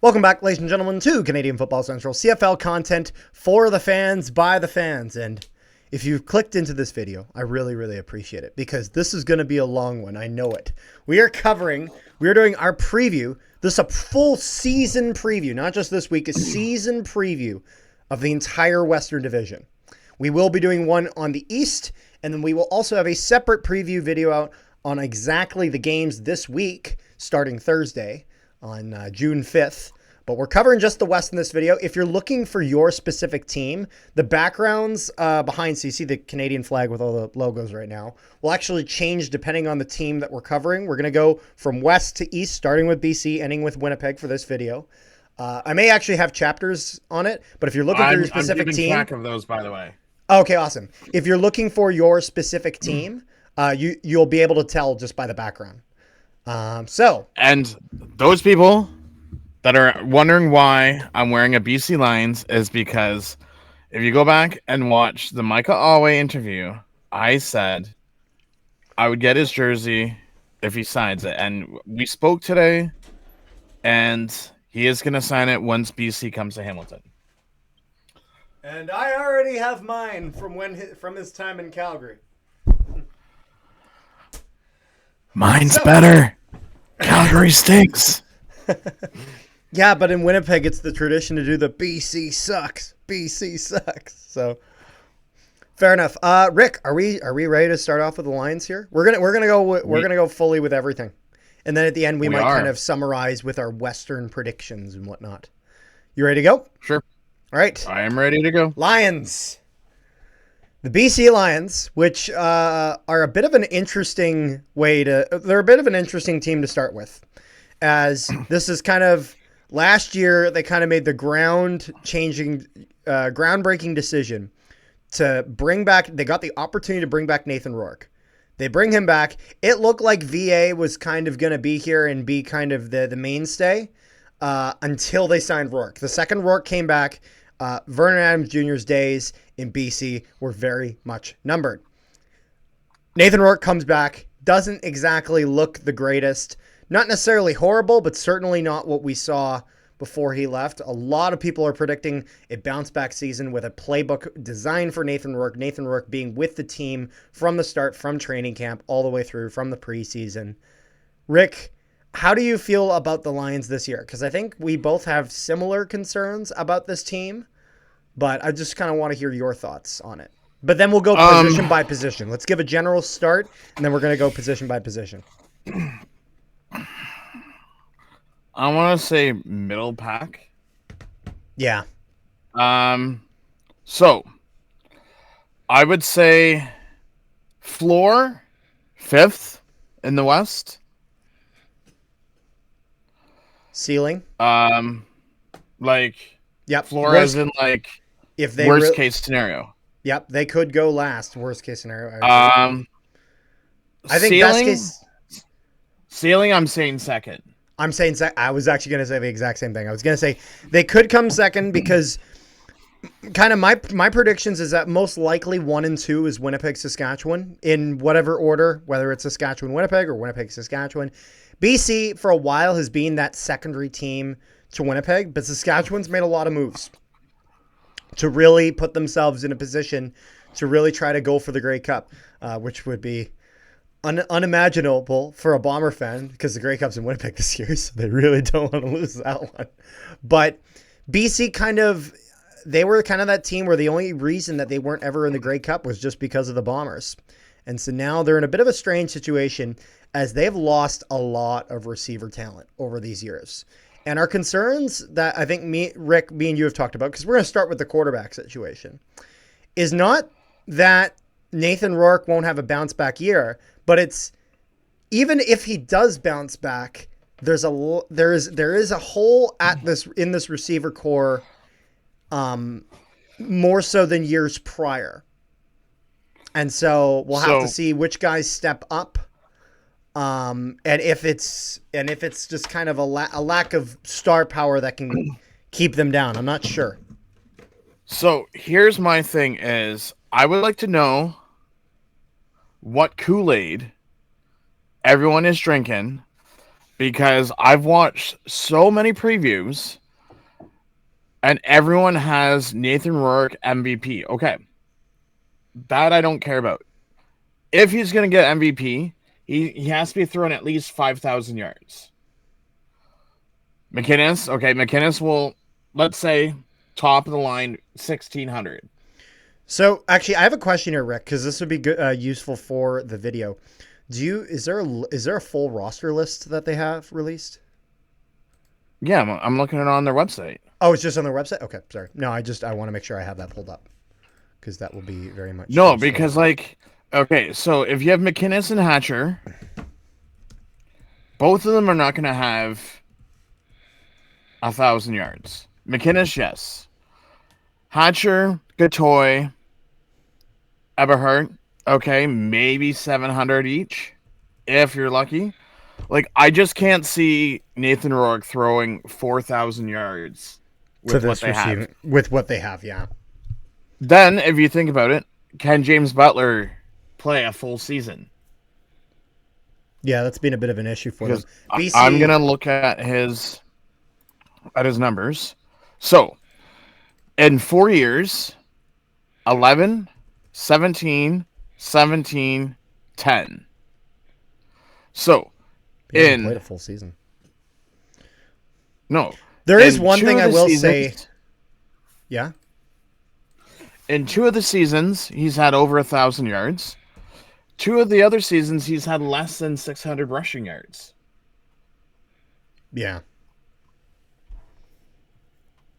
Welcome back, ladies and gentlemen, to Canadian Football Central, CFL content for the fans, by the fans. And if you've clicked into this video, I really, really appreciate it because this is going to be a long one. I know it. We are doing our preview. This is a full season preview, not just this week, a season preview of the entire Western Division. We will be doing one on the East, and then we will also have a separate preview video out on exactly the games this week, starting Thursday on June 5th. But we're covering just the West in this video. If you're looking for your specific team, the backgrounds behind, so you see the Canadian flag with all the logos right now, will actually change depending on the team that we're covering. We're going to go from West to East, starting with BC, ending with Winnipeg for this video. I may actually have chapters on it, but if you're looking for your specific I'm keeping team... track of those, by the way. Okay, awesome. If you're looking for your specific team, you'll be able to tell just by the background. And those people that are wondering why I'm wearing a BC Lions is because if you go back and watch the Micah Alway interview, I said I would get his jersey if he signs it. And we spoke today, and he is going to sign it once BC comes to Hamilton. And I already have mine from his time in Calgary. Mine's better. Calgary stinks. Yeah, but in Winnipeg, it's the tradition to do the BC sucks. BC sucks. So, fair enough. Rick, are we ready to start off with the Lions here? We're gonna go fully with everything, and then at the end we might kind of summarize with our Western predictions and whatnot. You ready to go? Sure. All right. I am ready to go. Lions. The BC Lions, which are a bit of an interesting they're a bit of an interesting team to start with, as this is kind of, last year they kind of made the groundbreaking decision to bring back, they got the opportunity to bring back Nathan Rourke. They bring him back. It looked like VA was kind of going to be here and be kind of the mainstay until they signed Rourke. The second Rourke came back, Vernon Adams Jr.'s days in BC were very much numbered. Nathan Rourke comes back, doesn't exactly look the greatest. Not necessarily horrible, but certainly not what we saw before he left. A lot of people are predicting a bounce-back season with a playbook designed for Nathan Rourke being with the team from the start, from training camp, all the way through, from the preseason. Rick, how do you feel about the Lions this year? Because I think we both have similar concerns about this team, but I just kind of want to hear your thoughts on it. But then we'll go position by position. Let's give a general start, and then we're going to go position by position. I want to say middle pack. Yeah. So I would say floor 5th in the West. Ceiling. Yep. Floor as in if they worst case scenario. Yep, they could go last. Worst case scenario. I think ceiling, best case. Ceiling, I'm saying second. I'm saying I was actually going to say the exact same thing. I was going to say they could come second because kind of my predictions is that most likely 1 and 2 is Winnipeg, Saskatchewan in whatever order, whether it's Saskatchewan, Winnipeg or Winnipeg, Saskatchewan. BC for a while has been that secondary team to Winnipeg, but Saskatchewan's made a lot of moves to really put themselves in a position to really try to go for the Grey Cup, which would be unimaginable for a Bomber fan because the Grey Cup's in Winnipeg this year, so they really don't want to lose that one. But BC they were kind of that team where the only reason that they weren't ever in the Grey Cup was just because of the Bombers. And so now they're in a bit of a strange situation as they've lost a lot of receiver talent over these years. And our concerns that I think Rick, me and you have talked about, because we're going to start with the quarterback situation, is not that Nathan Rourke won't have a bounce back year, but it's even if he does bounce back, there is a hole in this receiver core, more so than years prior. And so we'll have to see which guys step up. And if it's just kind of a lack of star power that can keep them down. I'm not sure. So here's my thing is I would like to know what Kool-Aid everyone is drinking, because I've watched so many previews and everyone has Nathan Rourke MVP. Okay, that I don't care about. If he's going to get MVP, he has to be throwing at least 5,000 yards. McInnes will, let's say, top of the line, 1,600. So actually, I have a question here, Rick, because this would be good, useful for the video. Is there a full roster list that they have released? Yeah, I'm looking at it on their website. Oh, it's just on their website? Okay, sorry. No, I want to make sure I have that pulled up, because that will be very much No, useful. because okay, so if you have McInnes and Hatcher, both of them are not going to have 1,000 yards. McInnes, yes. Hatcher, Gatoy, Eberhardt, okay, maybe 700 each, if you're lucky. Like, I just can't see Nathan Rourke throwing 4,000 yards with what they have. With what they have, yeah. Then, if you think about it, can James Butler play a full season? Yeah, that's been a bit of an issue for them. BC, I'm going to look at his numbers. So, in 4 years, 11, 17, 17, 10. So, he played a full season. No. There is one thing I will say. Yeah? In 2 of the seasons, he's had over 1,000 yards. 2 of the other seasons, he's had less than 600 rushing yards. Yeah.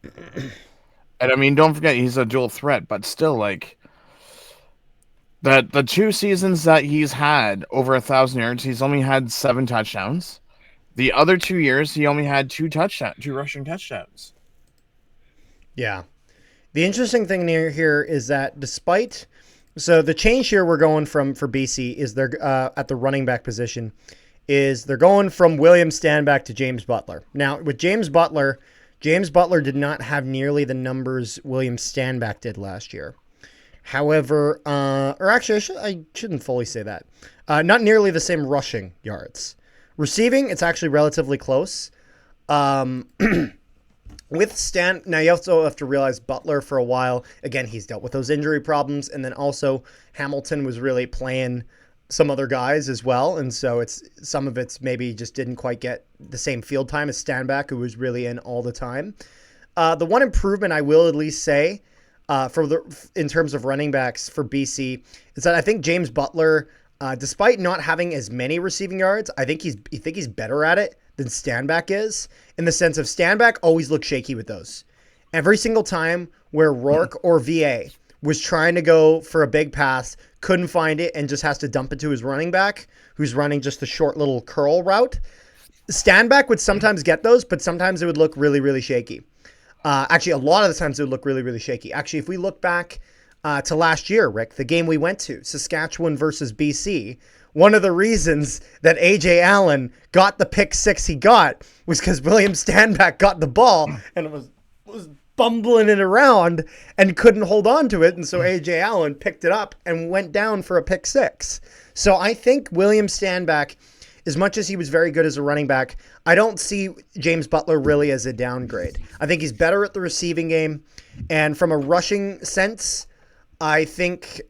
And I mean, don't forget, he's a dual threat, but still, like, the 2 seasons that he's had over 1,000 yards, he's only had 7 touchdowns. The other 2 years, he only had 2 rushing touchdowns. Yeah. The interesting thing here is that despite... So the change here we're going for BC is they're at the running back position is they're going from William Stanback to James Butler. Now, with James Butler did not have nearly the numbers William Stanback did last year. However, or actually, I shouldn't fully say that. Not nearly the same rushing yards. Receiving, it's actually relatively close. With Stan, now you also have to realize Butler for a while, again, he's dealt with those injury problems, and then also Hamilton was really playing some other guys as well, and so some of it's maybe just didn't quite get the same field time as Stanback, who was really in all the time. The one improvement I will at least say in terms of running backs for BC is that I think James Butler, despite not having as many receiving yards, I think he's better at it than Stanback is, in the sense of Stanback always looked shaky with those. Every single time where Rourke or VA was trying to go for a big pass, couldn't find it, and just has to dump it to his running back, who's running just the short little curl route. Stanback would sometimes get those, but sometimes it would look really, really shaky. Actually, a lot of the times it would look really, really shaky. Actually, if we look back to last year, Rick, the game we went to, Saskatchewan versus BC, one of the reasons that A.J. Allen got the pick 6 he got was because William Stanback got the ball and was bumbling it around and couldn't hold on to it. And so A.J. Allen picked it up and went down for a pick 6. So I think William Stanback, as much as he was very good as a running back, I don't see James Butler really as a downgrade. I think he's better at the receiving game. And from a rushing sense, I think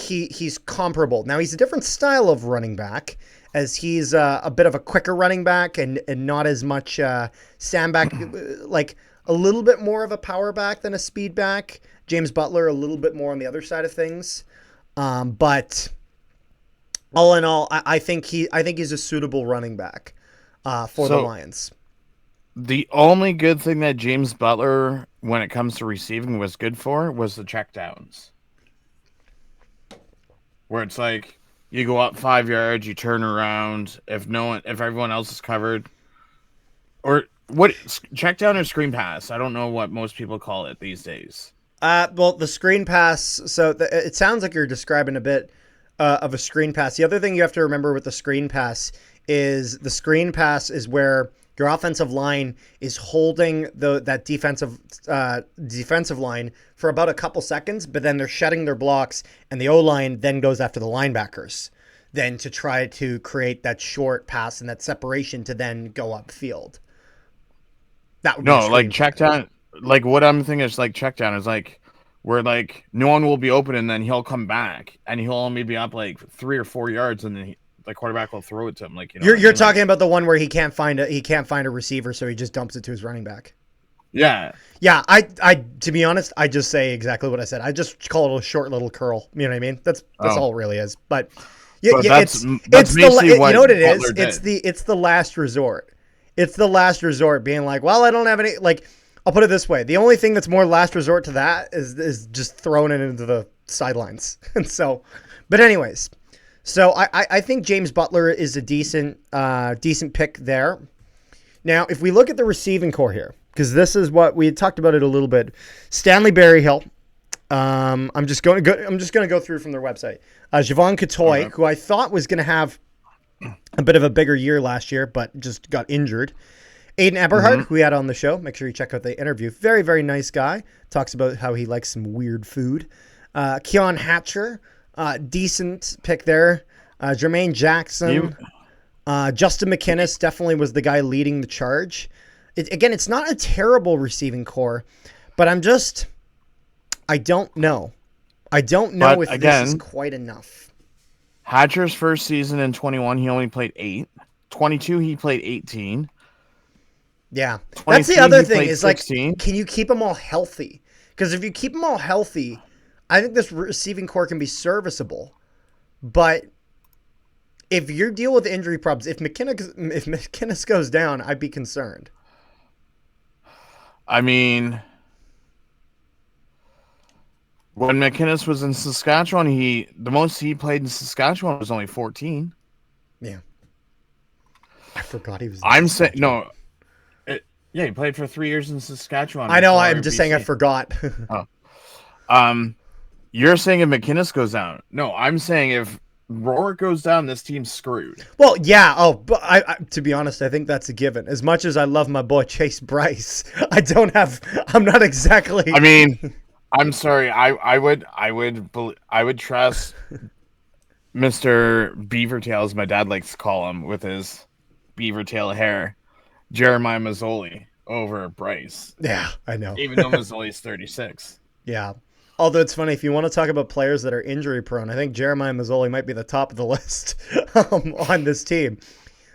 he's comparable. Now, he's a different style of running back, as he's a bit of a quicker running back and not as much Stanback, like a little bit more of a power back than a speed back. James Butler a little bit more on the other side of things. But all in all, I think he's a suitable running back for the Lions. The only good thing that James Butler, when it comes to receiving, was good for was the checkdowns. Where it's like you go up 5 yards, you turn around. If everyone else is covered, or what, check down or screen pass? I don't know what most people call it these days. Well, the screen pass. So it sounds like you're describing a bit of a screen pass. The other thing you have to remember with the screen pass is where Your offensive line is holding that defensive line for about a couple seconds, but then they're shedding their blocks, and the O-line then goes after the linebackers, then to try to create that short pass and that separation to then go upfield. That would be the No, like screen check play. down. Like what I'm thinking is like check down is like where like no one will be open and then he'll come back and he'll only be up like 3 or 4 yards and then the quarterback will throw it to him. Like You're what I mean? talking about the one where he can't find a receiver, so he just dumps it to his running back. Yeah. Yeah, I to be honest, I just say exactly what I said. I just call it a short little curl. You know what I mean? That's all it really is. But yeah, But yeah, that's it's basically the what you know what it is. Butler It's did. the last resort. It's the last resort, being like, well, I don't have any. Like, I'll put it this way: the only thing that's more last resort to that is just throwing it into the sidelines. And so, but anyways, so I think James Butler is a decent pick there. Now, if we look at the receiving core here, because this is what we had talked about it a little bit. Stanley Berryhill. I'm just going to go through from their website. Javon Katoy, Okay. who I thought was going to have a bit of a bigger year last year, but just got injured. Aiden Eberhard, who we had on the show. Make sure you check out the interview. Very, very nice guy. Talks about how he likes some weird food. Keon Hatcher, decent pick there. Jermaine Jackson. Justin McInnes definitely was the guy leading the charge. Again, it's not a terrible receiving core, but I don't know. I don't know But if again, this is quite enough. Hatcher's first season in 21, he only played 8. 22, he played 18. Yeah. That's the 23, other he thing played is like, 16. can you keep them all healthy? Because if you keep them all healthy, I think this receiving core can be serviceable. But if you deal with injury problems, if McInnes goes down, I'd be concerned. I mean, when McInnes was in Saskatchewan, the most he played in Saskatchewan was only 14. Yeah. I forgot he was in I'm saying Saskatchewan. no. Yeah, he played for 3 years in Saskatchewan. I know, before I'm just saying I BC. forgot. You're saying if McInnes goes down. No, I'm saying if Rourke goes down, this team's screwed. Well, yeah. Oh, but I to be honest, I think that's a given. As much as I love my boy Chase Bryce, I'm not exactly. I mean, I'm sorry. I would trust Mr. Beavertail, as my dad likes to call him, with his beaver tail hair, Jeremiah Mazzoli over Bryce. Yeah, I know. Even though Mazzoli's 36. Yeah. Although it's funny, if you want to talk about players that are injury prone, I think Jeremiah Mazzoli might be the top of the list on this team.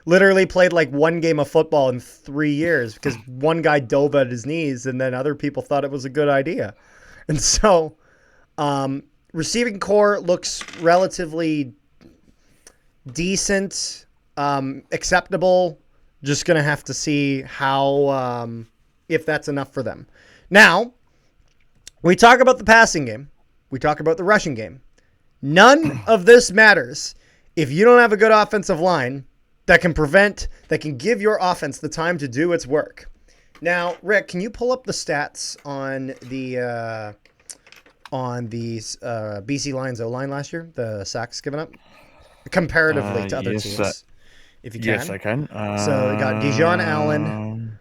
Literally played like one game of football in 3 years because one guy dove at his knees and then other people thought it was a good idea. And so, receiving core looks relatively decent, acceptable. Just going to have to see how, if that's enough for them. Now, we talk about the passing game. We talk about the rushing game. None of this matters if you don't have a good offensive line that can give your offense the time to do its work. Now, Rick, can you pull up the stats on the BC Lions O-line last year, the sacks given up, comparatively to other teams, if you can? Yes, I can. So we got Dijon Allen,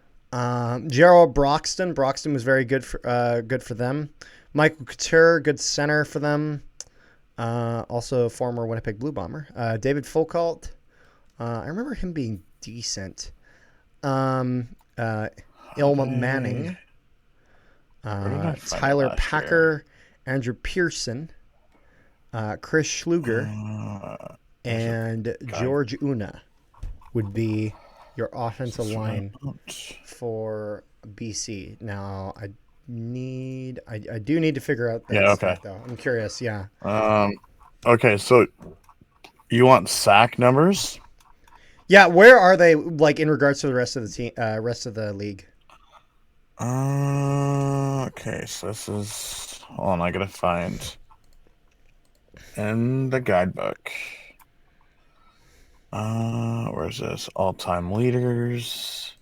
Gerald Broxton. Broxton was very good for them. Michael Couture, good center for them. Also former Winnipeg Blue Bomber. David Foucault. I remember him being decent. Ilma Manning. Tyler Packer. Andrew Pearson. Chris Schluger. And George Una would be your offensive line for BC. Now, I do need to figure out that stat, though. I'm curious, yeah. Okay, so you want sack numbers? Yeah, where are they like in regards to the rest of the team, rest of the league? Okay, so this is. Hold on, I gotta find in the guidebook. Where's this? All-time leaders.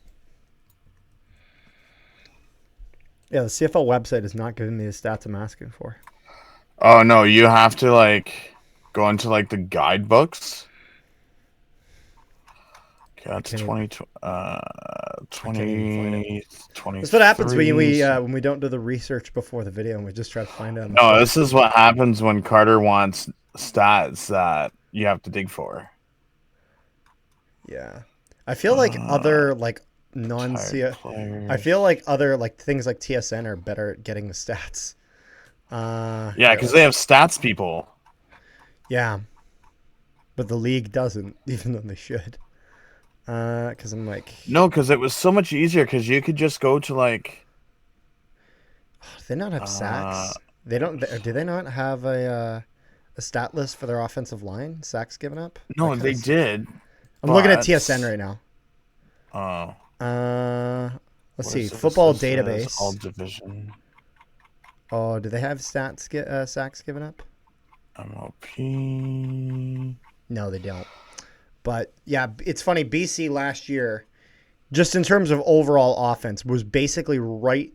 Yeah, the CFL website is not giving me the stats I'm asking for. Oh no, you have to like go into like the guidebooks. That's can't even- 20, I can't even find it. 20, That's what happens when 23. when we don't do the research before the video and we just try to find it on the No, fly. this is what happens when Carter wants stats that you have to dig for. Yeah, I feel like other like Retired non-CF. I players. feel like other like things like TSN are better at getting the stats. Yeah, Here, because they have stats people. yeah, but the league doesn't, even though they should. Because I'm like, No, because it was so much easier because you could just go to like. do they not have Uh, sacks? They don't. Do they not have a stat list for their offensive line? Sacks given up. That no, kind they of. did. I'm looking at But TSN right now. oh, Let's what see. is this? Football This says all database. division. Oh, do they have sacks given up? MLP. No, they don't. But yeah, it's funny. BC last year, just in terms of overall offense, was basically right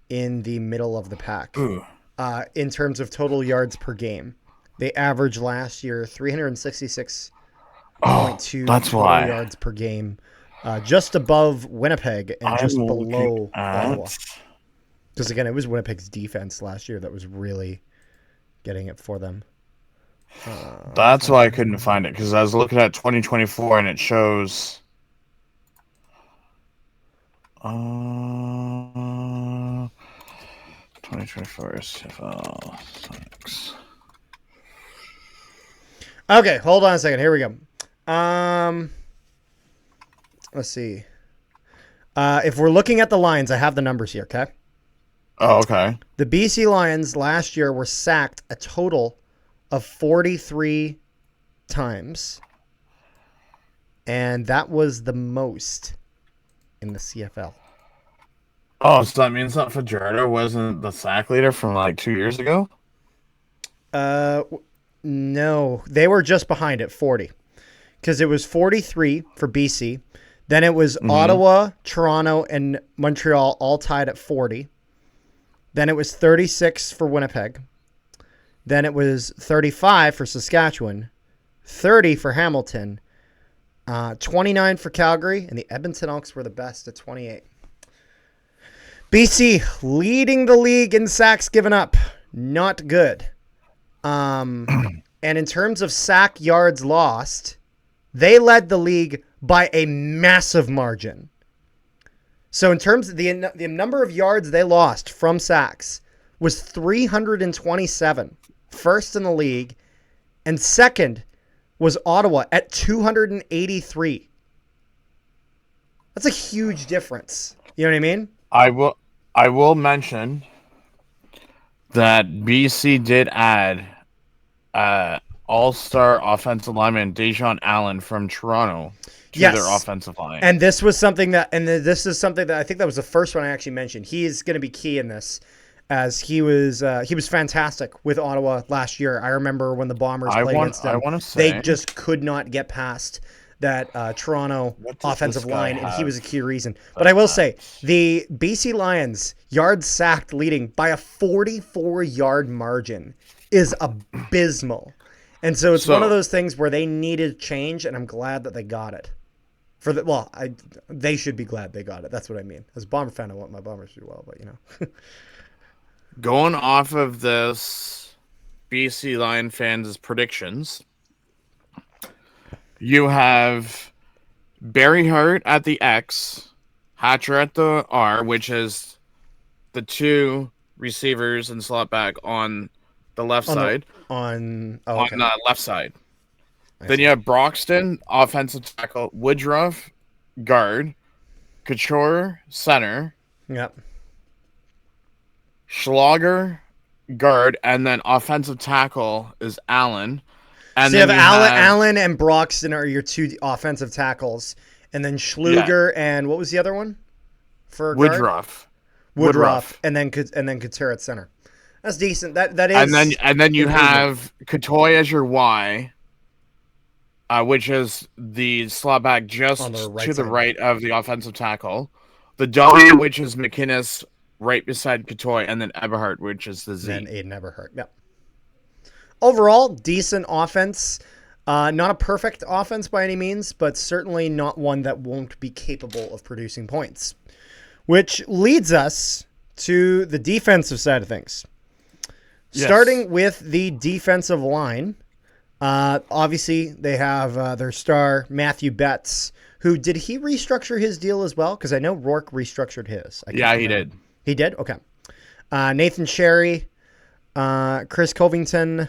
in the middle of the pack. Ooh. In terms of total yards per game. They averaged last year 366.2 That's total why. yards per game, just above Winnipeg and I'm just looking below Ottawa. at. Because again, it was Winnipeg's defense last year that was really getting it for them. That's why I couldn't find it because I was looking at 2024 and it shows. 2024 CFL. Thanks. Okay, hold on a second. Here we go. Let's see. If we're looking at the lines, I have the numbers here, okay? Oh, okay. The BC Lions last year were sacked a total of 43 times. And that was the most in the CFL. Oh, so that means that Fajardo wasn't the sack leader from like 2 years ago? No, they were just behind at 40. Because it was 43 for BC. Then it was Ottawa, Toronto, and Montreal all tied at 40. Then it was 36 for Winnipeg. Then it was 35 for Saskatchewan, 30 for Hamilton, 29 for Calgary, and the Edmonton Elks were the best at 28. BC leading the league in sacks given up. Not good. And in terms of sack yards lost, they led the league by a massive margin. So in terms of the number of yards they lost from sacks was 327, first in the league, and second was Ottawa at 283. That's a huge difference. You know what I mean? I will mention that BC did add all-star offensive lineman Dejon Allen from Toronto to their offensive line. And this was something that, this is something that I think that was the first one I actually mentioned. He is going to be key in this, as he was fantastic with Ottawa last year. I remember when the Bombers played against them, they just could not get past that Toronto offensive line, and he was a key reason. But I will say, the BC Lions yards sacked leading by a 44-yard margin is abysmal. And so it's one of those things where they needed change, and I'm glad that they got it. They should be glad they got it. That's what I mean. As a Bomber fan, I want my Bombers to do well, but you know. Going off of this BC Lion fans' predictions, you have Barry Hart at the X, Hatcher at the R, which is the two receivers and slot back on the left side. On the left side. Then you have Broxton, offensive tackle, Woodruff, guard, Couture, center. Yep. Schlager, guard, and then offensive tackle is Allen. And so you have Allen and Broxton are your two offensive tackles, and then Schluger and what was the other one for Woodruff. Woodruff, and then Couture at center. That's decent. That is. And then you have Katoy as your Y, which is the slot back just to the right of the offensive tackle. The W, which is McInnes right beside Katoy, and then Eberhardt, which is the Z. And Aiden Eberhardt. Yep. Overall, decent offense. Not a perfect offense by any means, but certainly not one that won't be capable of producing points. Which leads us to the defensive side of things. Yes. Starting with the defensive line, obviously they have their star, Matthew Betts, who, did he restructure his deal as well? Because I know Rourke restructured his. Yeah, he did. He did? Okay. Nathan Cherry, Chris Covington,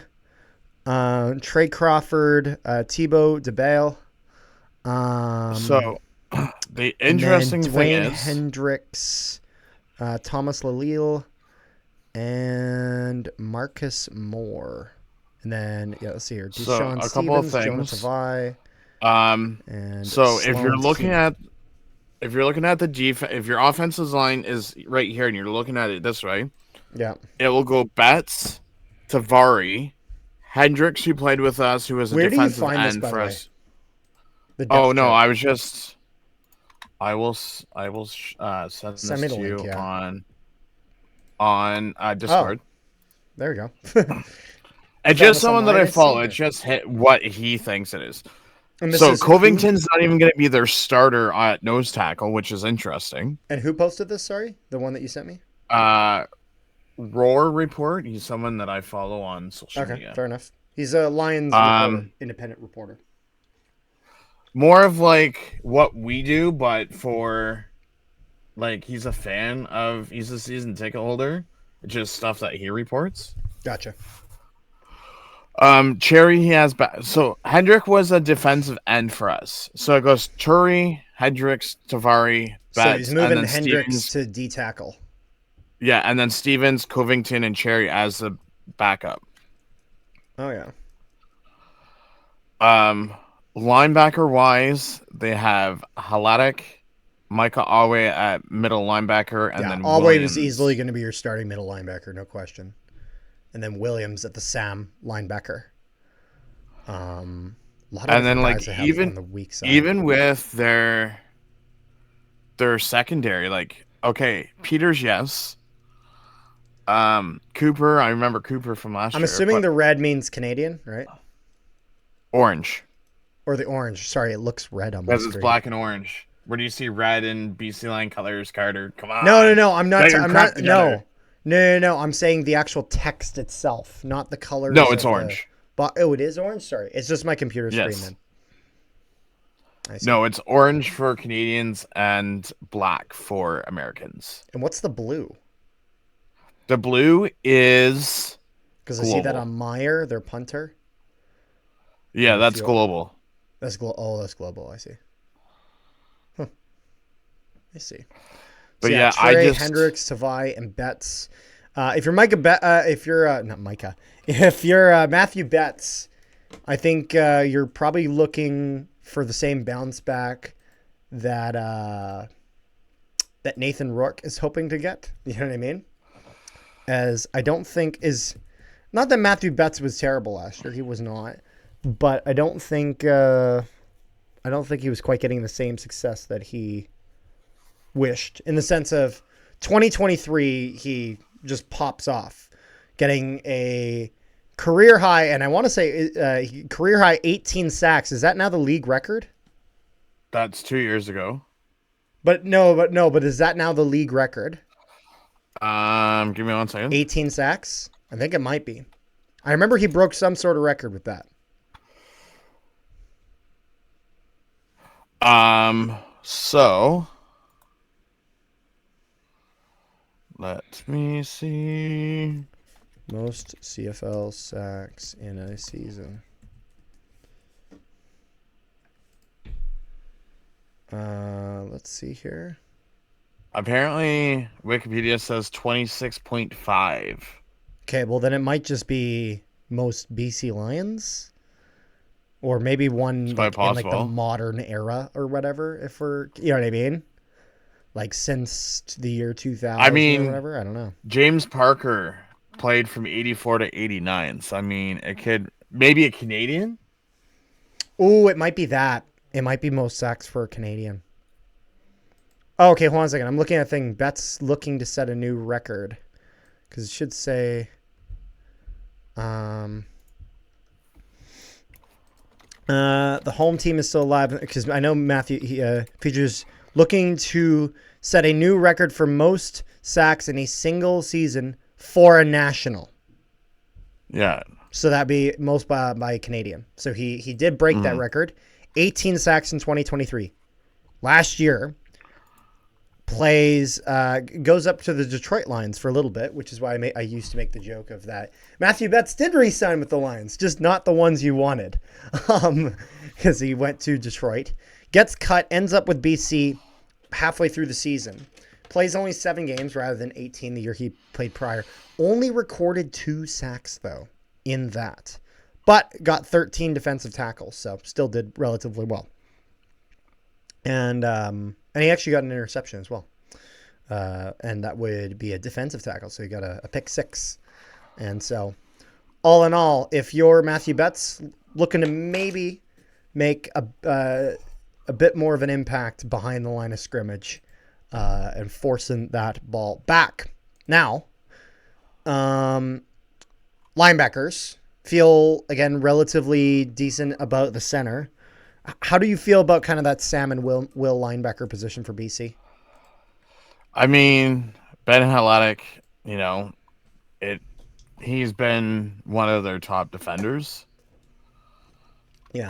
Trey Crawford, Thibaut DeBale. So the interesting thing Dwayne is Hendricks, Thomas Lalille, and Marcus Moore. And then, let's see here. So Deshaun a couple of Stevens, Jonah things. Tavai, and So Sloan if you're looking T. at the defense, if your offensive line is right here and you're looking at it this way, Yeah. it will go Betts, Tavari, Hendricks, who played with us, who was a Where do you defensive find this, end by for the way? us. The Oh depth no, chart. I will send Send this me to the link, you yeah. on Discord. There we go. It's just someone that I follow. It's just what he thinks it is. So Covington's not even going to be their starter at nose tackle, which is interesting. And who posted this? Sorry, the one that you sent me. Roar Report. He's someone that I follow on social media. Fair enough. He's a Lions reporter, independent reporter. More of like what we do, but for like he's a season ticket holder. It's just stuff that he reports. Gotcha. Cherry, he has so Hendrick was a defensive end for us. So it goes Turi, Hendricks, Tavari, Betts, so he's moving and then Hendricks Stevens, to D tackle. Yeah, and then Stevens, Covington, and Cherry as the backup. Oh yeah. Linebacker wise, they have Halatic, Micah Awe at middle linebacker, and then Awe was easily going to be your starting middle linebacker, no question. And then Williams at the Sam linebacker. A lot of and then like even on the weak side. Even with their secondary, like okay, Peters, yes. Cooper, I remember Cooper from last year. I'm assuming the red means Canadian, right? Orange. Or the orange. Sorry, it looks red on my screen. Because it's black and orange. Where do you see red in BC line colors, Carter? Come on. No. I'm not. No. I'm saying the actual text itself, not the colors. No, it's orange. It is orange? Sorry. It's just my computer screen then. No, it's orange for Canadians and black for Americans. And what's the blue? The blue is because I see that on Meyer, their punter. Yeah, that's global. That's global. That's global. I see. Huh. I see. But so Trey, Hendricks, Tavai, and Betts. If you're Matthew Betts, I think you're probably looking for the same bounce back that Nathan Rourke is hoping to get. You know what I mean? As I don't think not that Matthew Betts was terrible last year. He was not, but I don't think he was quite getting the same success that he wished, in the sense of 2023 he just pops off, getting a career high, and I want to say career high 18 sacks. Is that now the league record? That's 2 years ago. But is that now the league record? Give me 1 second. 18 sacks? I think it might be. I remember he broke some sort of record with that. So let me see. Most CFL sacks in a season. Let's see here. Apparently, Wikipedia says 26.5. Okay, well then it might just be most BC Lions, or maybe one in like the modern era or whatever. If we're, you know what I mean, like since the year 2000. I mean, or whatever. I don't know. James Parker played from 84 to 89, so I mean, it could maybe a Canadian. Oh, it might be that. It might be most sacks for a Canadian. Oh, okay, hold on a second. I'm looking at a thing. Betts looking to set a new record. Because it should say... The home team is still alive because I know Matthew Peters looking to set a new record for most sacks in a single season for a national. Yeah. So that'd be most by a Canadian. So he did break that record. 18 sacks in 2023. Last year, goes up to the Detroit Lions for a little bit, which is why I used to make the joke of that. Matthew Betts did re-sign with the Lions, just not the ones you wanted, because he went to Detroit. Gets cut, ends up with BC halfway through the season. Plays only 7 games rather than 18 the year he played prior. Only recorded 2 sacks, though, in that. But got 13 defensive tackles, so still did relatively well. And he actually got an interception as well. And that would be a defensive tackle, so he got a pick 6. And so, all in all, if you're Matthew Betts looking to maybe make a bit more of an impact behind the line of scrimmage and forcing that ball back. Now, linebackers feel, again, relatively decent about the center. How do you feel about kind of that Sam and Will linebacker position for BC? I mean, Ben Halatic, he's been one of their top defenders. Yeah.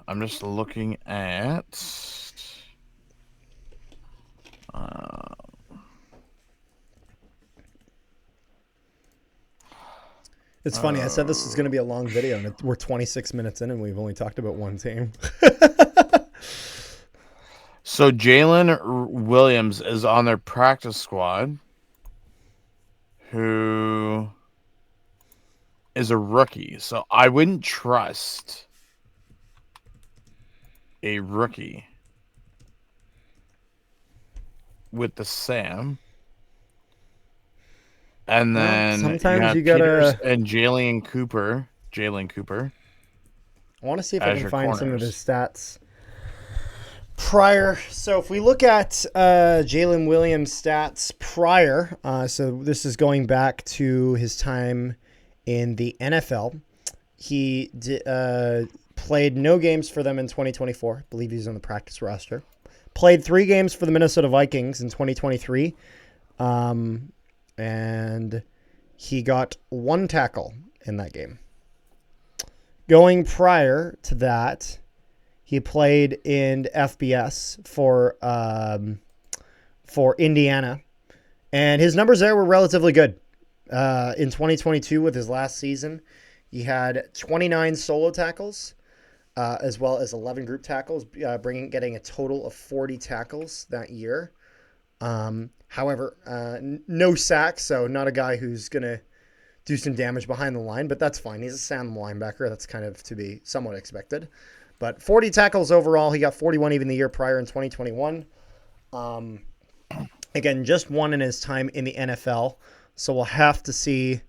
I'm just looking at. It's funny. I said this is going to be a long video, and we're 26 minutes in, and we've only talked about one team. So Jalen Williams is on their practice squad, who is a rookie. So I wouldn't trust a rookie with the Sam. And then sometimes you Peters gotta and Jalen Cooper. I want to see if I can find some of corners. his stats prior. So if we look at Jalen Williams' stats prior, so this is going back to his time in the NFL. He played no games for them in 2024. I believe he's on the practice roster. Played 3 games for the Minnesota Vikings in 2023. And he got 1 tackle in that game. Going prior to that, he played in FBS for Indiana, and his numbers there were relatively good. In 2022, with his last season, he had 29 solo tackles, as well as 11 group tackles, getting a total of 40 tackles that year. However, no sacks, so not a guy who's going to do some damage behind the line, but that's fine. He's a sound linebacker. That's kind of to be somewhat expected. But 40 tackles overall. He got 41 even the year prior in 2021. Again, just 1 in his time in the NFL. So we'll have to see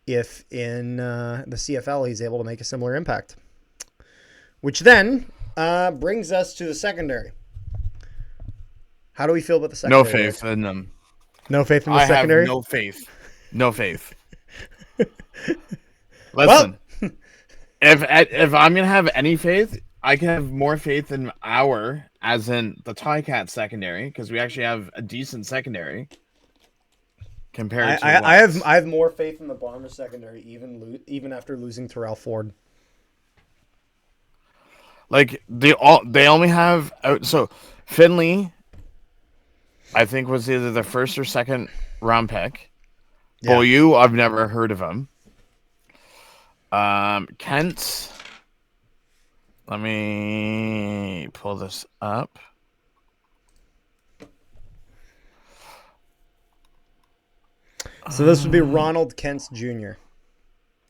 if in the CFL he's able to make a similar impact. Which then brings us to the secondary. How do we feel about the secondary? No faith in them. No faith in the secondary? I have no faith. No faith. Listen, if I'm going to have any faith, I can have more faith in as in the Ticats secondary, because we actually have a decent secondary compared to I have more faith in the Bombers secondary, even after losing Terrell Ford. Like they only have so Finley, I think, was either the first or second round pick. Yeah. Beaulieu, I've never heard of him. Kent, let me pull this up. So this would be Ronald Kent Jr.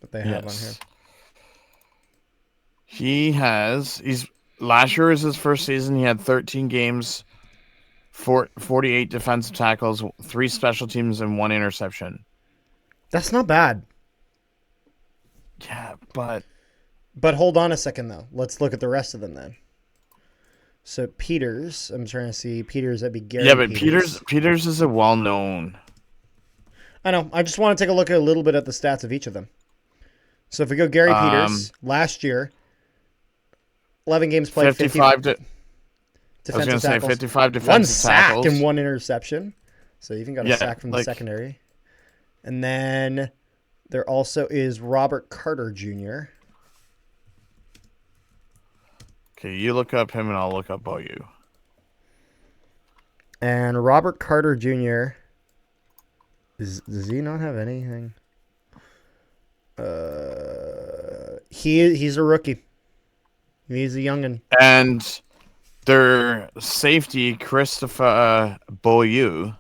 that they have on here. He's last year was his first season. He had 13 games, 48 defensive tackles, 3 special teams, and 1 interception. That's not bad. Yeah, but hold on a second though. Let's look at the rest of them then. So Peters, I'm trying to see Peters. That'd be Gary. Yeah, but Peters is a well-known. I know. I just want to take a look at a little bit at the stats of each of them. So if we go Gary Peters, last year, 11 games played, 55 50 I was going to say tackles, 55 defensive one sack tackles. and one interception. So you even got a sack from the like, secondary. And then there also is Robert Carter Jr. Okay, you look up him and I'll look up you. And Robert Carter Jr. Does he not have anything? He's a rookie. He's a youngin. And their safety, Christopher Beaulieu,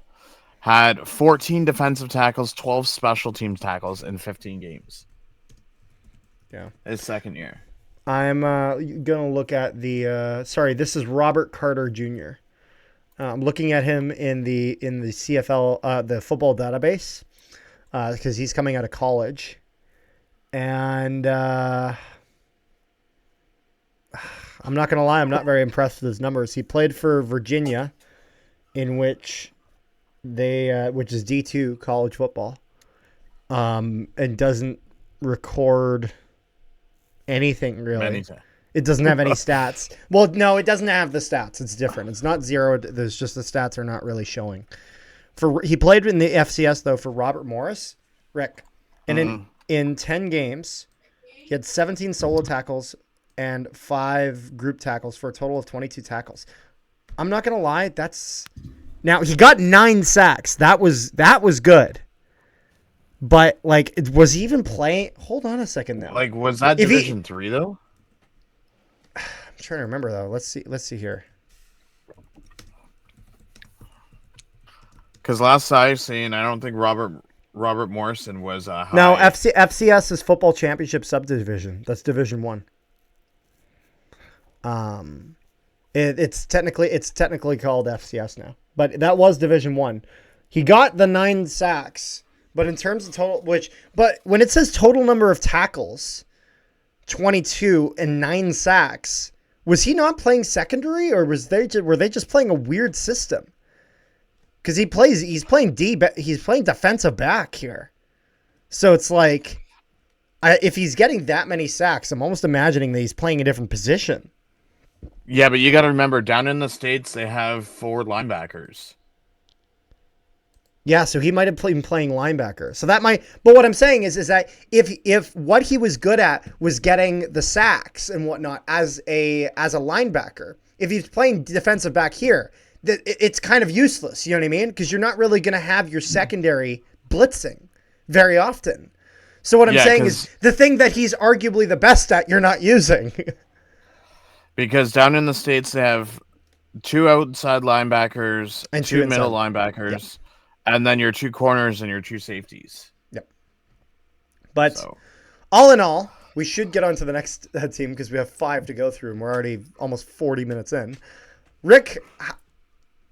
had 14 defensive tackles, 12 special teams tackles in 15 games. Yeah. His second year. I'm going to look at the... sorry, this is Robert Carter Jr. I'm looking at him in the CFL, the football database, because he's coming out of college. And I'm not going to lie, I'm not very impressed with his numbers. He played for Virginia, in which which is D2 college football, and doesn't record anything really. It doesn't have any stats. Well, no, it doesn't have the stats. It's different. It's not zero. There's just the stats are not really showing. He played in the FCS though for Robert Morris, Rick, and in 10 games, he had 17 solo tackles and 5 group tackles for a total of 22 tackles. I'm not gonna lie, now he got 9 sacks. That was good. But like, was he even playing? Hold on a second now. Like, was that Division 3 though? I'm trying to remember though. Let's see here. Because last I seen, I don't think Robert Morrison was high. No, FCS is Football Championship Subdivision. That's Division 1. It's technically called FCS now, but that was Division 1. He got the 9 sacks, but in terms of total, but when it says total number of tackles, 22 and 9 sacks, was he not playing secondary, or were they just playing a weird system? Because he's playing defensive back here, so it's like, if he's getting that many sacks, I'm almost imagining that he's playing a different position. Yeah, but you got to remember, down in the States, they have forward linebackers. Yeah, so he might have been playing linebacker. So that might, but what I'm saying is that if what he was good at was getting the sacks and whatnot as a linebacker, if he's playing defensive back here, it's kind of useless. You know what I mean? Because you're not really going to have your secondary blitzing very often. So what I'm saying is the thing that he's arguably the best at, you're not using. Because down in the States, they have 2 outside linebackers and 2 middle linebackers, and then your 2 corners and your 2 safeties. Yep. But all in all, we should get on to the next team because we have 5 to go through, and we're already almost 40 minutes in. Rick,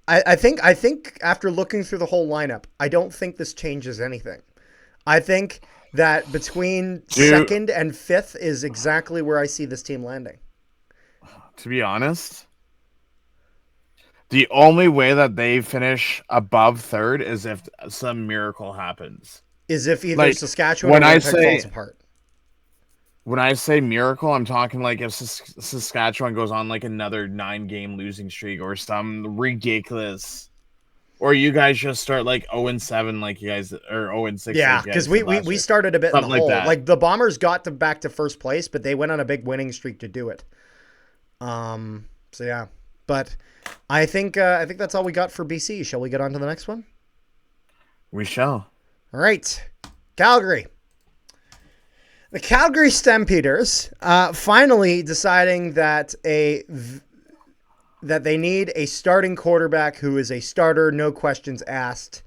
I think after looking through the whole lineup, I don't think this changes anything. I think that between second and fifth is exactly where I see this team landing. To be honest, the only way that they finish above third is if some miracle happens. Is if either Saskatchewan or Winnipeg falls apart. When I say miracle, I'm talking like if Saskatchewan goes on like another 9-game losing streak or some ridiculous, or you guys just start like 0-7 like you guys, or 0-6. Yeah, because we started a bit in the hole. Like the Bombers got back to first place, but they went on a big winning streak to do it. So yeah, but I think that's all we got for BC. Shall we get on to the next one? We shall. All right, Calgary. The Calgary Stampeders finally deciding that they need a starting quarterback who is a starter, no questions asked.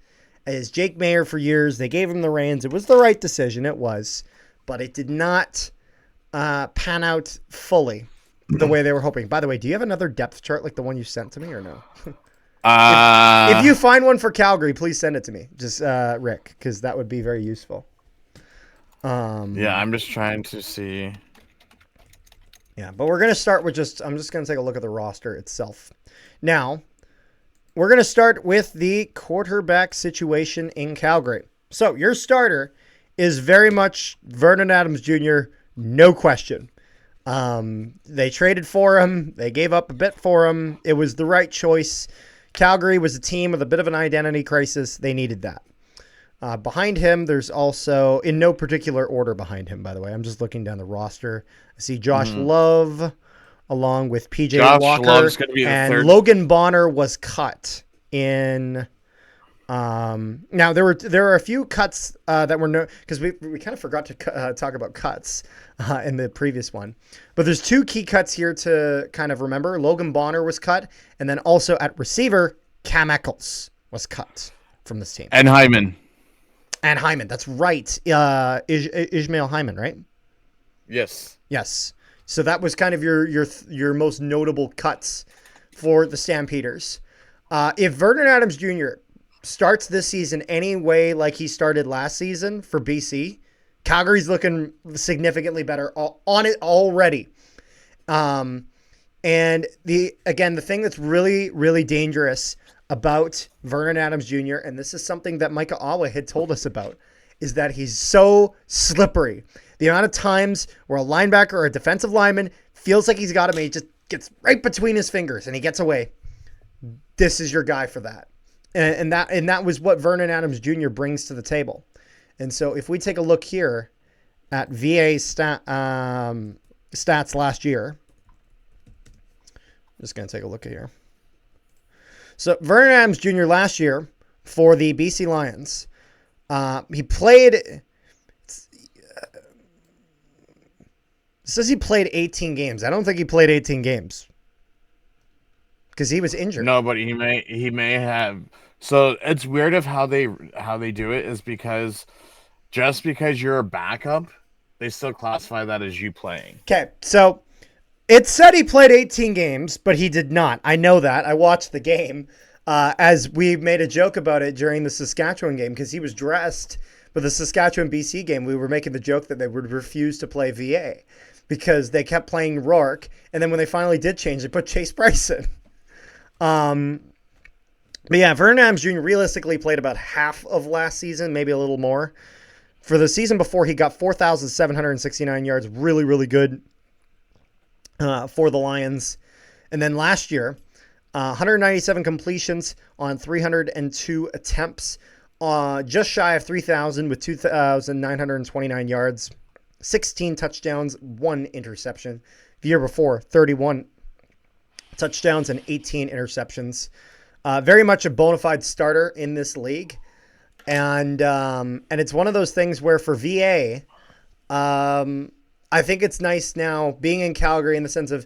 As Jake Mayer for years, they gave him the reins. It was the right decision, it was, but it did not pan out fully the way they were hoping. By the way, do you have another depth chart like the one you sent to me or no? If you find one for Calgary, please send it to me, just Rick, because that would be very useful. Yeah, I'm just trying to see. Yeah, but we're going to start with I'm just going to take a look at the roster itself. Now, we're going to start with the quarterback situation in Calgary. So, your starter is very much Vernon Adams Jr., no question. They traded for him. They gave up a bit for him. It was the right choice. Calgary was a team with a bit of an identity crisis. They needed that. Behind him, there's also, in no particular order behind him, by the way, I'm just looking down the roster. I see Josh Love along with PJ Walker. Love's gonna be the and third. Logan Bonner was cut in. Now there are a few cuts that were no, because we kind of forgot to talk about cuts in the previous one, but there's two key cuts here to kind of remember. Logan Bonner was cut, and then also at receiver, Cam Eccles was cut from this team. And Hyman. That's right. Ishmael Hyman, right? Yes. So that was kind of your most notable cuts for the Stampeders. If Vernon Adams Jr. starts this season any way like he started last season for BC, Calgary's looking significantly better on it already. And the thing that's really, really dangerous about Vernon Adams Jr., and this is something that Micah Awe had told us about, is that he's so slippery. The amount of times where a linebacker or a defensive lineman feels like he's got him, and he just gets right between his fingers and he gets away. This is your guy for that. And that was what Vernon Adams Jr. brings to the table. And so if we take a look here at VA stats last year, I'm just going to take a look at here. So Vernon Adams Jr. last year for the BC Lions, he played. It says he played 18 games. I don't think he played 18 games because he was injured. No, but he may have. So it's weird of how they do it is because just because you're a backup, they still classify that as you playing. Okay, so it said he played 18 games, but he did not. I know that. I watched the game as we made a joke about it during the Saskatchewan game because he was dressed for the Saskatchewan-BC game. We were making the joke that they would refuse to play VA because they kept playing Rourke, and then when they finally did change, they put Chase Bryson. But yeah, Vernon Adams Jr. realistically played about half of last season, maybe a little more. For the season before, he got 4,769 yards. Really, really good for the Lions. And then last year, 197 completions on 302 attempts. Just shy of 3,000 with 2,929 yards. 16 touchdowns, 1 interception. The year before, 31 touchdowns and 18 interceptions. Very much a bona fide starter in this league. And it's one of those things where for VA, I think it's nice now being in Calgary in the sense of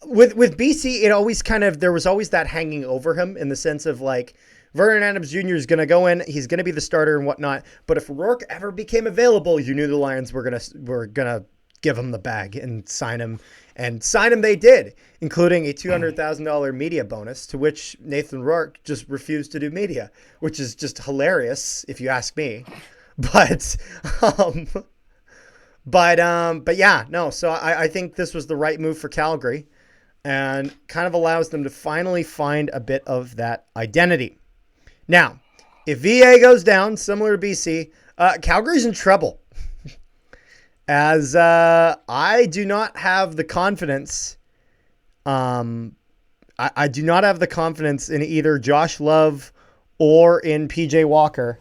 with BC, it always there was always that hanging over him in the sense of like Vernon Adams Jr. is going to go in, he's going to be the starter and whatnot. But if Rourke ever became available, you knew the Lions were gonna give him the bag and sign him. And sign him they did, including a $200,000 media bonus, to which Nathan Rourke just refused to do media, which is just hilarious if you ask me. But yeah, no. So I think this was the right move for Calgary, and kind of allows them to finally find a bit of that identity. Now, if VA goes down, similar to BC, Calgary's in trouble. As I do not have the confidence, I do not have the confidence in either Josh Love or in PJ Walker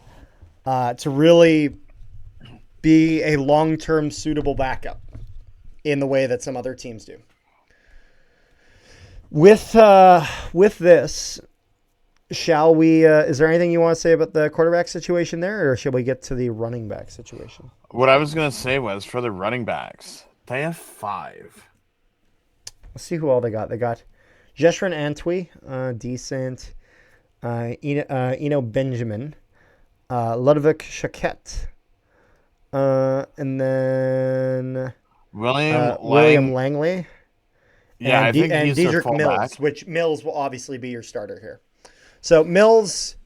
to really be a long-term suitable backup in the way that some other teams do. With this, shall we? Is there anything you want to say about the quarterback situation there, or shall we get to the running back situation? What I was going to say was for the running backs, they have 5. Let's see who all they got. They got Jeshrin Antwi, decent. Eno Benjamin, Ludovic Chaquette, and then William Langley. Yeah, I think and he's their Dedrick Mills, fullback. which Mills will obviously be your starter here. So Mills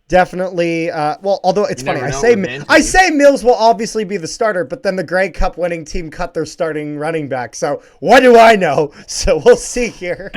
definitely. Although it's funny, I say Mills will obviously be the starter, but then the Grey Cup winning team cut their starting running back. So what do I know? So we'll see here.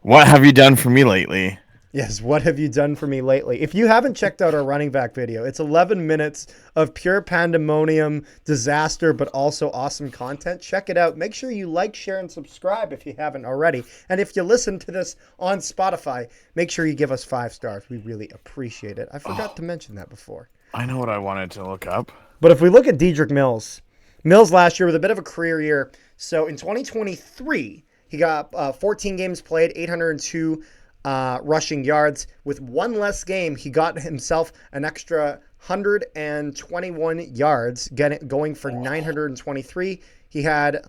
What have you done for me lately? Yes, what have you done for me lately? If you haven't checked out our running back video, it's 11 minutes of pure pandemonium, disaster, but also awesome content. Check it out. Make sure you like, share, and subscribe if you haven't already. And if you listen to this on Spotify, make sure you give us 5 stars. We really appreciate it. I forgot to mention that before. I know what I wanted to look up. But if we look at Dedrick Mills last year with a bit of a career year. So in 2023, he got 14 games played, 802 rushing yards. With one less game, he got himself an extra 121 yards, going for 923. He had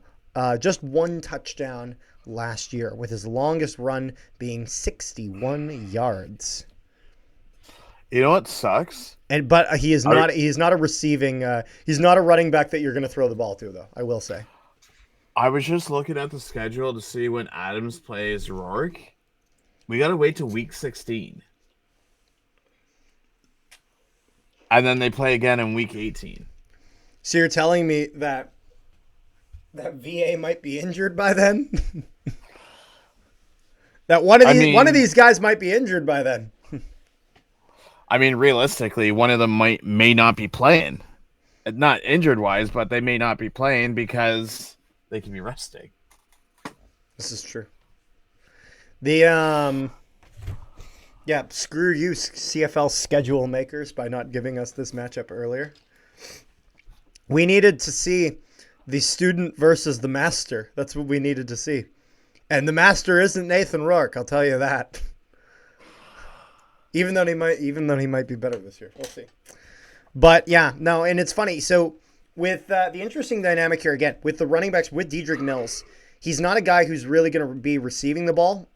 just one touchdown last year, with his longest run being 61 yards. You know what sucks? But he is not. He is not a receiving. He's not a running back that you're going to throw the ball to, though. I will say. I was just looking at the schedule to see when Adams plays Rourke. We got to wait till week 16. And then they play again in week 18. So you're telling me that VA might be injured by then? That one of these guys might be injured by then. I mean, realistically, one of them may not be playing. Not injured-wise, but they may not be playing because they can be resting. This is true. The screw you, CFL schedule makers, by not giving us this matchup earlier. We needed to see the student versus the master. That's what we needed to see. And the master isn't Nathan Rourke, I'll tell you that. Even though he might be better this year. We'll see. But yeah, no, and it's funny. So with the interesting dynamic here again, with the running backs, with Dedrick Mills, he's not a guy who's really going to be receiving the ball.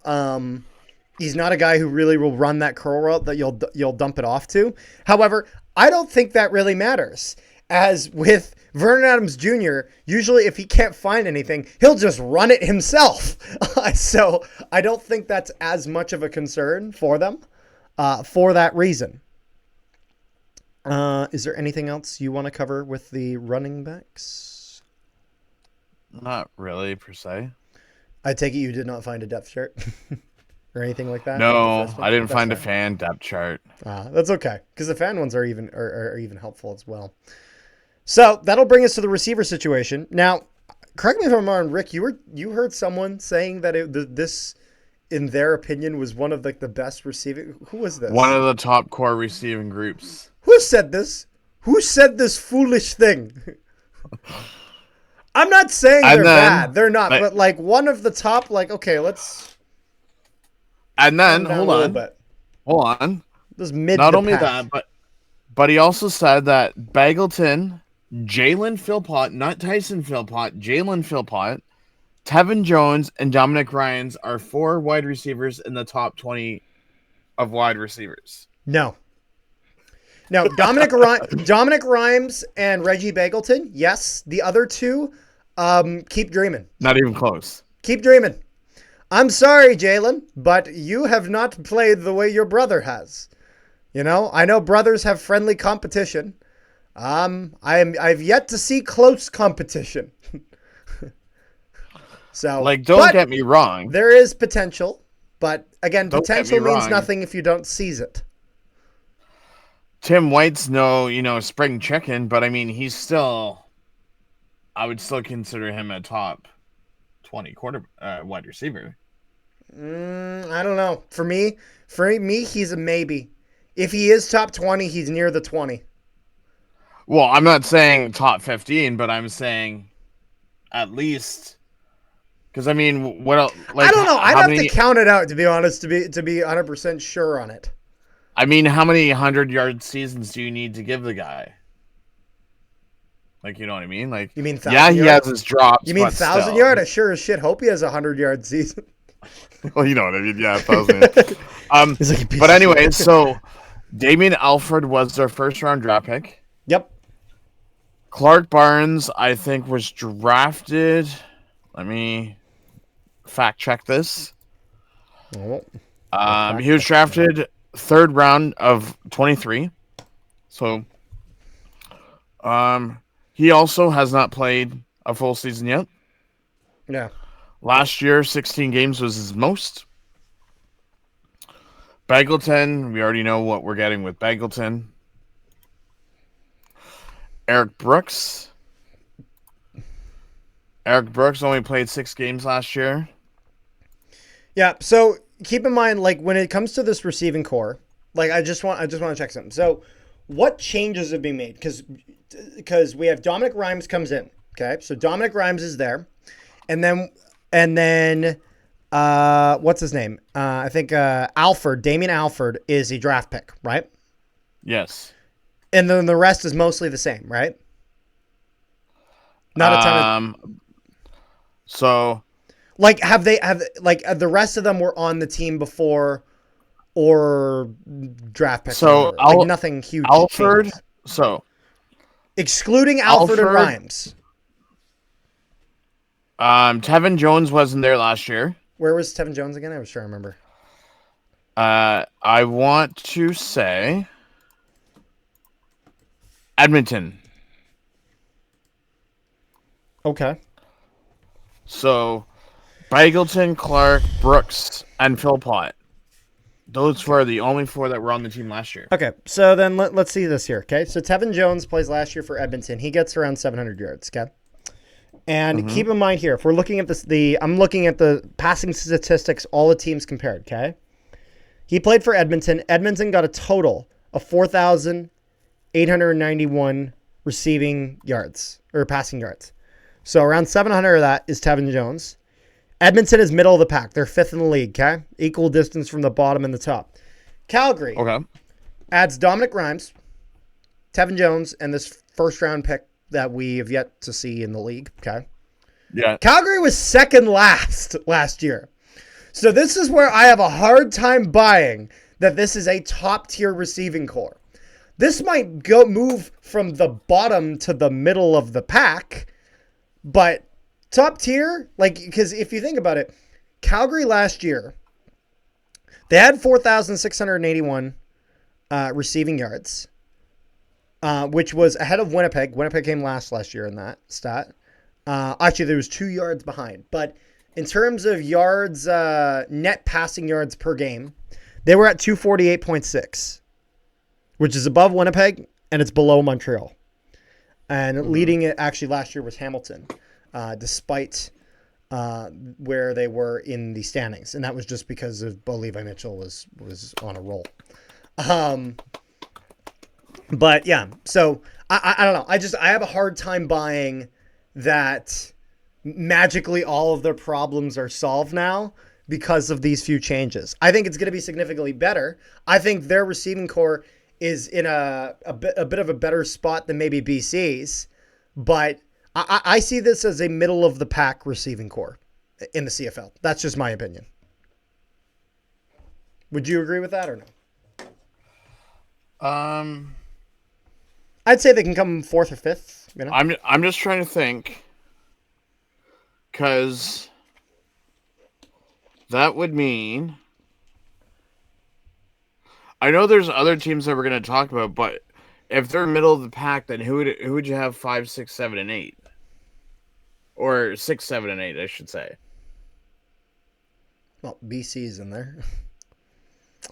He's not a guy who really will run that curl route that you'll dump it off to. However, I don't think that really matters. As with Vernon Adams Jr., usually if he can't find anything, he'll just run it himself. So I don't think that's as much of a concern for them. For that reason. Is there anything else you want to cover with the running backs? Not really, per se. I take it you did not find a depth chart or anything like that? No, I didn't find a fan depth chart. That's okay, because the fan ones are even helpful as well. So that'll bring us to the receiver situation. Now, correct me if I'm wrong, Rick, you heard someone saying that this, in their opinion, was one of the best receiving. Who was this? One of the top core receiving groups. Who said this? Who said this foolish thing? I'm not saying they're bad. They're not. But like one of the top, okay, let's. And then hold on. This mid. Not only that, but he also said that Bagleton, Jalen Philpott, not Tyson Philpott, Jalen Philpott, Tevin Jones, and Dominic Ryans are 4 wide receivers in the top 20 of wide receivers. No, Dominic Rhymes and Reggie Bagleton, yes. The other 2, keep dreaming. Not even close. Keep dreaming. I'm sorry, Jalen, but you have not played the way your brother has. I know brothers have friendly competition. I've yet to see close competition. So, don't get me wrong. There is potential, but again, potential means nothing if you don't seize it. Tim White's no, spring chicken, but I mean, I would still consider him a top 20 wide receiver. I don't know. For me, he's a maybe. If he is top 20, he's near the 20. Well, I'm not saying top 15, but I'm saying at least, because I mean, what else? I don't know. I'd have to count it out, to be honest, to be 100% sure on it. I mean, how many 100-yard seasons do you need to give the guy? You know what I mean? You mean 1,000 yeah, he has his drops. You mean 1,000 yard? I sure as shit hope he has a 100-yard season. Well, you know what I mean. Yeah, 1,000. But anyway, so Damian Alford was their first-round draft pick. Yep. Clark Barnes, I think, was drafted. Let me fact check this. He was drafted 3rd round of 23. So, he also has not played a full season yet. Yeah. Last year, 16 games was his most. Bagleton, we already know what we're getting with Bagleton. Eric Brooks. Eric Brooks only played 6 games last year. Yeah, so keep in mind, like when it comes to this receiving core, like I just want to check something. So, what changes have been made? Because we have Dominic Rhymes comes in. Okay, so Dominic Rhymes is there, and then what's his name? I think Damien Alford is a draft pick, right? Yes. And then the rest is mostly the same, right? Not a ton of. So, like, have the rest of them were on the team before, or draft picks? So like nothing huge. Alford. Changes. So excluding Alford and Rhymes. Tevin Jones wasn't there last year. Where was Tevin Jones again? I was trying to remember. I want to say Edmonton. Okay. So, Bagleton, Clark, Brooks, and Philpott. Those were the only 4 that were on the team last year. Okay, so then let's see this here, okay? So Tevin Jones plays last year for Edmonton. He gets around 700 yards, okay? And keep in mind here, if we're looking at I'm looking at the passing statistics, all the teams compared, okay? He played for Edmonton. Edmonton got a total of 4,891 receiving yards, or passing yards. So around 700 of that is Tevin Jones. Edmonton is middle of the pack. They're 5th in the league, okay? Equal distance from the bottom and the top. Calgary adds Dominic Rhymes, Tevin Jones, and this first-round pick that we have yet to see in the league, okay? Yeah. Calgary was second last year. So this is where I have a hard time buying that this is a top-tier receiving core. This might move from the bottom to the middle of the pack, but top tier, like, because if you think about it, Calgary last year, they had 4,681 receiving yards, which was ahead of Winnipeg. Winnipeg came last year in that stat. Actually, there was 2 yards behind. But in terms of yards, net passing yards per game, they were at 248.6, which is above Winnipeg, and it's below Montreal. And leading it actually last year was Hamilton, despite where they were in the standings. And that was just because of Bo Levi Mitchell was on a roll. But yeah, so I don't know. I have a hard time buying that magically all of their problems are solved now because of these few changes. I think it's going to be significantly better. I think their receiving core is in a bit of a better spot than maybe BC's, but I see this as a middle of the pack receiving core in the CFL. That's just my opinion. Would you agree with that or no? I'd say they can come 4th or 5th. You know? I'm just trying to think, because that would mean, I know there's other teams that we're going to talk about, but if they're middle of the pack, then who would you have 5, 6, 7, and 8? Or 6, 7, and 8, I should say. Well, BC's in there.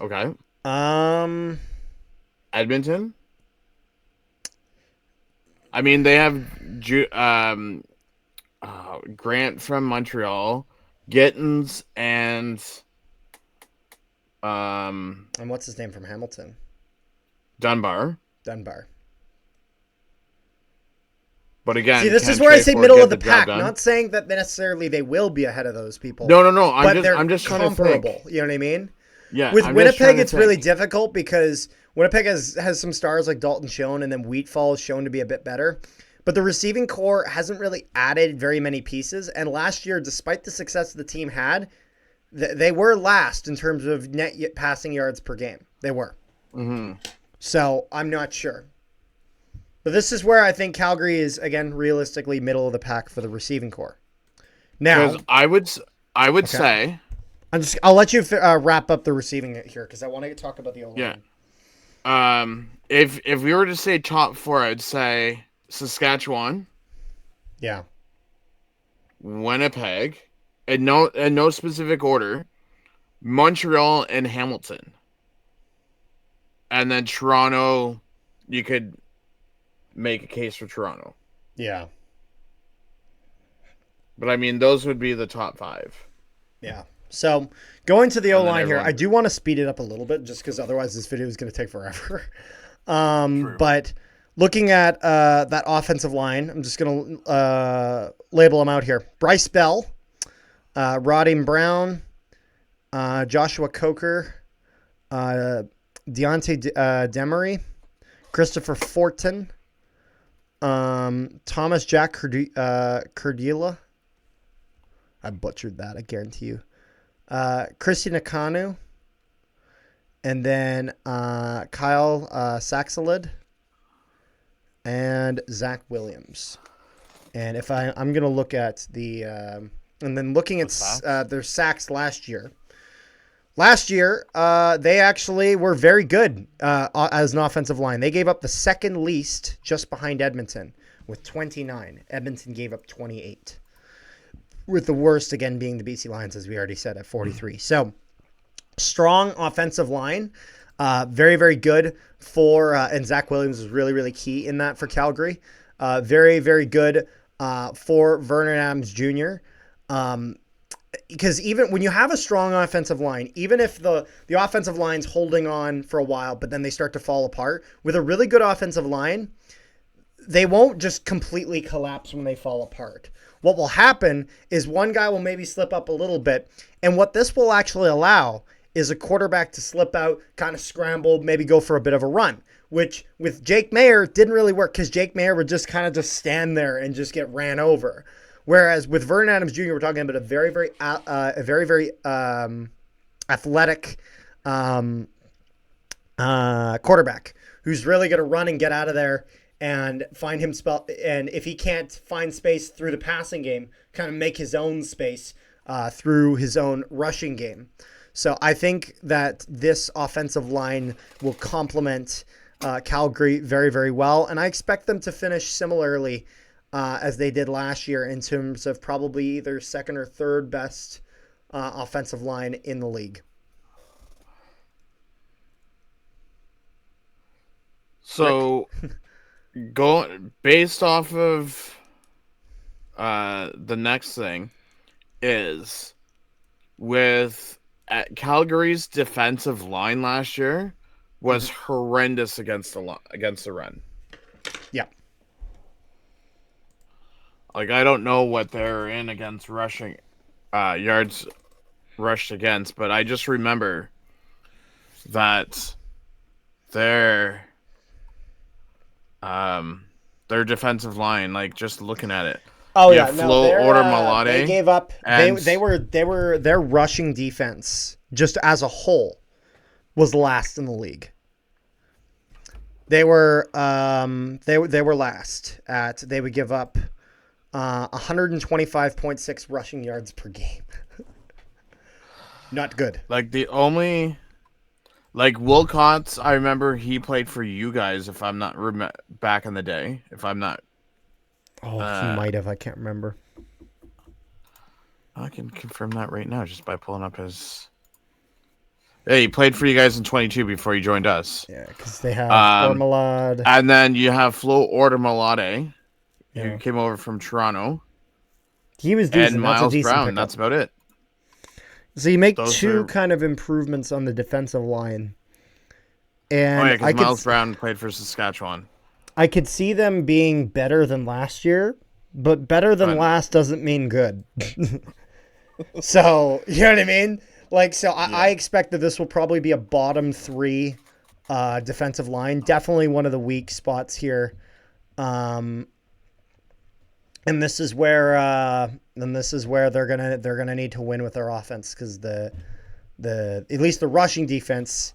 Okay. Edmonton. I mean, they have Grant from Montreal, Gittins, and what's his name from Hamilton? Dunbar. But again, see, this is where I say middle of the pack. Not saying that necessarily they will be ahead of those people. No. I'm just comparable. Trying to think. You know what I mean? Yeah. With Winnipeg, it's really difficult because Winnipeg has some stars like Dalton Schoen, and then Wheatfall is shown to be a bit better. But the receiving core hasn't really added very many pieces. And last year, despite the success the team had, they were last in terms of net passing yards per game. They were. Mm-hmm. So I'm not sure. But this is where I think Calgary is, again, realistically middle of the pack for the receiving core. Now, I would say, I'll let you wrap up the receiving here because I want to talk about the O-line. Yeah. If we were to say top 4, I'd say Saskatchewan. Yeah. Winnipeg, in no specific order. Montreal and Hamilton. And then Toronto, you could make a case for Toronto. Yeah. But I mean, those would be the top 5. Yeah. So going to the And then O-line here, everyone- I do want to speed it up a little bit just because otherwise this video is going to take forever. True. But looking at that offensive line, I'm just going to label them out here. Bryce Bell, Roddy Brown, Joshua Coker, Deontay Demery, Christopher Fortin, Thomas Jack Curdila. I butchered that, I guarantee you. Chrissy Nakanu, and then Kyle Saxelid, and Zach Williams. And if I'm going to look at the and then looking at their sacks last year. Last year, they actually were very good as an offensive line. They gave up the second least just behind Edmonton with 29. Edmonton gave up 28. With the worst, again, being the BC Lions, as we already said, at 43. So, strong offensive line. Very, very good for, and Zach Williams was really, really key in that for Calgary. Very, very good for Vernon Adams Jr. Because even when you have a strong offensive line, even if the offensive line's holding on for a while, but then they start to fall apart, with a really good offensive line, they won't just completely collapse when they fall apart. What will happen is one guy will maybe slip up a little bit, and what this will actually allow is a quarterback to slip out, kind of scramble, maybe go for a bit of a run, which with Jake Mayer didn't really work because Jake Mayer would just kind of just stand there and just get ran over. Whereas with Vernon Adams Jr., we're talking about a very, very athletic quarterback who's really going to run and get out of there and find him and if he can't find space through the passing game, kind of make his own space through his own rushing game. So I think that this offensive line will complement Calgary very, very well, and I expect them to finish similarly as they did last year in terms of probably either second or third best offensive line in the league. So, based off of the next thing is with Calgary's defensive line last year was horrendous against the run. Yeah. Like, I don't know what they're in against rushing yards rushed against, but I just remember that their defensive line, like just looking at it. Oh you yeah, have no, Malade, they gave up. and They were their rushing defense just as a whole was last in the league. They were last at. They would give up 125.6 rushing yards per game. Not good. Like the only, like Wilcots, I remember he played for you guys. If I'm not back in the day, if I'm not. Oh, he might have. I can't remember. I can confirm that right now just by pulling up his. Yeah, he played for you guys in 22 before he joined us. Yeah, because they have Ormelade. And then you have Flo Ormelade, Yeah. who came over from Toronto. He was decent. And That's Miles a decent Brown. pickup. That's about it. So you make Those two are- kind of improvements on the defensive line. And Oh yeah, because Miles Brown played for Saskatchewan. I could see them being better than last year, but better than Right. last doesn't mean good. So, you know what I mean? Like, so I expect that this will probably be a bottom 3 defensive line. Definitely one of the weak spots here. And this is where they're gonna need to win with their offense because the at least the rushing defense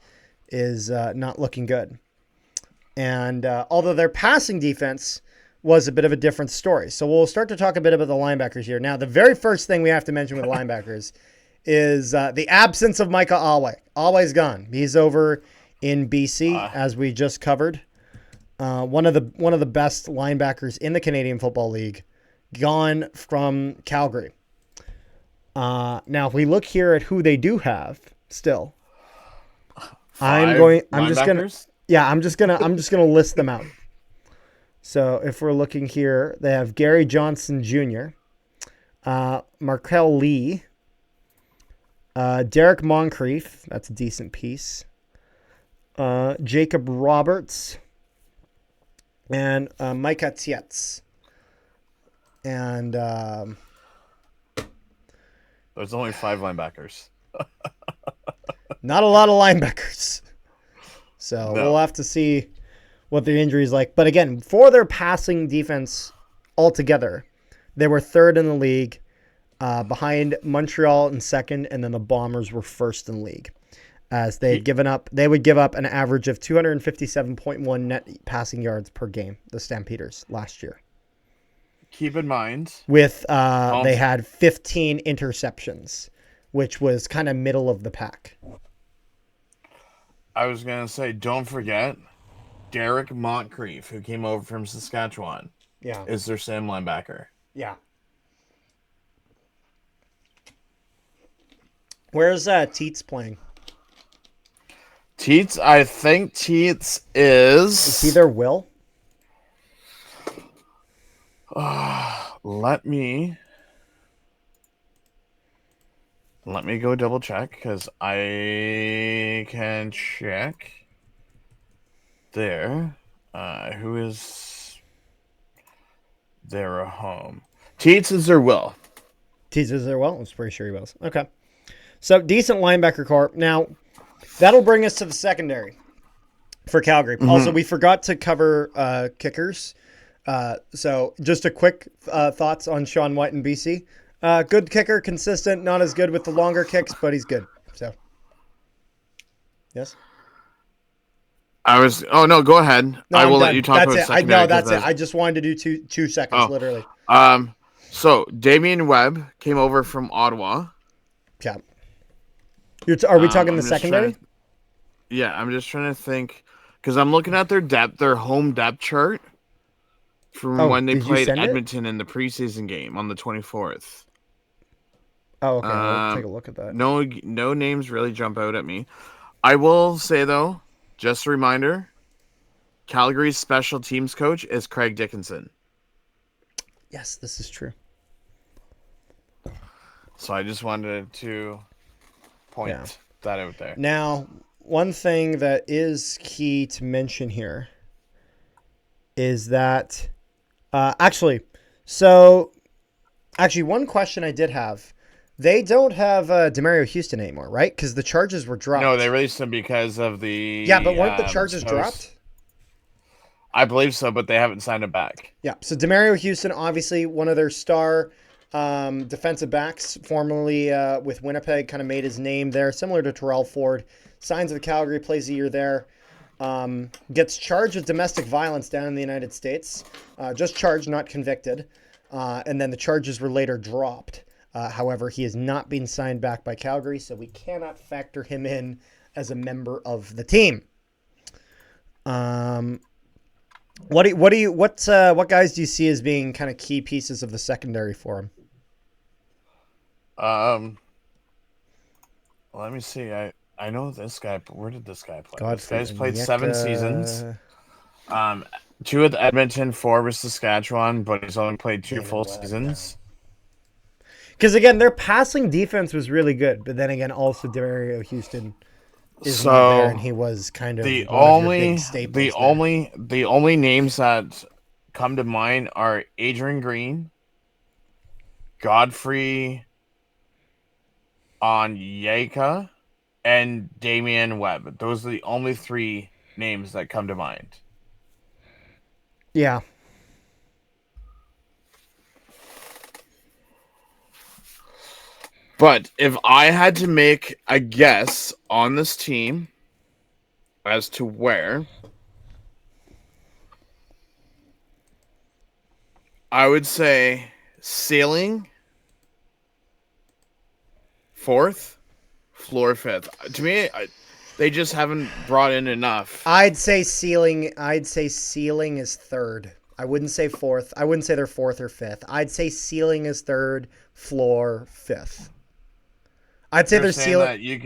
is not looking good. And although their passing defense was a bit of a different story. So we'll start to talk a bit about the linebackers here. Now, the very first thing we have to mention with linebackers is the absence of Micah Alway. Alway's gone. He's over in BC, as we just covered. One of the best linebackers in the Canadian Football League, gone from Calgary. Now, if we look here at who they do have still, I'm just gonna Yeah, I'm just gonna list them out. So if we're looking here, they have Gary Johnson Jr., Markel Lee, Derek Moncrief. That's a decent piece. Jacob Roberts, and Micah Ticats. And There's only 5 linebackers. not a lot of linebackers. So No. we'll have to see what their injury is like. But again, for their passing defense altogether, they were third in the league, behind Montreal in second, and then the Bombers were first in the league. As they would give up an average of 257.1 net passing yards per game, the Stampeders, last year. Keep in mind, With they had 15 interceptions, which was kind of middle of the pack. I was going to say, don't forget, Derek Moncrief, who came over from Saskatchewan, is their same linebacker. Yeah. Where's Teets playing? Teets, I think Teets is he their Will? Let me go double check, because I can check there. Who is their home? Teets is their Will. Teets is their Will? I was pretty sure he was. Okay. So, decent linebacker corps. Now, that'll bring us to the secondary for Calgary. Mm-hmm. Also, we forgot to cover kickers. So, just a quick thoughts on Sean White in BC. Good kicker, consistent, not as good with the longer kicks, but he's good. So, yes? Oh, no, go ahead. No, I will done. let you talk that's about it. secondary. That's it. I just wanted to do two seconds, literally. So, Damian Webb came over from Ottawa. Yeah. Are we talking the secondary? I'm just trying to think, because I'm looking at their home depth chart from when they played Edmonton in the preseason game on the 24th. Oh, okay. I'll take a look at that. No names really jump out at me. I will say, though, just a reminder, Calgary's special teams coach is Craig Dickinson. Yes, this is true. So I just wanted to point that out there. Now, one thing that is key to mention here is that actually, one question I did have. They don't have DeMario Houston anymore, right? Because the charges were dropped. No, they released him because of the... Yeah, but weren't the charges dropped? I believe so, but they haven't signed him back. Yeah, so DeMario Houston, obviously one of their star defensive backs, formerly with Winnipeg, kind of made his name there, similar to Terrell Ford. Signs with Calgary, plays a year there. Gets charged with domestic violence down in the United States. Just charged, not convicted. And then the charges were later dropped. However, he has not been signed back by Calgary, so we cannot factor him in as a member of the team. What guys do you see as being kind of key pieces of the secondary for him? Let me see. I know this guy. Where did this guy play? This guy's played 7 seasons. 2 with Edmonton, 4 with Saskatchewan, but he's only played 2 full seasons. Because again, their passing defense was really good, but then again, also DeMario Houston is not there, and he was kind of the only names that come to mind are Adrian Green, Godfrey Onyeka, and Damian Webb. Those are the only 3 names that come to mind. Yeah. But if I had to make a guess on this team as to where, I would say ceiling 4th, floor 5th. To me, they just haven't brought in enough. I'd say ceiling is 3rd. I wouldn't say 4th. I wouldn't say they're 4th or 5th. I'd say ceiling is 3rd, floor 5th. I'd say their ceiling. You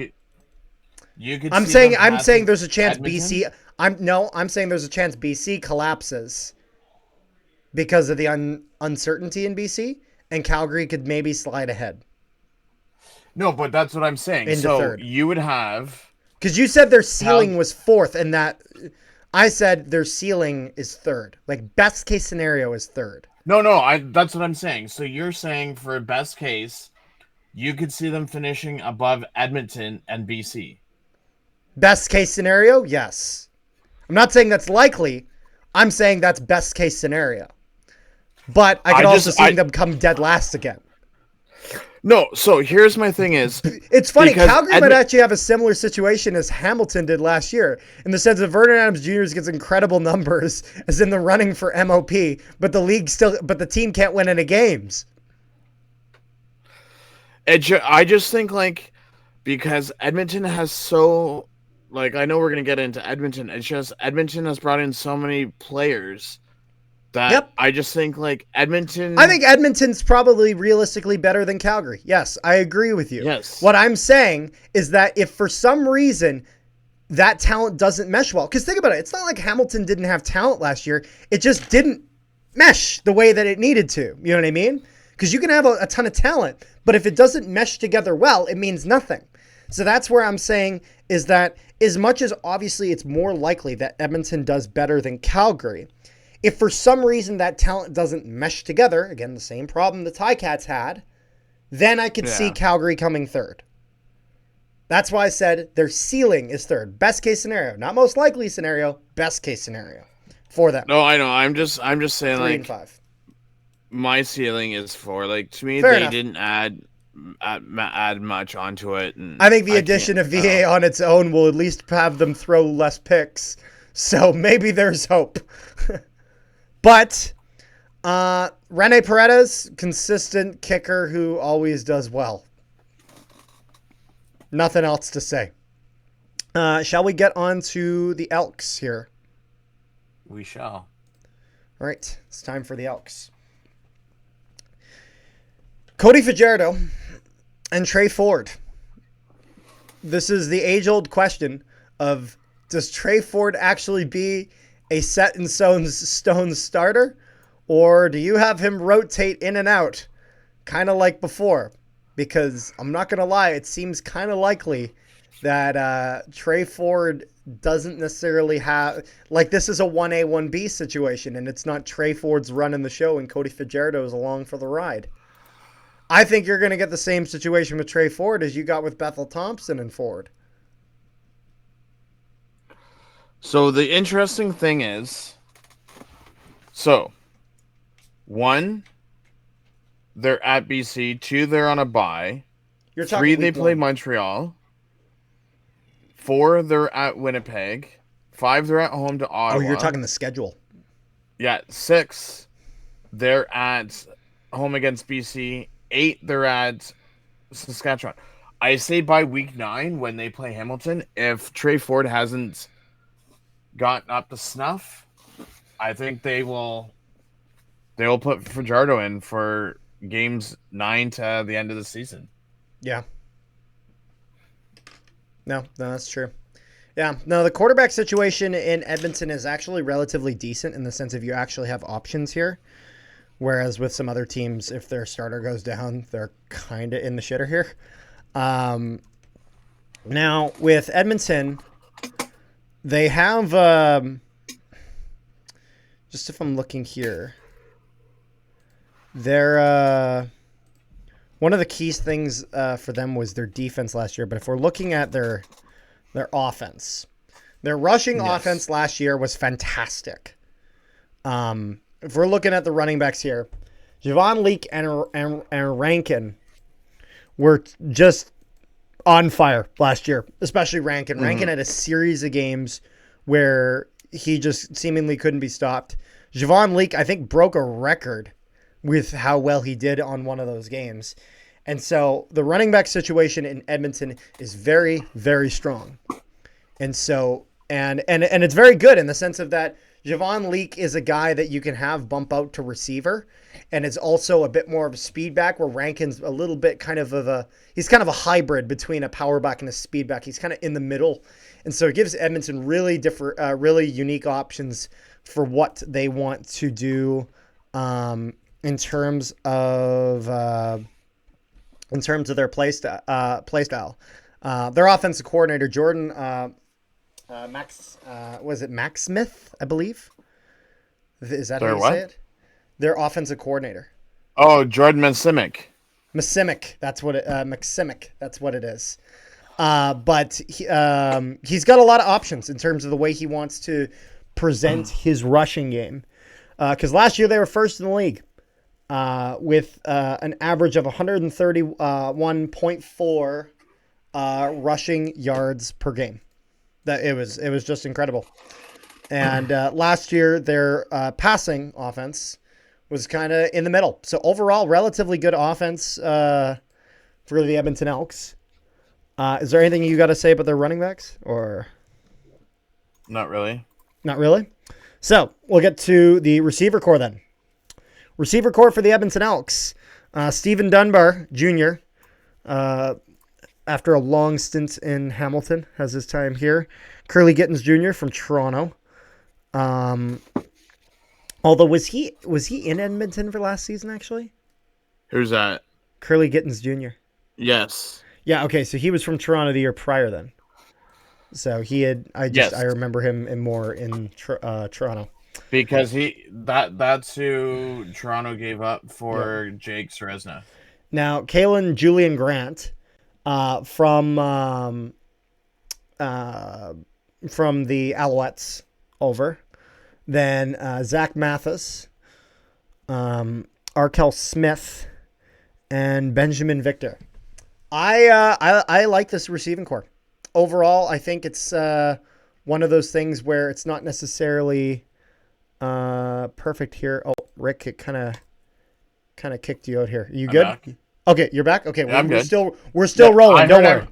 could. I'm saying there's a chance Edmonton? BC. I'm saying there's a chance BC collapses because of the uncertainty in BC, and Calgary could maybe slide ahead No, but that's what I'm saying. into So third. you would have Because you said their ceiling Cal- was fourth, and that I said their ceiling is third. Like best case scenario is third. no, that's what I'm saying. So you're saying for best case, you could see them finishing above Edmonton and BC. Best case scenario, yes. I'm not saying that's likely. I'm saying that's best case scenario. But I could also see them come dead last again. No, so here's my thing is... It's funny, Calgary might actually have a similar situation as Hamilton did last year, in the sense that Vernon Adams Jr. gets incredible numbers as in the running for MOP, but the team can't win any games. I just think, like, because Edmonton has so... Like, I know we're going to get into Edmonton. It's just Edmonton has brought in so many players that I just think, like, Edmonton... I think Edmonton's probably realistically better than Calgary. Yes, I agree with you. Yes. What I'm saying is that if for some reason that talent doesn't mesh well, because think about it, it's not like Hamilton didn't have talent last year. It just didn't mesh the way that it needed to. You know what I mean? Because you can have a ton of talent, but if it doesn't mesh together well, it means nothing. So that's where I'm saying is that as much as obviously it's more likely that Edmonton does better than Calgary, if for some reason that talent doesn't mesh together, again, the same problem the Ticats had, then I could see Calgary coming third. That's why I said their ceiling is third. Best case scenario. Not most likely scenario, best case scenario for them. No, I know. I'm just saying, 3 like, and 5. My ceiling is 4. Like, to me, Fair they enough. didn't add much onto it. And I think the addition of VA on its own will at least have them throw less picks. So maybe there's hope. But Rene Paredes, consistent kicker who always does well. Nothing else to say. Shall we get on to the Elks here? We shall. All right, it's time for the Elks. Cody Fajardo and Trey Ford. This is the age-old question of, does Trey Ford actually be a set-in-stone starter, or do you have him rotate in and out, kind of like before? Because I'm not going to lie, it seems kind of likely that Trey Ford doesn't necessarily have... Like, this is a 1A, 1B situation, and it's not Trey Ford's running the show and Cody Fajardo is along for the ride. I think you're going to get the same situation with Trey Ford as you got with Bethel Thompson and Ford. So the interesting thing is, so 1, they're at BC. 2, they're on a bye. 3, they play Montreal. 4, they're at Winnipeg. 5, they're at home to Ottawa. Oh, you're talking the schedule. Yeah, 6, they're at home against BC. 8, they're at Saskatchewan. I say by week 9 when they play Hamilton, if Trey Ford hasn't gotten up to snuff, I think they will put Fajardo in for games 9 to the end of the season. Yeah. No, that's true. Yeah, no, the quarterback situation in Edmonton is actually relatively decent in the sense of you actually have options here. Whereas with some other teams, if their starter goes down, they're kind of in the shitter here. Now, with Edmonton, they have, just if I'm looking here, they're, one of the key things for them was their defense last year. But if we're looking at their offense, their rushing offense last year was fantastic. If we're looking at the running backs here, Javon Leake and Rankin were just on fire last year, especially Rankin. Mm-hmm. Rankin had a series of games where he just seemingly couldn't be stopped. Javon Leake, I think, broke a record with how well he did on one of those games. And so the running back situation in Edmonton is very, very strong. And so, and it's very good in the sense of that Javon Leake is a guy that you can have bump out to receiver, and is also a bit more of a speed back, where Rankin's a little bit he's kind of a hybrid between a power back and a speed back. He's kind of in the middle, and so it gives Edmonton really different, really unique options for what they want to do in terms of their play style. Their offensive coordinator Jordan Max was it Max Smith, I believe. Is that how Their you say what? it? Their offensive coordinator. Oh, Jordan Mansimic. Massimic, that's what it. Maximic, that's what it is. But he's got a lot of options in terms of the way he wants to present his rushing game. Because last year they were first in the league with an average of 131.4 rushing yards per game. That it was just incredible. And last year their passing offense was kind of in the middle. So overall, relatively good offense for the Edmonton Elks. Is there anything you got to say about their running backs, or Not really. not really? So we'll get to the receiver core then. Receiver core for the Edmonton Elks. Stephen Dunbar Jr., after a long stint in Hamilton, has his time here. Curly Gittens Jr. from Toronto. Although was he in Edmonton for last season actually? Who's that? Curly Gittens Jr. Yes. Yeah, okay, so he was from Toronto the year prior then. So he had Yes. I remember him more in Toronto. Because that's who Toronto gave up for Jake Seresna. Now, Kalen Julian Grant from the Alouettes over. Then Zach Mathis, Arkell Smith, and Benjamin Victor. I like this receiving core. Overall, I think it's one of those things where it's not necessarily perfect here. Oh, Rick, it kind of kicked you out here. You good? Back. Okay, you're back. Okay, Yeah, I'm good. We're still rolling. Don't worry.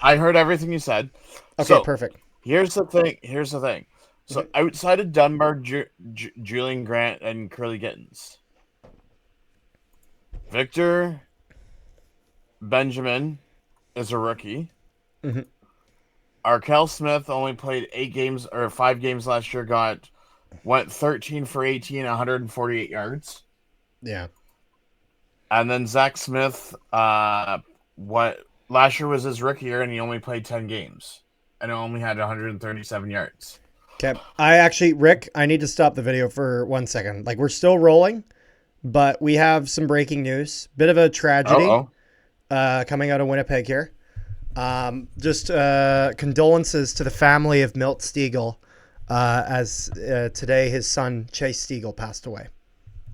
I heard everything you said. Okay, So, perfect. Here's the thing. So outside of Dunbar, Julian Grant, and Curly Gittens, Victor Benjamin is a rookie. Mm-hmm. Arkell Smith only played 5 games last year. Went 13 for 18, 148 yards. Yeah. And then Zach Smith, last year was his rookie year, and he only played 10 games, and only had 137 yards. Okay. Rick, I need to stop the video for 1 second. Like, we're still rolling, but we have some breaking news. Bit of a tragedy coming out of Winnipeg here. Just condolences to the family of Milt Stiegel, as today his son Chase Stiegel passed away.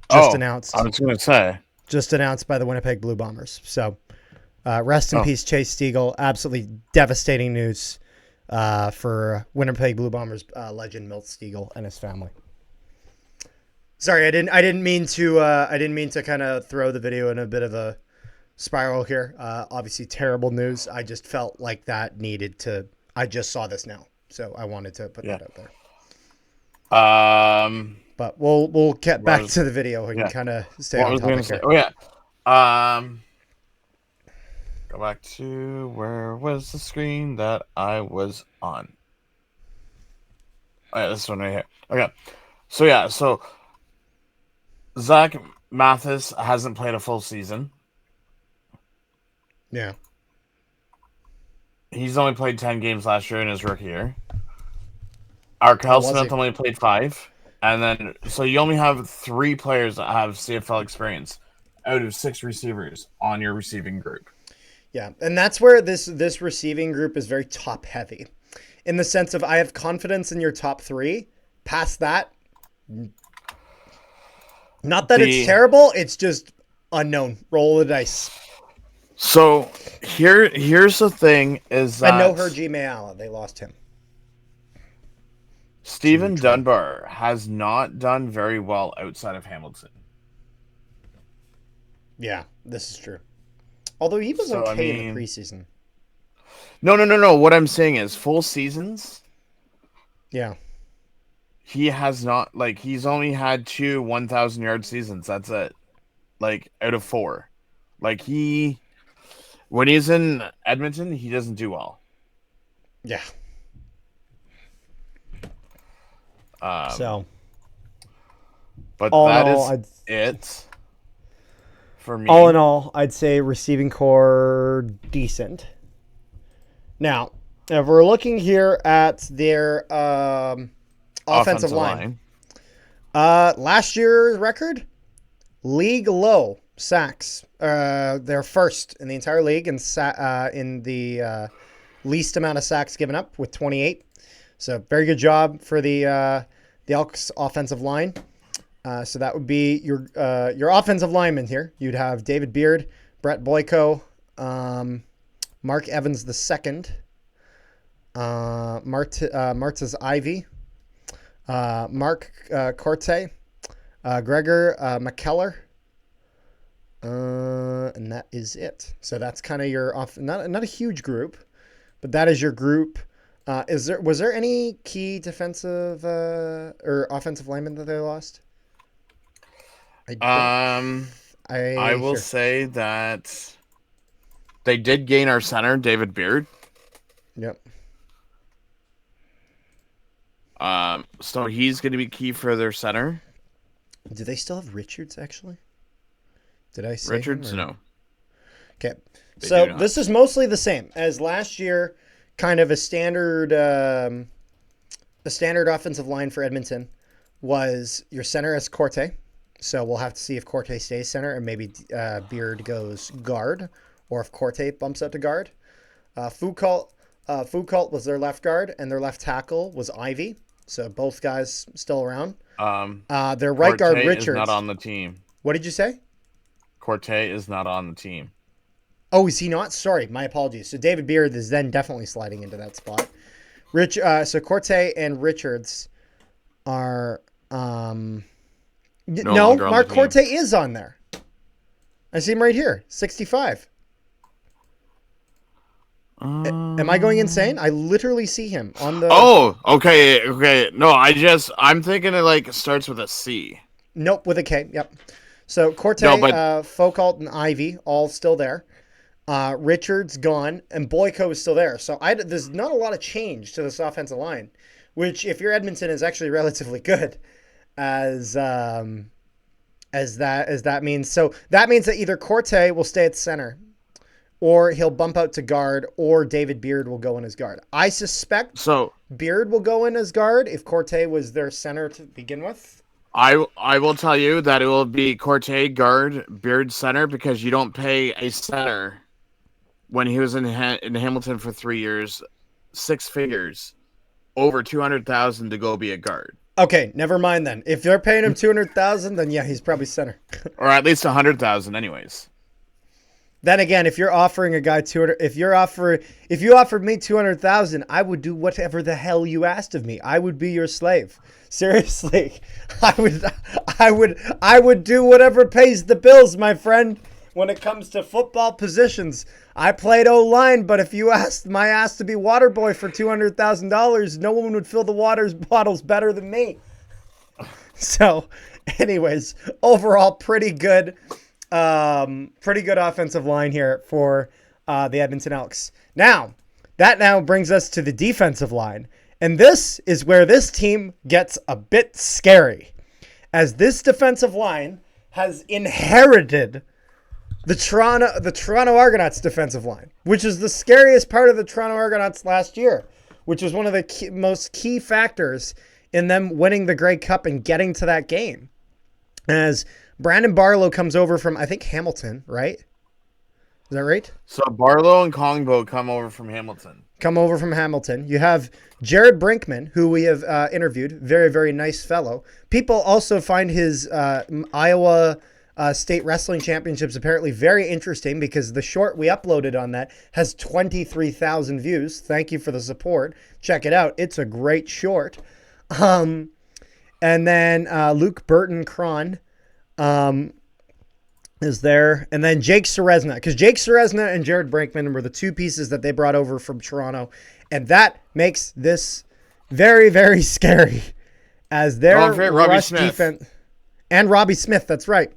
Announced. I was going to say. Just announced by the Winnipeg Blue Bombers. So, rest in peace, Chase Stiegel. Absolutely devastating news for Winnipeg Blue Bombers legend Milt Stiegel and his family. Sorry, I didn't mean to kind of throw the video in a bit of a spiral here. Obviously, terrible news. I just felt like that needed to. I just saw this now, so I wanted to put that out there. But we'll get back to the video and kind of stay on topic here. Oh yeah. Go back to where was the screen that I was on? Oh yeah, this one right here. Okay. So Zach Mathis hasn't played a full season. Yeah. He's only played 10 games last year in his rookie year. Arkell Smith only played 5. And then, so you only have 3 players that have CFL experience out of 6 receivers on your receiving group. Yeah, and that's where this receiving group is very top heavy, in the sense of I have confidence in your top 3. Past that, not that it's terrible, it's just unknown. Roll the dice. So here's the thing: is that I know Hergy Mayala, they lost him. Stephen Dunbar has not done very well outside of Hamilton. Yeah, this is true. Although he was okay in the preseason. No. What I'm saying is full seasons. Yeah. He has not, he's only had 2 1,000-yard seasons. That's it. Out of 4. When he's in Edmonton, he doesn't do well. Yeah. So, But all in that all, is it for me. all in all, I'd say receiving core decent. Now, if we're looking here at their offensive line, last year's record, league low sacks. They're first in the entire league in the least amount of sacks given up with 28. So very good job for the Elks offensive line. So that would be your offensive linemen here. You'd have David Beard, Brett Boyko, Mark Evans II, Martez Ivy, Mark Corte, Gregor McKellar, and that is it. So that's kind of your not a huge group, but that is your group. Was there any key defensive or offensive linemen that they lost? I will say that they did gain our center, David Beard. Yep. So he's going to be key for their center. Do they still have Richards, actually? Did I say Richards? No. Okay. So this is mostly the same as last year, kind of a standard offensive line for Edmonton was your center as Corte. So we'll have to see if Corte stays center and maybe Beard goes guard, or if Corte bumps out to guard. Foucault was their left guard, and their left tackle was Ivy. So both guys still around. Their right Corte guard, Richards. Is not on the team. What did you say? Corte is not on the team. Oh, is he not? Sorry, my apologies. So David Beard is then definitely sliding into that spot. So Corte and Richards are no, Mark Corte is on there. I see him right here, 65. Am I going insane? I literally see him on the. Oh, okay. No, I'm thinking it like starts with a C. Nope, with a K. Yep. So Corte, Foucault, and Ivy all still there. Richards gone, and Boyko is still there. So there's not a lot of change to this offensive line, which if you're Edmonton is actually relatively good, as that means. So that means that either Corte will stay at center, or he'll bump out to guard, or David Beard will go in as guard. I suspect Beard will go in as guard if Corte was their center to begin with. I will tell you that it will be Corte guard, Beard center, because you don't pay a center when he was in Hamilton for 3 years, 6 figures, over $200,000 to go be a guard. Okay, never mind then. If they're paying him $200,000, then yeah, he's probably center. Or at least $100,000 anyways. Then again, if you're offering a guy if you offered me $200,000, I would do whatever the hell you asked of me. I would be your slave. Seriously, I would do whatever pays the bills, my friend. When it comes to football positions, I played O-line, but if you asked my ass to be water boy for $200,000, no one would fill the bottles better than me. So, anyways, overall, pretty good offensive line here for the Edmonton Elks. That now brings us to the defensive line. And this is where this team gets a bit scary, as this defensive line has inherited the Toronto Argonauts defensive line, which is the scariest part of the Toronto Argonauts last year, which was one of the most key factors in them winning the Grey Cup and getting to that game. As Brandon Barlow comes over from, I think, Hamilton, right? Is that right? So Barlow and Kongbo come over from Hamilton. You have Jared Brinkman, who we have interviewed. Very, very nice fellow. People also find his Iowa State Wrestling Championships apparently very interesting, because the short we uploaded on that has 23,000 views. Thank you for the support. Check it out. It's a great short. And then Luke Burton-Cron is there. And then Jake Serezna, because Jake Serezna and Jared Brinkman were the two pieces that they brought over from Toronto. And that makes this very, very scary, as their rush defense. And Robbie Smith, that's right.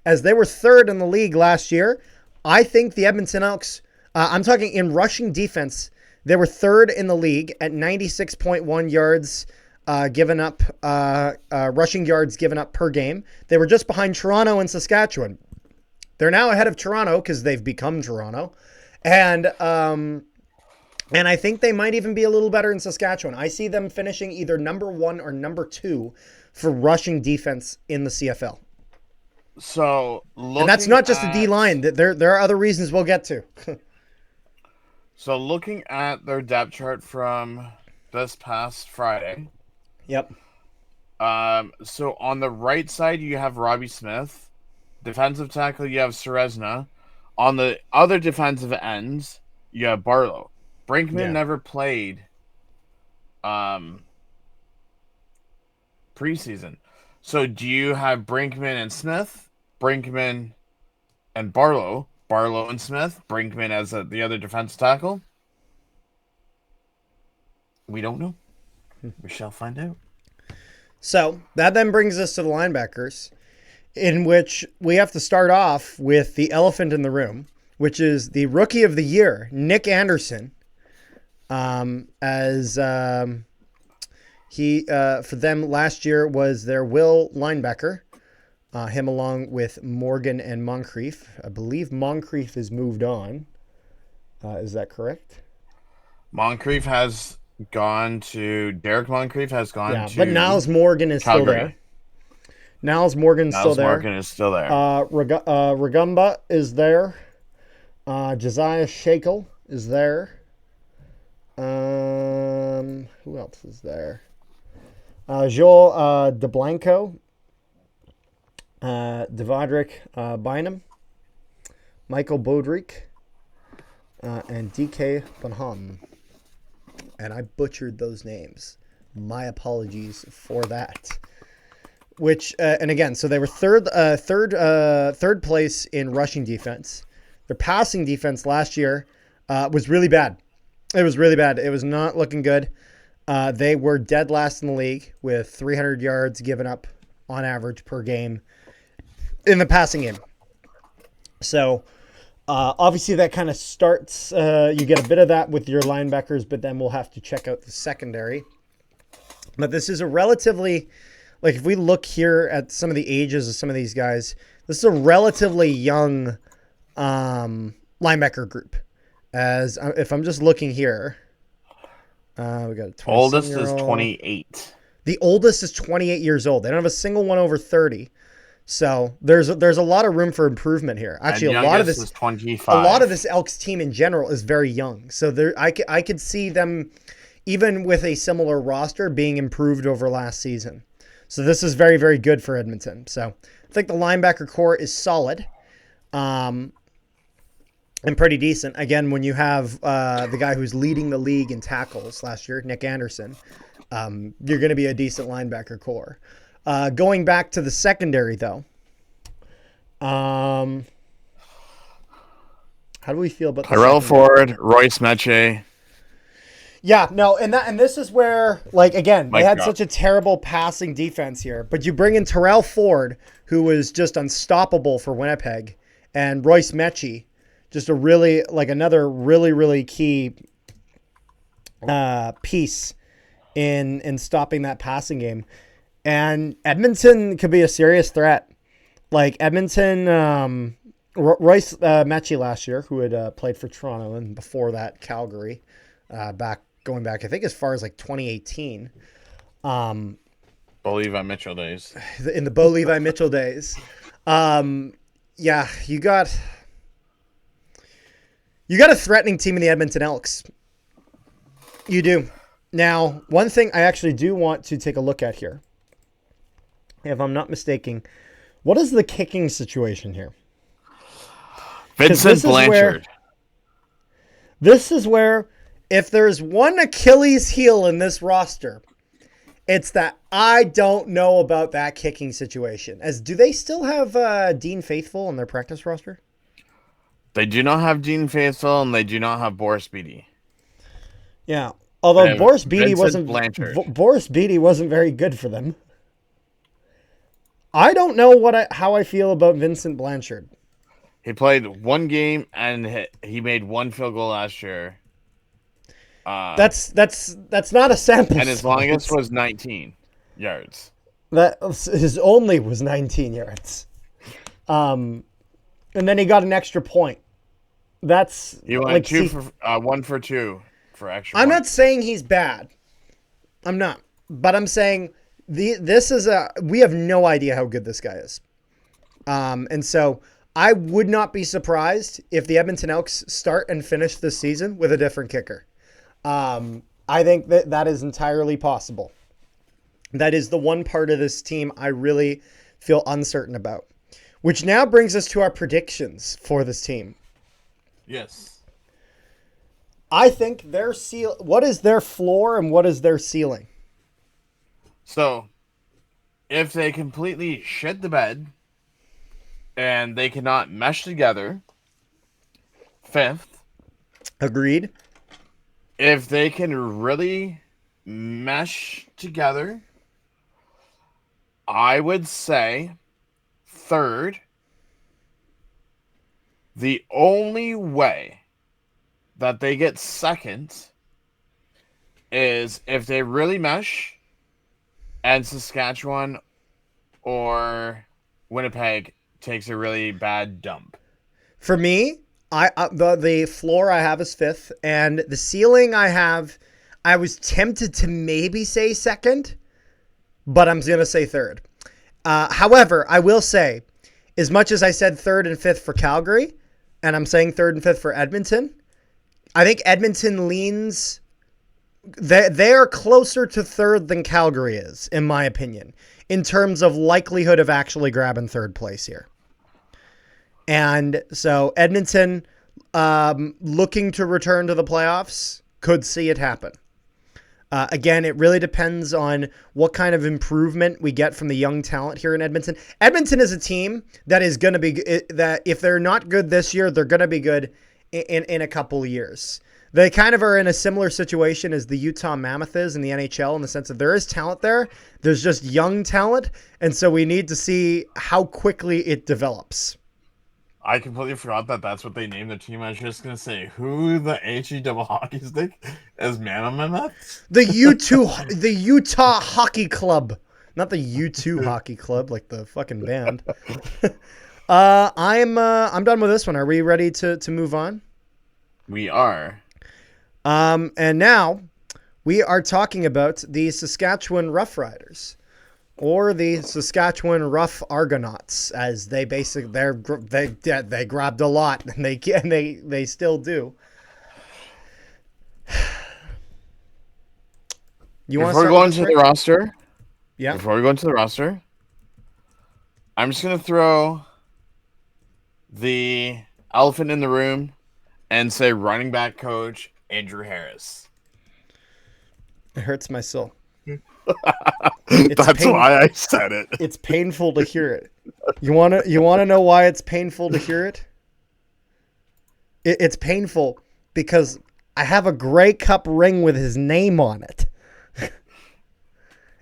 As they were third in the league last year, I think the Edmonton Elks, I'm talking in rushing defense, they were third in the league at 96.1 yards given up, rushing yards given up per game. They were just behind Toronto and Saskatchewan. They're now ahead of Toronto because they've become Toronto. And I think they might even be a little better in Saskatchewan. I see them finishing either number 1 or number 2 for rushing defense in the CFL. So, and that's not just the D line. There are other reasons we'll get to. So, looking at their depth chart from this past Friday. Yep. So on the right side, you have Robbie Smith. Defensive tackle, you have Serezna. On the other defensive ends, you have Barlow. Brinkman never played preseason. So do you have Brinkman and Smith, Brinkman and Barlow and Smith, Brinkman as the other defensive tackle? We don't know. We shall find out. So that then brings us to the linebackers, in which we have to start off with the elephant in the room, which is the rookie of the year, Nick Anderson. He for them last year was their will linebacker, him along with Morgan and Moncrief. I believe Moncrief has moved on. Is that correct? Moncrief has gone to Derek Moncrief has gone to, but Niles Morgan is Calgary. Still there. Niles Morgan is still there. Morgan is still there. Ragumba is there. Josiah Shakel is there. Who else is there? Joel DeBlanco, Devadrick Bynum, Michael Bodrick, and DK Bonham. And I butchered those names. My apologies for that. Which and again, so they were third place in rushing defense. Their passing defense last year was really bad. It was really bad. It was not looking good. They were dead last in the league with 300 yards given up on average per game in the passing game. So obviously that kind of starts, you get a bit of that with your linebackers, but then we'll have to check out the secondary. But this is a relatively, like if we look here at some of the ages of some of these guys, this is a relatively young linebacker group. As if I'm just looking here, we got a oldest is 28. The oldest is 28 years old. They don't have a single one over 30. So there's a lot of room for improvement here. Actually, a lot of this is 25. A lot of this Elks team in general is very young. So I could see them, even with a similar roster, being improved over last season. So this is very, very good for Edmonton. So I think the linebacker core is solid, and pretty decent. Again, when you have the guy who's leading the league in tackles last year, Nick Anderson, you're going to be a decent linebacker core. Going back to the secondary, though, how do we feel about Tyrell Ford, Royce Meche? Yeah, no, and this is where, like, again, they had such a terrible passing defense here, but you bring in Tyrell Ford, who was just unstoppable for Winnipeg, and Royce Meche, just a really, like, another really, really key piece in stopping that passing game. And Edmonton could be a serious threat. Like Edmonton, Royce Meche last year, who had played for Toronto and before that Calgary, going back I think as far as like 2018. Bo Levi Mitchell days. In the Bo Levi Mitchell days. Yeah, you got a threatening team in the Edmonton Elks. You do. Now, one thing I actually do want to take a look at here, if I'm not mistaken, what is the kicking situation here? Vincent Blanchard. This is where, if there's one Achilles heel in this roster, it's that I don't know about that kicking situation. Do they still have Dean Faithful on their practice roster? They do not have Dean Faithful, and they do not have Boris Beatty. Yeah, although Boris Beatty wasn't very good for them. I don't know how I feel about Vincent Blanchard. He played one game and he made one field goal last year. That's not a sample And his size. longest was 19 yards. His only was 19 yards. And then he got an extra point. That's He went like, 1 for 2 for extra. I'm point. not saying he's bad. I'm not. But I'm saying we have no idea how good this guy is. And so I would not be surprised if the Edmonton Elks start and finish this season with a different kicker. I think that is entirely possible. That is the one part of this team I really feel uncertain about. Which now brings us to our predictions for this team. Yes. I think what is their floor and what is their ceiling? So, if they completely shit the bed and they cannot mesh together, 5th. Agreed. If they can really mesh together, I would say 3rd. The only way that they get 2nd is if they really mesh and Saskatchewan or Winnipeg takes a really bad dump. For me, the floor I have is 5th, and the ceiling I was tempted to maybe say 2nd, but I'm going to say 3rd. However, I will say, as much as I said 3rd and 5th for Calgary, and I'm saying 3rd and 5th for Edmonton, I think Edmonton leans... They are closer to 3rd than Calgary is, in my opinion, in terms of likelihood of actually grabbing 3rd place here. And so Edmonton, looking to return to the playoffs, could see it happen. Again, it really depends on what kind of improvement we get from the young talent here in Edmonton. Edmonton is a team that is going to be that if they're not good this year, they're going to be good in a couple of years. They kind of are in a similar situation as the Utah Mammoth is in the NHL in the sense that there is talent there. There's just young talent, and so we need to see how quickly it develops. I completely forgot that that's what they named the team. I was just going to say, who the HE double hockey stick is Mammoth? The Utah Hockey Club. Not the U2 Hockey Club, like the fucking band. I'm done with this one. Are we ready to move on? We are. And now we are talking about the Saskatchewan Roughriders, or the Saskatchewan Rough Argonauts, as they basically they grabbed a lot, and they still do. Before we go into the roster, yeah. Before we go into the roster, I'm just gonna throw the elephant in the room and say running back coach Andrew Harris. It hurts my soul. That's why I said it. It's painful to hear it. You wanna know why it's painful to hear it? It's painful because I have a Grey Cup ring with his name on it.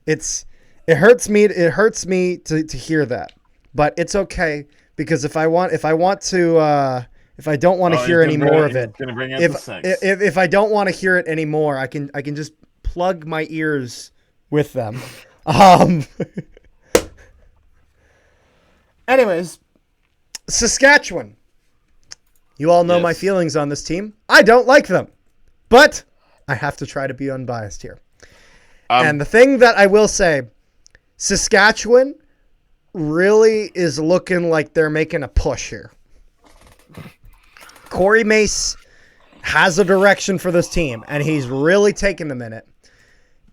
It hurts me to hear that, but it's okay because if I don't want to hear any more of it, if I don't want to hear it anymore, I can just plug my ears with them. Anyways, Saskatchewan. You all know my feelings on this team. I don't like them, but I have to try to be unbiased here. And the thing that I will say, Saskatchewan really is looking like they're making a push here. Corey Mace has a direction for this team, and he's really taking them in it.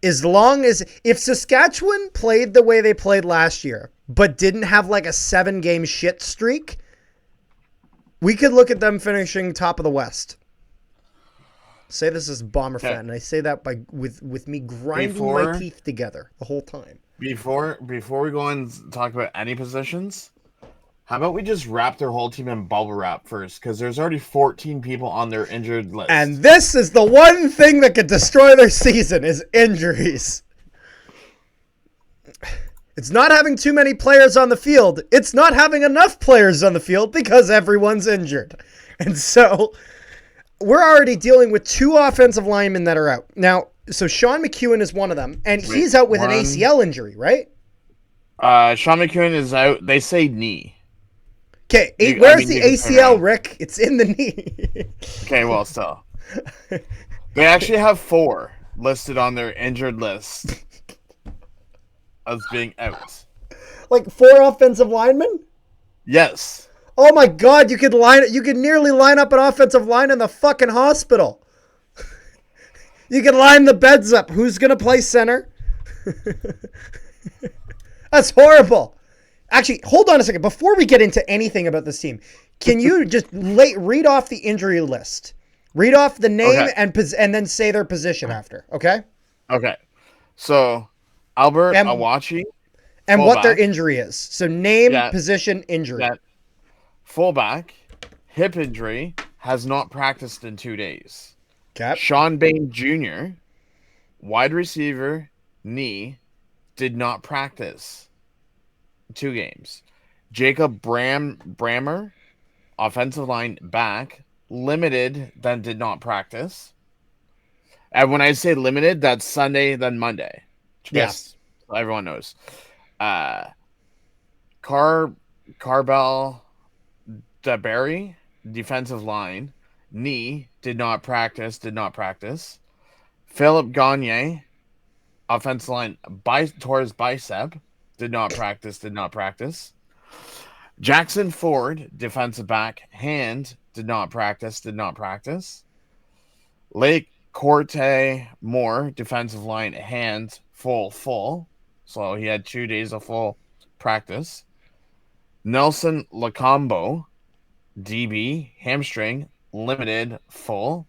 If Saskatchewan played the way they played last year, but didn't have like a 7-game shit streak, we could look at them finishing top of the West. Say this as a Bomber fan, and I say that with me grinding my teeth together the whole time. Before we go and talk about any positions, how about we just wrap their whole team in bubble wrap first? Because there's already 14 people on their injured list. And this is the one thing that could destroy their season is injuries. It's not having too many players on the field. It's not having enough players on the field because everyone's injured. And so we're already dealing with 2 offensive linemen that are out. Now, so Sean McEwen is one of them, and he's out with an ACL injury, right? Sean McEwen is out. They say knee. Okay, where's the ACL, Rick? It's in the knee. Okay, well, still. They actually have 4 listed on their injured list as being out. Like 4 offensive linemen? Yes. Oh my God! You could nearly line up an offensive line in the fucking hospital. You could line the beds up. Who's gonna play center? That's horrible. Actually, hold on a second. Before we get into anything about this team, can you just read off the injury list? Read off the name and then say their position after. Okay. Okay. So, Albert Awachi. And fullback. What their injury is. So name, position, injury. Fullback, hip injury, has not practiced in 2 days. Okay. Sean Bain Jr., wide receiver, knee, did not practice 2 games. Jacob Brammer, offensive line back, limited, then did not practice. And when I say limited, that's Sunday, then Monday. Yes. So everyone knows. Carbell DeBerry, defensive line, knee, did not practice. Philip Gagne, offensive line, towards bicep, did not practice. Jackson Ford, defensive back, hand, did not practice. Lake Corte Moore, defensive line, hand, full. So he had 2 days of full practice. Nelson Lacombo, DB, hamstring, limited, full.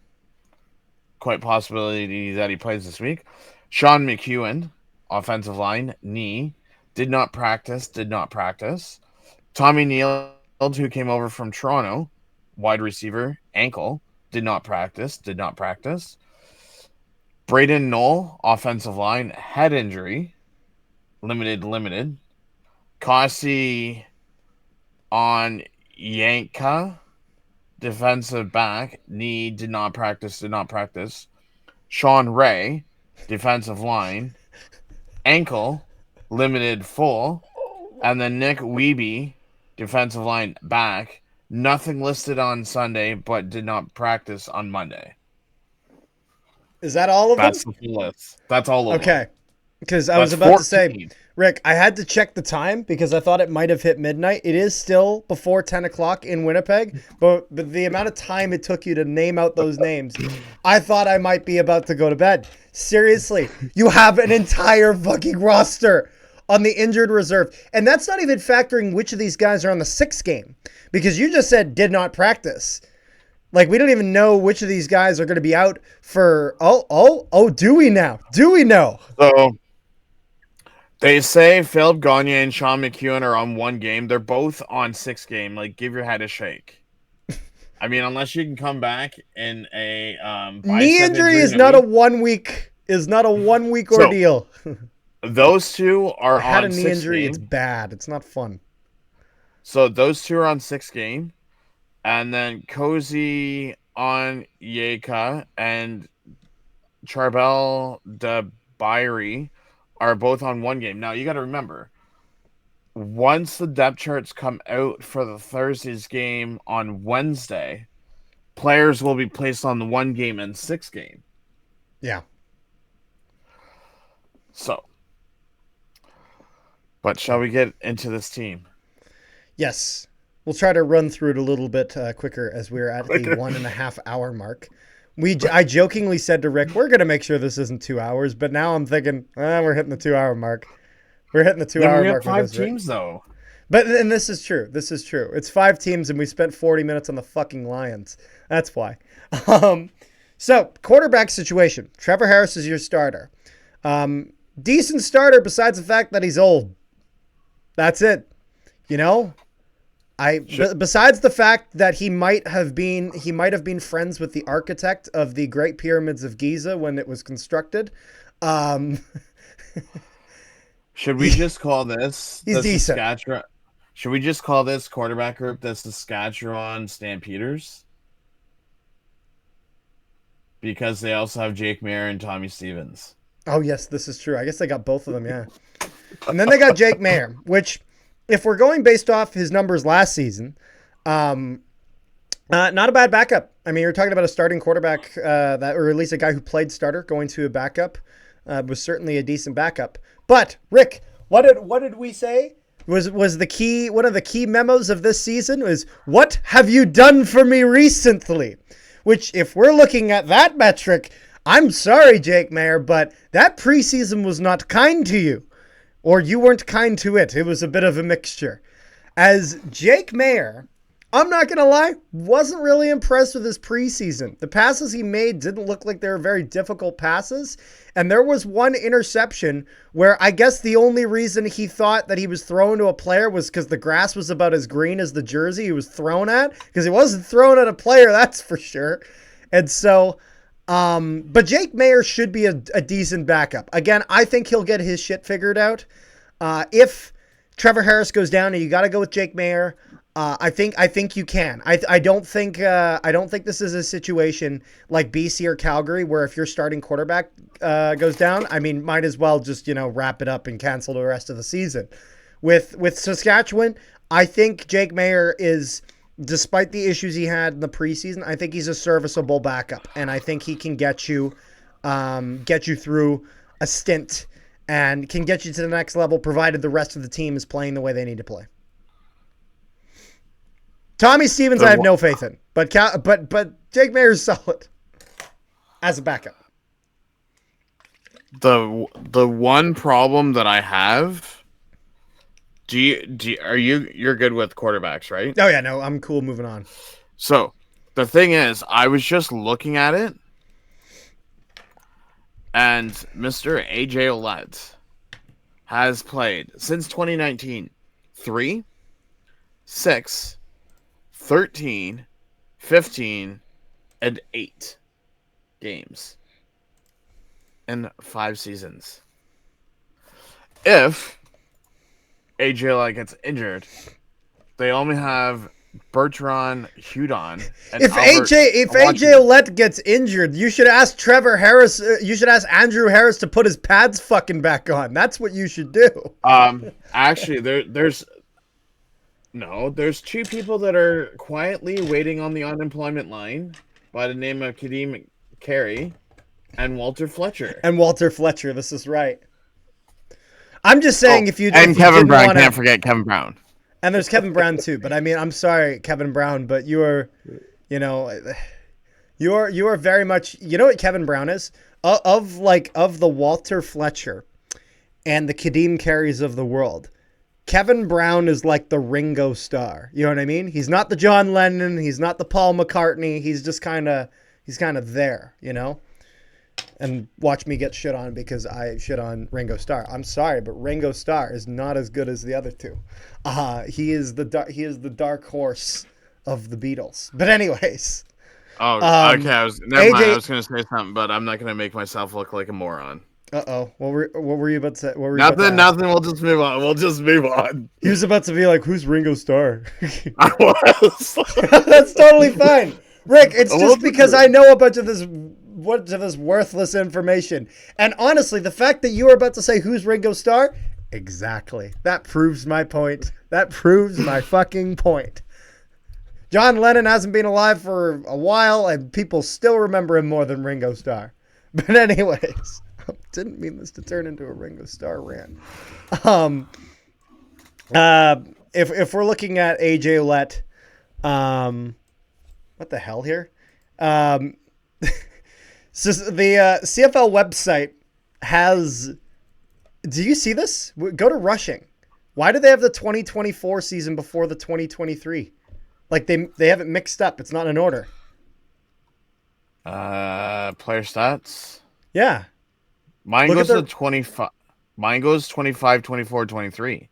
Quite possibility that he plays this week. Sean McEwen, offensive line, knee, did not practice. Tommy Neal, who came over from Toronto, wide receiver, ankle, did not practice. Braden Knoll, offensive line, head injury, limited. Kasi on Yanka, defensive back, knee, did not practice. Sean Ray, defensive line, ankle, limited, full. And then Nick Wiebe, defensive line, back, nothing listed on Sunday, but did not practice on Monday. Is that all of them? That's the full list. That's all of them. Okay. Because I was about to say, Rick, I had to check the time because I thought it might have hit midnight. It is still before 10 o'clock in Winnipeg, but the amount of time it took you to name out those names, I thought I might be about to go to bed. Seriously, you have an entire fucking roster on the injured reserve. And that's not even factoring which of these guys are on the 6th game because you just said did not practice. Like, we don't even know which of these guys are going to be out for, do we now? Do we know? So, they say Philip Gagne and Sean McEwen are on 1 game. They're both on 6 game. Like, give your head a shake. I mean, unless you can come back in a knee injury is not a 1 week ordeal. Those 2 are on 6 game. I had a knee injury. It's bad. It's not fun. So those 2 are on 6 game. And then Cozy on Yeka and Charbel DeBiry are both on 1 game. Now, you got to remember, once the depth charts come out for the Thursday's game on Wednesday, players will be placed on the 1 game and 6 game. Yeah. So, but shall we get into this team? Yes. We'll try to run through it a little bit quicker as we're at the 1.5 hour mark. I jokingly said to Rick, we're going to make sure this isn't 2 hours, but now I'm thinking, we're hitting the 2 hour mark. We're hitting the 2 hour mark. We have 5 teams, though. But and this is true. It's 5 teams, and we spent 40 minutes on the fucking Lions. That's why. So, quarterback situation. Trevor Harris is your starter. Decent starter besides the fact that he's old. That's it. You know? Besides the fact that he might have been friends with the architect of the Great Pyramids of Giza when it was constructed. Should we just call this? He's decent. Should we just call this quarterback group the Saskatchewan Stampeders? because they also have Jake Maier and Tommy Stevens. Oh, yes, this is true. I guess they got both of them, yeah. And then they got Jake Maier, which, if we're going based off his numbers last season, not a bad backup. I mean, you're talking about a starting quarterback, or at least a guy who played starter going to a backup, was certainly a decent backup. But, Rick, what did we say? Was the key, one of the key memos of this season was, what have you done for me recently? Which, if we're looking at that metric, I'm sorry, Jake Maier, but that preseason was not kind to you. Or you weren't kind to it. It was a bit of a mixture. As Jake Maier, I'm not going to lie, wasn't really impressed with his preseason. The passes he made didn't look like they were very difficult passes. And there was one interception where I guess the only reason he thought that he was thrown to a player was because the grass was about as green as the jersey he was thrown at. Because he wasn't thrown at a player, that's for sure. And so, but Jake Maier should be a decent backup. Again, I think he'll get his shit figured out. If Trevor Harris goes down and you got to go with Jake Maier, I think you can. I don't think this is a situation like BC or Calgary where if your starting quarterback goes down, I mean, might as well just wrap it up and cancel the rest of the season. With Saskatchewan, I think Jake Maier is, despite the issues he had in the preseason, I think he's a serviceable backup, and I think he can get you through a stint and can get you to the next level, provided the rest of the team is playing the way they need to play. Tommy Stevens, I have no faith in, but Jake Maier is solid as a backup. The one problem that I have, you're good with quarterbacks, right? Oh yeah, no, I'm cool. Moving on. So the thing is, I was just looking at it, and Mr. AJ Ouellette has played since 2019 3, 6, 13, 15, and 8 games in 5 seasons. If AJ Ouellette gets injured, they only have Bertrand Hudon. And If AJ Ouellette gets injured, you should ask Trevor Harris. You should ask Andrew Harris to put his pads fucking back on. That's what you should do. Actually, there's 2 people that are quietly waiting on the unemployment line by the name of Kadeem Carey and Walter Fletcher. This is right. I'm just saying if you Kevin Brown, can't forget Kevin Brown. And there's Kevin Brown too, but I mean, I'm sorry, Kevin Brown, but you are very much, what Kevin Brown is? Of the Walter Fletcher and the Kadeem Careys of the world. Kevin Brown is like the Ringo Starr. You know what I mean? He's not the John Lennon. He's not the Paul McCartney. He's just kind of there, And watch me get shit on because I shit on Ringo Starr. I'm sorry, but Ringo Starr is not as good as the other two. He is the dark horse of the Beatles. But anyways. Oh, okay. I was going to say something, but I'm not going to make myself look like a moron. Uh-oh. What were you about to say? Nothing. We'll just move on. He was about to be like, who's Ringo Starr? I was. That's totally fine. Rick, it's just because I know a bunch of this worthless information. And honestly, the fact that you were about to say who's Ringo Starr, exactly. That proves my point. That proves my fucking point. John Lennon hasn't been alive for a while, and people still remember him more than Ringo Starr. But anyways, didn't mean this to turn into a Ringo Starr rant. If we're looking at AJ Ouellette, what the hell here? So the CFL website has. Do you see this? Go to rushing. Why do they have the 2024 season before the 2023? Like they have it mixed up. It's not in order. Player stats. Yeah. Mine goes to 25. Mine goes 25, 24, 23.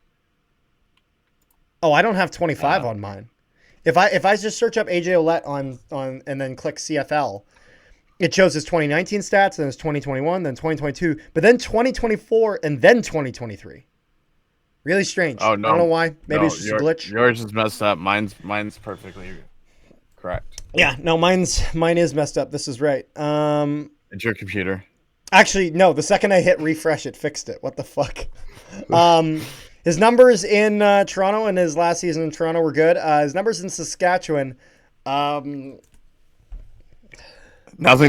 Oh, I don't have 25 on mine. If I just search up AJ Ouellette on and then click CFL, it shows his 2019 stats, then his 2021, then 2022, but then 2024 and then 2023. Really strange. Oh no! I don't know why. Maybe it's just a glitch. Yours is messed up. Mine's perfectly correct. Yeah, no, mine is messed up. This is right. It's your computer. Actually, no. The second I hit refresh, it fixed it. What the fuck? His numbers in Toronto and his last season in Toronto were good. His numbers in Saskatchewan, Nothing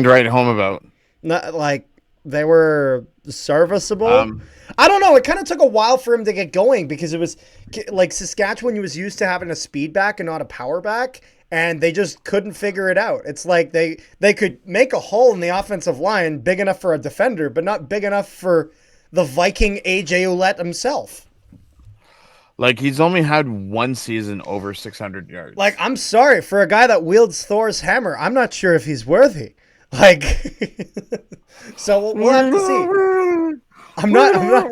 to write home about. not like they were serviceable. Um, I don't know. It kind of took a while for him to get going because it was like Saskatchewan was used to having a speed back and not a power back, and they just couldn't figure it out. It's like they could make a hole in the offensive line big enough for a defender, but not big enough for the Viking AJ Ouellette himself. Like, he's only had one season over 600 yards. Like, I'm sorry, for a guy that wields Thor's hammer, I'm not sure if he's worthy. Like, so we'll have to see. I'm not.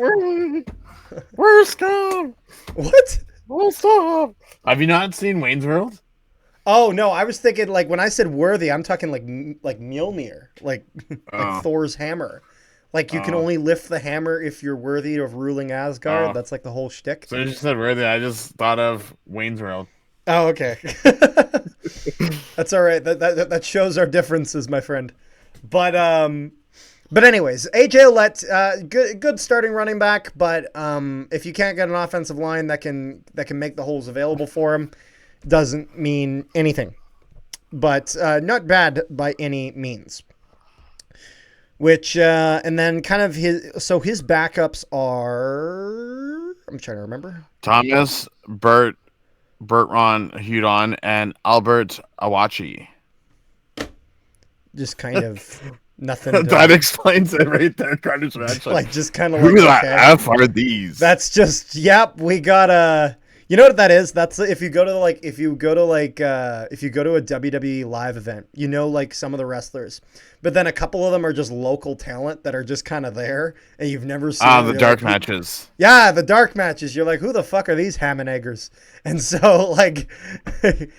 Where's Scott? What? Where's Scott? Have you not seen Wayne's World? Oh no, I was thinking like when I said worthy, I'm talking like Mjolnir, like like Thor's hammer. Like you can only lift the hammer if you're worthy of ruling Asgard. That's like the whole shtick. So you just said worthy. I just thought of Wayne's World. Oh, okay. That's all right. That shows our differences, my friend. But anyways, AJ Ouellette, good starting running back. But if you can't get an offensive line that can make the holes available for him, doesn't mean anything. But not bad by any means. Which and then kind of his backups are, I'm trying to remember. Thomas, Bertrand Hudon, and Albert Awachi. Just kind of nothing. That explains it right there. Carter's like just kind of who like, the F are these? That's just we got a. You know what that is? That's if you go to a WWE live event, you know, like some of the wrestlers, but then a couple of them are just local talent that are just kind of there, and you've never seen. The dark matches. Yeah, the dark matches. You're like, who the fuck are these ham and eggers? And so like, and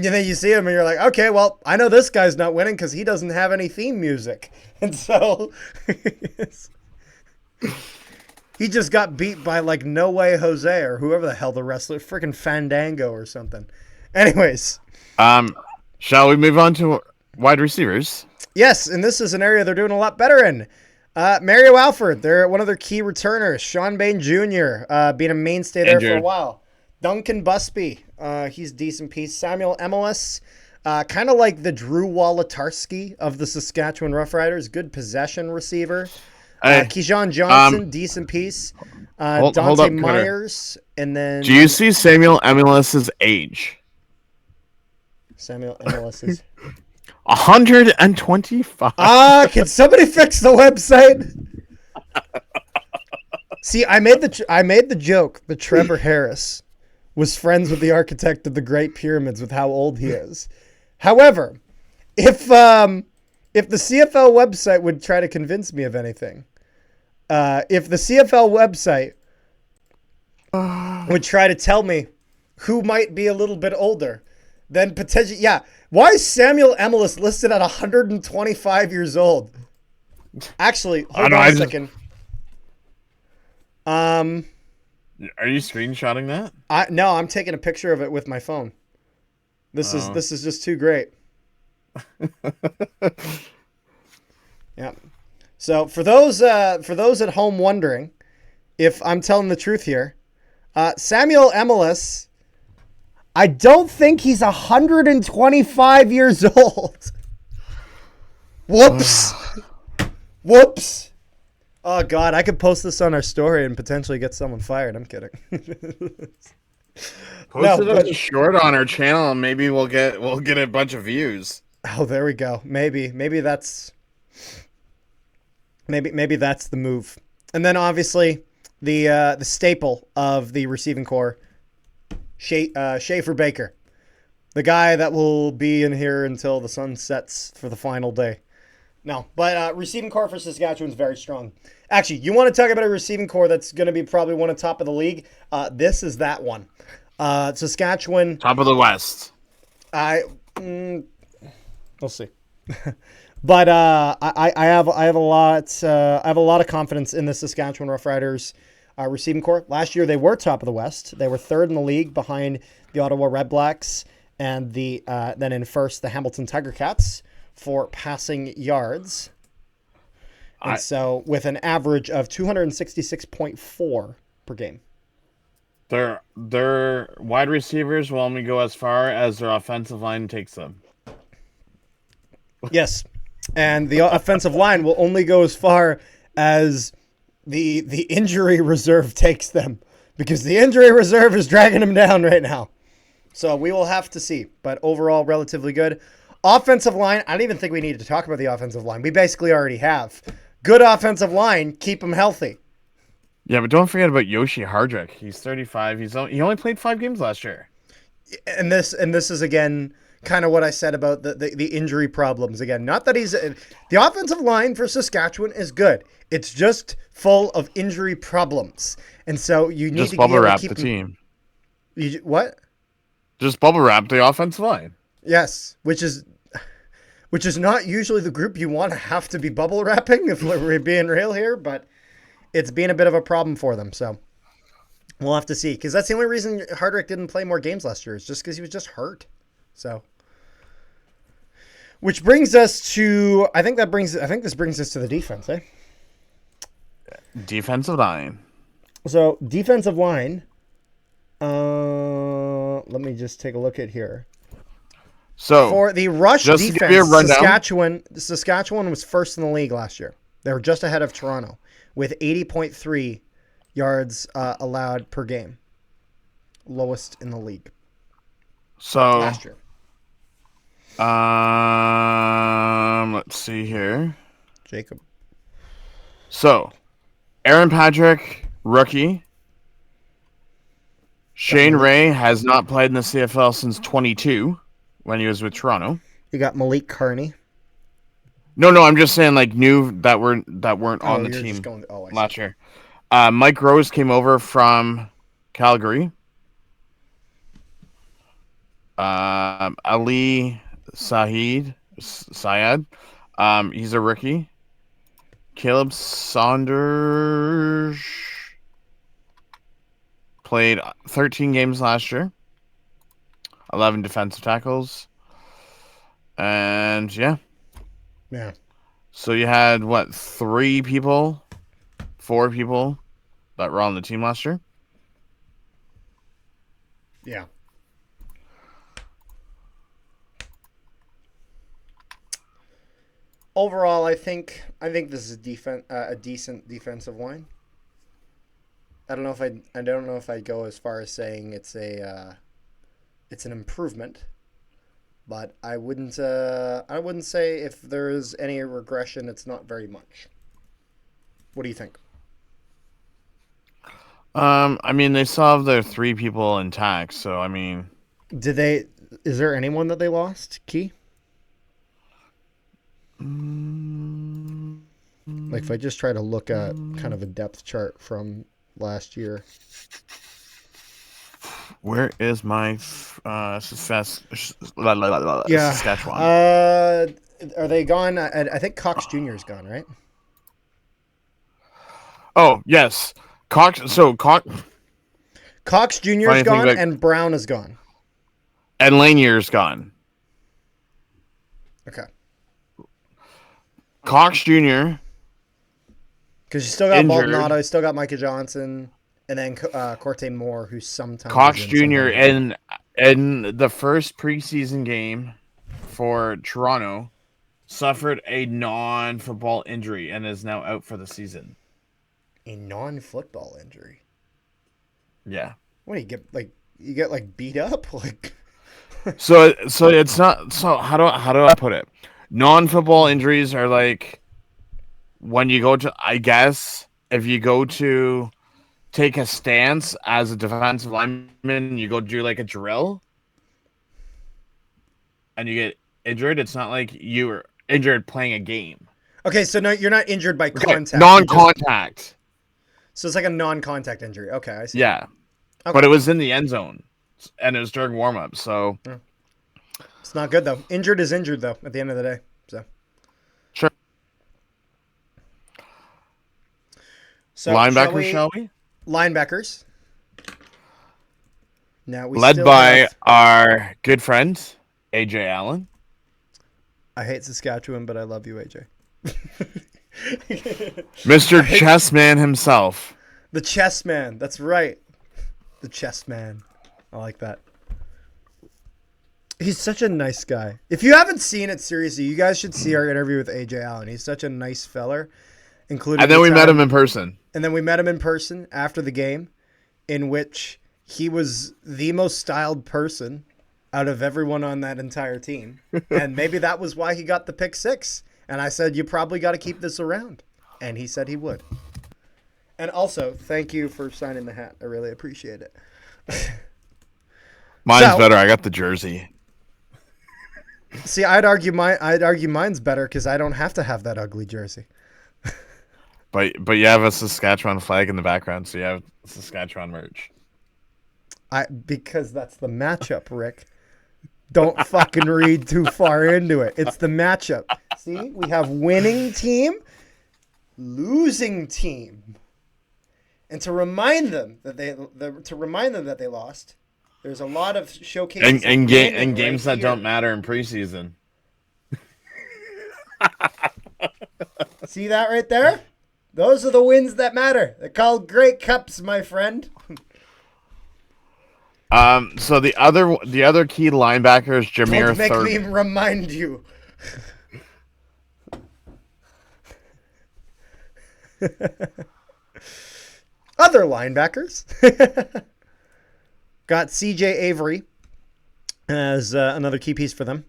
then you see him, and you're like, okay, well, I know this guy's not winning because he doesn't have any theme music, and so. He just got beat by like No Way Jose or whoever the hell the wrestler, freaking Fandango or something. Anyways. Shall we move on to wide receivers? Yes, and this is an area they're doing a lot better in. Mario Alford, they're one of their key returners. Sean Bain Jr., being a mainstay there for a while. Duncan Busby, he's a decent piece. Samuel Emilus, kind of like the Drew Wolatarski of the Saskatchewan Roughriders, good possession receiver. Keyshawn Johnson, decent piece. Dante Myers, and then. Do you see Samuel Emilus's age? Samuel Emilus's 125. Can somebody fix the website? See, I made the joke that Trevor Harris was friends with the architect of the Great Pyramids with how old he is. However, if the CFL website would try to convince me of anything, if the CFL website would try to tell me who might be a little bit older, then potentially, why is Samuel Emilus listed at 125 years old? Actually, hold on a second. Are you screenshotting that? No, I'm taking a picture of it with my phone. This is just too great. Yeah. So for those at home wondering if I'm telling the truth here, Samuel Emilus, I don't think he's 125 years old. Whoops. Whoops. Oh God, I could post this on our story and potentially get someone fired. I'm kidding. Post it as a short on our channel, and maybe we'll get a bunch of views. Oh, there we go. Maybe that's the move. And then obviously the staple of the receiving core, Schaefer Baker, the guy that will be in here until the sun sets for the final day. No, but receiving core for Saskatchewan is very strong. Actually, you want to talk about a receiving core that's going to be probably one of top of the league? This is that one. Saskatchewan, top of the West. We'll see. But I have a lot of confidence in the Saskatchewan Roughriders receiving core. Last year they were top of the West. They were third in the league behind the Ottawa Redblacks And then in first, the Hamilton Tiger Cats for passing yards. And so with an average of 266.4 per game. Their wide receivers will only go as far as their offensive line takes them. Yes. And the offensive line will only go as far as the injury reserve takes them, because the injury reserve is dragging them down right now. So we will have to see. But overall, relatively good. Offensive line, I don't even think we need to talk about the offensive line. We basically already have. Good offensive line, keep them healthy. Yeah, but don't forget about Yoshi Hardrick. He's 35. He only played 5 games last year. And this is again kind of what I said about the injury problems again. Not that the offensive line for Saskatchewan is good. It's just full of injury problems. And so you need just to bubble wrap keep the team. What? Just bubble wrap the offensive line. Yes, which is not usually the group you want to have to be bubble wrapping, if we're being real here, but it's been a bit of a problem for them. So we'll have to see, because that's the only reason Hardrick didn't play more games last year, is just because he was just hurt. So, which brings us to, I think this brings us to the defense, eh? Defensive line. So defensive line. Let me just take a look at here. So for the rush defense, Saskatchewan was first in the league last year. They were just ahead of Toronto with 80.3 yards allowed per game, lowest in the league. So last year. Let's see here. Jacob. So, Aaron Patrick, rookie. Shane Ray has not played in the CFL since 22 when he was with Toronto. You got Malik Carney. No, I'm just saying like new that weren't on the team last year. Mike Rose came over from Calgary. Ali Syed, he's a rookie. Caleb Saunders played 13 games last year, 11 defensive tackles, and yeah. So you had what, 4 people that were on the team last year? Yeah. Overall, I think this is a decent defensive line. I don't know if I'd go as far as saying it's an improvement, but I wouldn't say if there's any regression, it's not very much. What do you think? I mean, they still have their 3 people intact, so I mean, is there anyone that they lost, Key? Like, if I just try to look at kind of a depth chart from last year. Where is my Saskatchewan? Are they gone? I think Cox Jr. is gone, right? Oh, yes. Cox Jr. is gone, and Brown is gone. And Lanier is gone. Okay. Cox Jr. Because you still got Maldonado, you still got Micah Johnson, and then Corte Moore, who sometimes Cox Jr. in the first preseason game for Toronto suffered a non-football injury and is now out for the season. A non-football injury? Yeah. What do you get? Like, you get beat up? Like. So it's not. So how do I put it? Non-football injuries are like when you go to, I guess, if you go to take a stance as a defensive lineman, you go do like a drill and you get injured. It's not like you were injured playing a game. Okay, so no, you're not injured by contact. Non-contact. So it's like a non-contact injury. Okay, I see. Yeah. Okay. But it was in the end zone and it was during warm-up, so. Yeah. It's not good, though. Injured is injured, though, at the end of the day. So. Sure. So linebackers, shall we? Linebackers. Now we led still by have, our good friend AJ Allen. I hate Saskatchewan, but I love you, AJ. Mr. Chessman himself. The chess man. That's right. The chess man. I like that. He's such a nice guy. If you haven't seen it, seriously, you guys should see our interview with AJ Allen. He's such a nice feller. Including And then we met him in person. And then we met him in person after the game, in which he was the most styled person out of everyone on that entire team. And maybe that was why he got the pick 6. And I said, you probably got to keep this around. And he said he would. And also, thank you for signing the hat. I really appreciate it. Mine's better. I got the jersey. See, I'd argue mine's better because I don't have to have that ugly jersey. But you have a Saskatchewan flag in the background, so you have Saskatchewan merch. Because that's the matchup, Rick. Don't fucking read too far into it. It's the matchup. See, we have winning team, losing team, and to remind them that they lost. There's a lot of showcases and games that don't matter in preseason. See that right there? Those are the wins that matter. They're called Great Cups, my friend. So the other key linebacker is Jameer Don't make Thurman. me remind you. Other linebackers. Got CJ Avery as another key piece for them.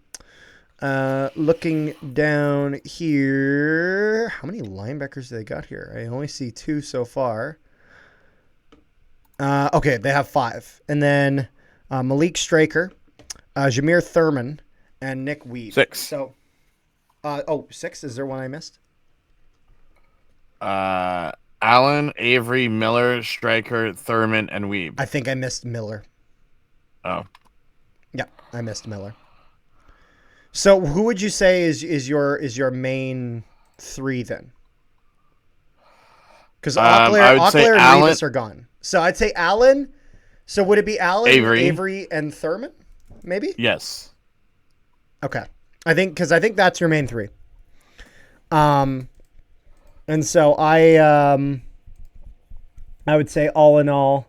Looking down here, how many linebackers do they got here? I only see 2 so far. Okay, they have 5. And then Malik Straker, Jameer Thurman, and Nick Weed. 6. So, 6? Is there one I missed? Allen, Avery, Miller, Stryker, Thurman, and Weeb. I think I missed Miller. Oh. Yeah, I missed Miller. So who would you say is your main 3 then? Because Auckler and Revis are gone. So I'd say Allen. So would it be Allen, Avery, and Thurman? Maybe? Yes. Okay. I think that's your main 3. And so I would say all in all,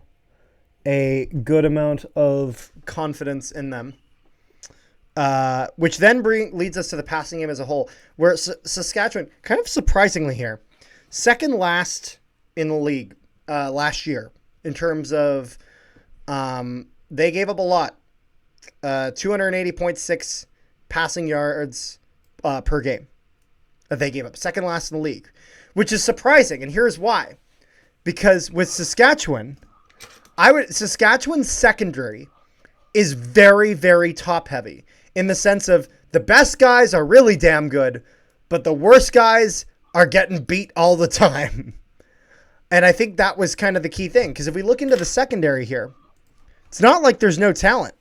a good amount of confidence in them. Which then leads us to the passing game as a whole, where Saskatchewan, kind of surprisingly here, second last in the league last year in terms of they gave up a lot, 280.6 passing yards per game that they gave up, second last in the league, which is surprising, and here's why. Because with Saskatchewan, Saskatchewan's secondary is very, very top heavy in the sense of the best guys are really damn good, but the worst guys are getting beat all the time. And I think that was kind of the key thing. Because if we look into the secondary here, it's not like there's no talent.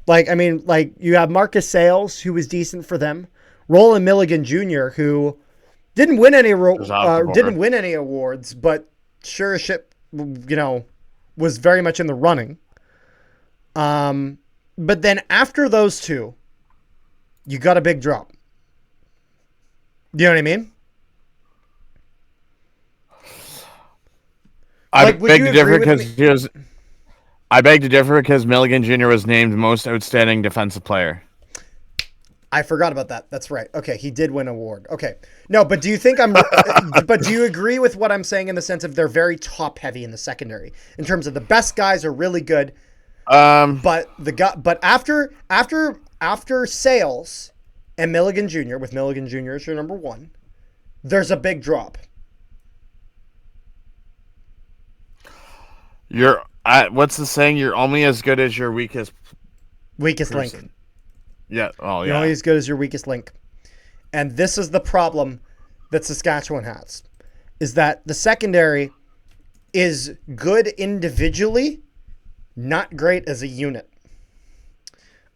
You have Marcus Sales, who was decent for them. Roland Milligan Jr., who didn't win any awards, but sure as shit, was very much in the running. But then after those 2, you got a big drop. You know what I mean? I beg to differ because Milligan Jr. was named most outstanding defensive player. I forgot about that. That's right. Okay, he did win an award. Okay. No, but do you think but do you agree with what I'm saying in the sense of they're very top heavy in the secondary in terms of the best guys are really good. But after Sales and Milligan Jr., with Milligan Jr. as your number 1, there's a big drop. What's the saying? You're only as good as your weakest link. Yeah. Oh, yeah. You're only as good as your weakest link. And this is the problem that Saskatchewan has, is that the secondary is good individually, not great as a unit.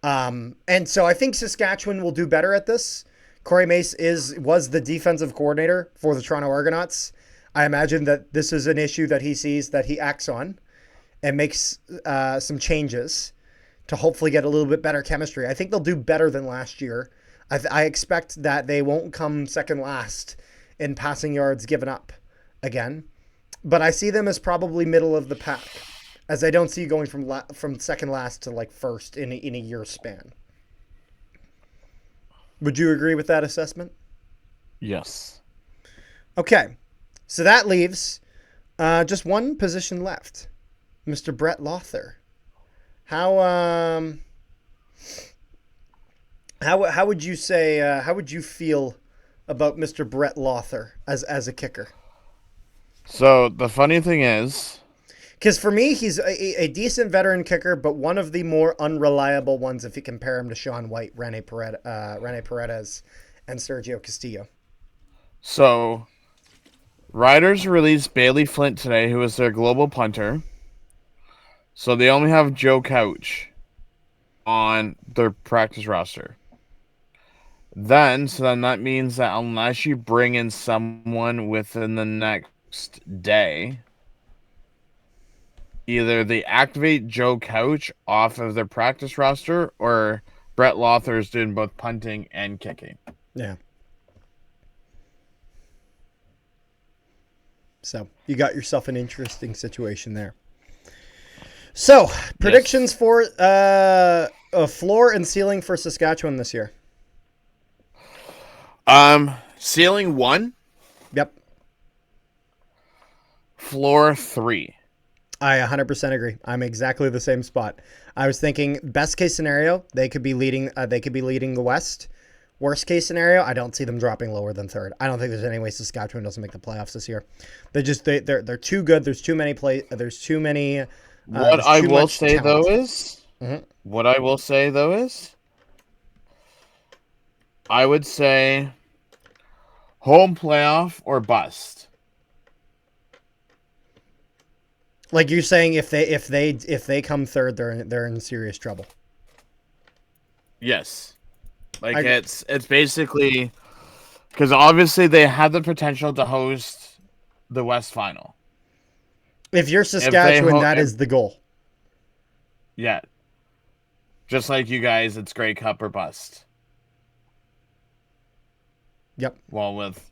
And so I think Saskatchewan will do better at this. Corey Mace was the defensive coordinator for the Toronto Argonauts. I imagine that this is an issue that he sees that he acts on. and makes some changes to hopefully get a little bit better chemistry. I think they'll do better than last year. I expect that they won't come second last in passing yards given up again, but I see them as probably middle of the pack, as I don't see going from second last to like first in a year span. Would you agree with that assessment? Yes. Okay, so that leaves just one position left, Mr. Brett Lothar. How would you say? How would you feel about Mr. Brett Lothar as a kicker? So the funny thing is, because for me, he's a decent veteran kicker, but one of the more unreliable ones if you compare him to Sean White, Rene Paredes, and Sergio Castillo. So Riders released Bailey Flint today, who is their global punter. So they only have Joe Couch on their practice roster. Then that means that unless you bring in someone within the next day, either they activate Joe Couch off of their practice roster, or Brett Lothar is doing both punting and kicking. Yeah. So you got yourself an interesting situation there. So predictions for a floor and ceiling for Saskatchewan this year. Ceiling 1. Yep. Floor 3. I 100% agree. I'm exactly the same spot. I was thinking best case scenario, they could be leading. They could be leading the West. Worst case scenario, I don't see them dropping lower than third. I don't think there's any way Saskatchewan doesn't make the playoffs this year. They're too good. There's too many There's too many. What I will say though is, I would say home playoff or bust. Like you're saying, if they come third, they're in serious trouble. Yes, it's basically because obviously they have the potential to host the West Final. If you're Saskatchewan, that is the goal. Yeah, just like you guys, it's Grey Cup or bust. Yep. Well, with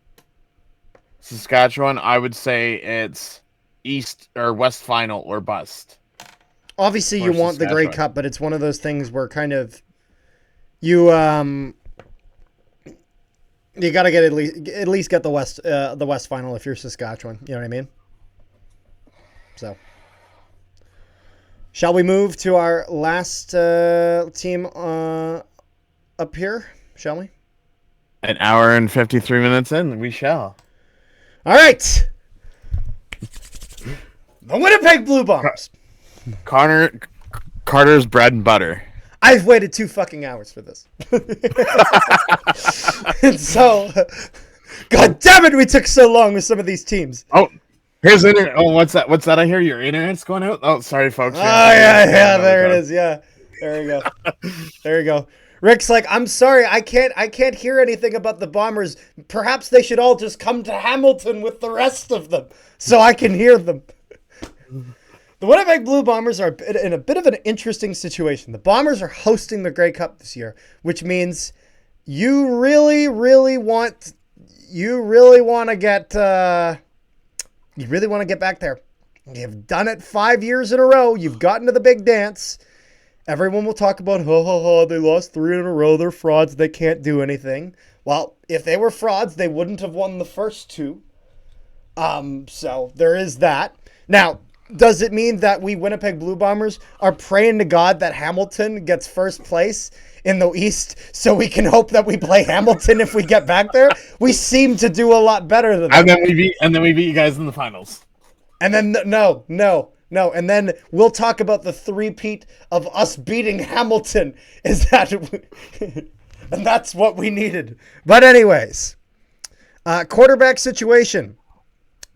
Saskatchewan, I would say it's East or West Final or bust. Obviously, you want the Grey Cup, but it's one of those things where kind of you got to get at least get the West Final if you're Saskatchewan. You know what I mean? So, shall we move to our last team up here? Shall we? An hour and 53 minutes in, we shall. All right. The Winnipeg Blue Bombers. Carter's bread and butter. I've waited 2 fucking hours for this. And so, God damn it, we took so long with some of these teams. Oh, here's internet. Oh, what's that? What's that I hear? Your internet's going out? Oh, sorry, folks. Oh, yeah, there it is. Yeah, there you go. There you go. Rick's like, I'm sorry, I can't hear anything about the Bombers. Perhaps they should all just come to Hamilton with the rest of them so I can hear them. The Winnipeg Blue Bombers are in a bit of an interesting situation. The Bombers are hosting the Grey Cup this year, which means you really want to get back there. You've done it 5 years in a row. You've gotten to the big dance. Everyone will talk about, they lost 3 in a row. They're frauds. They can't do anything. Well, if they were frauds, they wouldn't have won the first 2. So there is that. Now, does it mean that we Winnipeg Blue Bombers are praying to God that Hamilton gets first place in the East so we can hope that we play Hamilton if we get back there? We seem to do a lot better than that. And then we beat you guys in the finals. And then no. And then we'll talk about the three-peat of us beating Hamilton. And that's what we needed. But anyways, quarterback situation.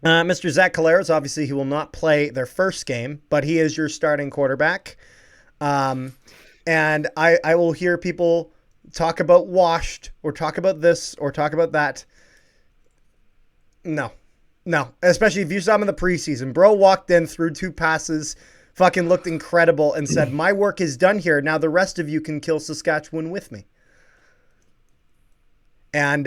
Mr. Zach Collaros, obviously he will not play their first game, but he is your starting quarterback. And I will hear people talk about washed or talk about this or talk about that. No, especially if you saw him in the preseason. Bro walked in, threw 2 passes fucking looked incredible and said, my work is done here. Now the rest of you can kill Saskatchewan with me. And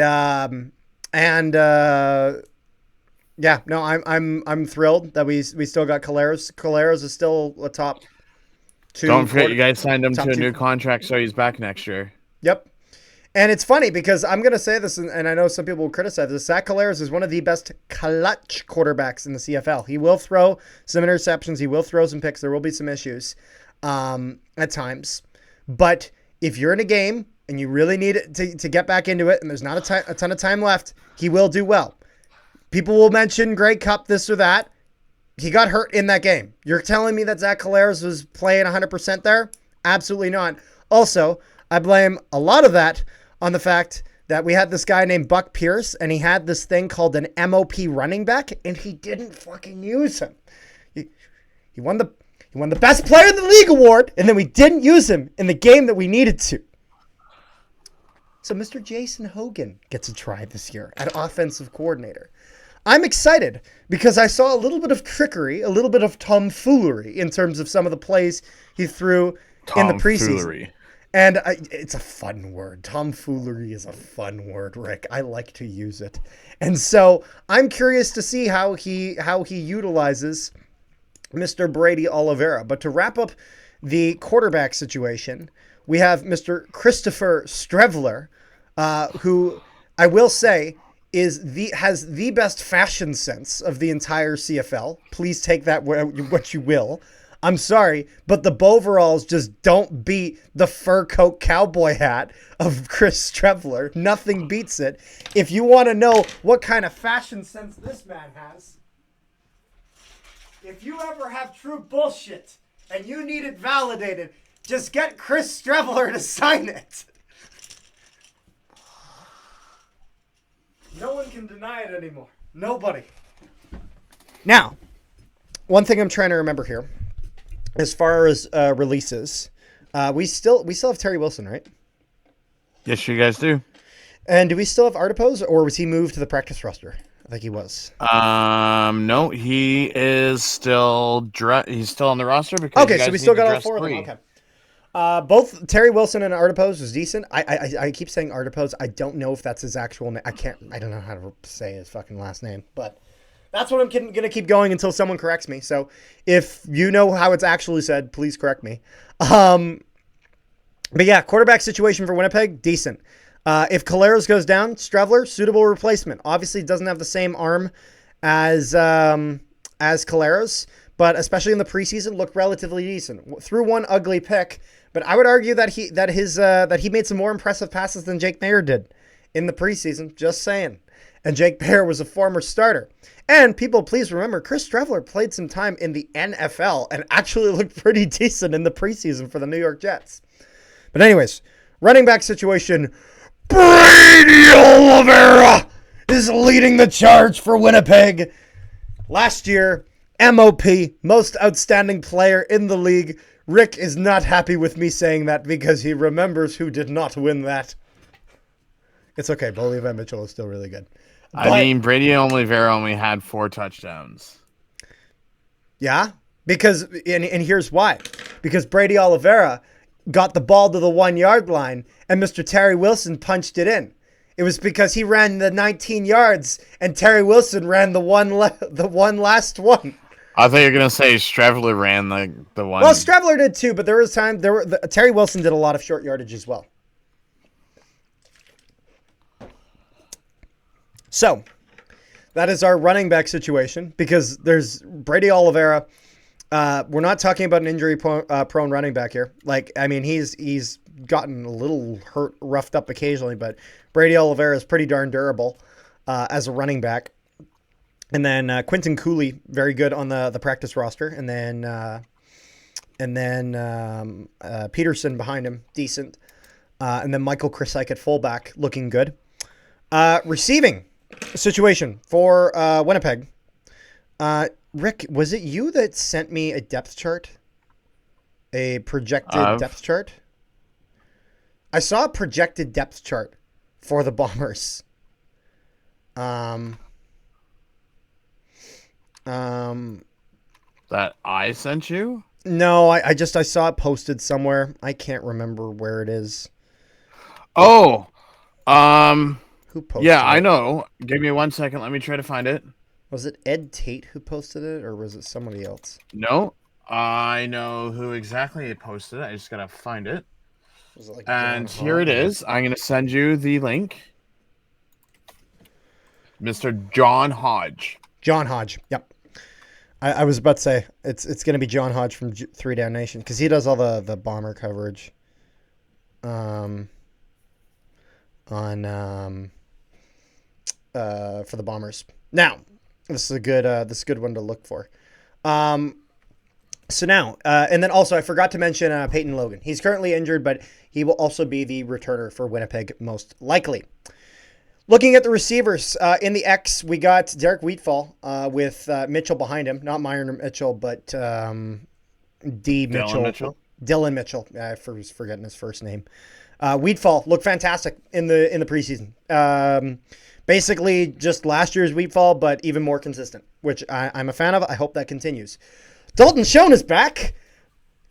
yeah, no, I'm thrilled that we still got Collaros. Collaros is still a top two. Don't forget, you guys signed him to a two. new contract, so he's back next year. Yep. And it's funny because I'm going to say this, and I know some people will criticize this. Zach Collaros is one of the best clutch quarterbacks in the CFL. He will throw some interceptions. He will throw some picks. There will be some issues at times. But if you're in a game and you really need it to get back into it, and there's not a ton of time left, he will do well. People will mention Grey Cup, this or that. He got hurt in that game. You're telling me that Zach Collaros was playing 100% there? Absolutely not. Also, I blame a lot of that on the fact that we had this guy named Buck Pierce, and he had this thing called an MOP running back, and he didn't fucking use him. He won the best player in the league award, and then we didn't use him in the game that we needed to. So Mr. Jason Hogan gets a try this year at offensive coordinator. I'm excited because I saw a little bit of trickery, a little bit of tomfoolery in terms of some of the plays he threw in the preseason. And it's a fun word. Tomfoolery is a fun word, Rick. I like to use it. And so I'm curious to see how he utilizes Mr. Brady Oliveira. But to wrap up the quarterback situation, we have Mr. Christopher Strevler, who I will say has the best fashion sense of the entire CFL. Please take that what you will. I'm sorry, but the Boveralls just don't beat the fur coat cowboy hat of Chris Strevler. Nothing beats it. If you want to know what kind of fashion sense this man has, if you ever have true bullshit and you need it validated, just get Chris Strevler to sign it. No one can deny it anymore. Nobody. Now, one thing I'm trying to remember here, as far as releases, we still have Terry Wilson, right? Yes, you guys do. And do we still have Artipose, or was he moved to the practice roster? I think he was. No, he is still he's still on the roster because okay, so we still got all four of them. Okay. Both Terry Wilson and Artipose was decent. I keep saying Artipose. I don't know if that's his actual name. I don't know how to say his fucking last name, but that's what I'm going to keep going until someone corrects me. So if you know how it's actually said, please correct me. But yeah, quarterback situation for Winnipeg, decent. If Collaros goes down, Strevler, suitable replacement. Obviously doesn't have the same arm as Collaros, but especially in the preseason, looked relatively decent. Threw one ugly pick, but I would argue that he made some more impressive passes than Jake Mayer did in the preseason. Just saying. And Jake Mayer was a former starter. And people, please remember, Chris Strevler played some time in the NFL and actually looked pretty decent in the preseason for the New York Jets. But anyways, running back situation, Brady Oliveira is leading the charge for Winnipeg. Last year, MOP, most outstanding player in the league. Rick is not happy with me saying that because he remembers who did not win that. It's okay. Bo Levi Mitchell is still really good. I mean, Brady Oliveira only had 4 touchdowns. Yeah, because and here's why. Because Brady Oliveira got the ball to the 1-yard line and Mr. Terry Wilson punched it in. It was because he ran the 19 yards and Terry Wilson ran the one last one. I thought you were gonna say Strevler ran the one. Well, Strevler did too, but there was time Terry Wilson did a lot of short yardage as well. So, that is our running back situation because there's Brady Oliveira. We're not talking about an injury prone running back here. Like, I mean, he's gotten a little hurt, roughed up occasionally, but Brady Oliveira is pretty darn durable as a running back. And then Quentin Cooley, very good on the practice roster. And then Peterson behind him, decent. And then Michael Krysik at fullback, looking good. Receiving situation for Winnipeg. Rick, was it you that sent me a depth chart? A projected depth chart? I saw a projected depth chart for the Bombers. That I sent you? No, I saw it posted somewhere. I can't remember where it is. Oh, um, Who yeah, posted I it? know. Give me 1 second. Let me try to find it. Was it Ed Tate who posted it, or was it somebody else? No, I know who exactly posted it. I just gotta find it. Was it like John And here it Hodge or is. I'm gonna send you the link. Mr. John Hodge. John Hodge? Yep. I was about to say it's going to be John Hodge from Three Down Nation because he does all the bomber coverage. On for the Bombers. Now, this is a good one to look for. So now, and then also I forgot to mention Peyton Logan. He's currently injured, but he will also be the returner for Winnipeg most likely. Looking at the receivers, in the X, we got Derek Wheatfall with Mitchell behind him. Not Myron Mitchell, but D. Mitchell. Dylan Mitchell. I was forgetting his first name. Wheatfall looked fantastic in the preseason. Basically, just last year's Wheatfall, but even more consistent, which I'm a fan of. I hope that continues. Dalton Schoen is back.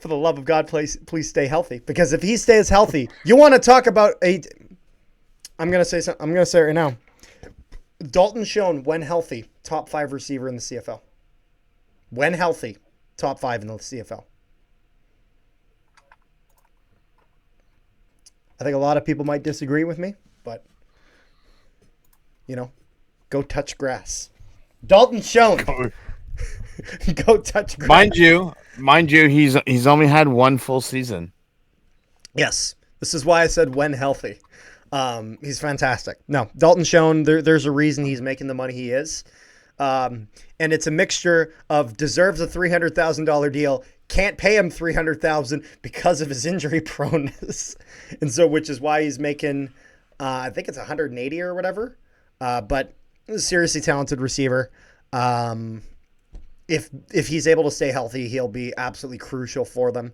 For the love of God, please stay healthy. Because if he stays healthy, you want to talk about a... I'm going to say something. I'm going to say it right now. Dalton Schoen, when healthy, top 5 receiver in the CFL. When healthy, top 5 in the CFL. I think a lot of people might disagree with me, but, go touch grass. Dalton Schoen. Go touch grass. Mind you, he's only had one full season. Yes. This is why I said when healthy. He's fantastic. No, Dalton Schoen, there's a reason he's making the money he is. And it's a mixture of deserves a $300,000 deal, can't pay him $300,000 because of his injury proneness. And so, which is why he's making, I think it's 180 or whatever. But a seriously talented receiver. If he's able to stay healthy, he'll be absolutely crucial for them.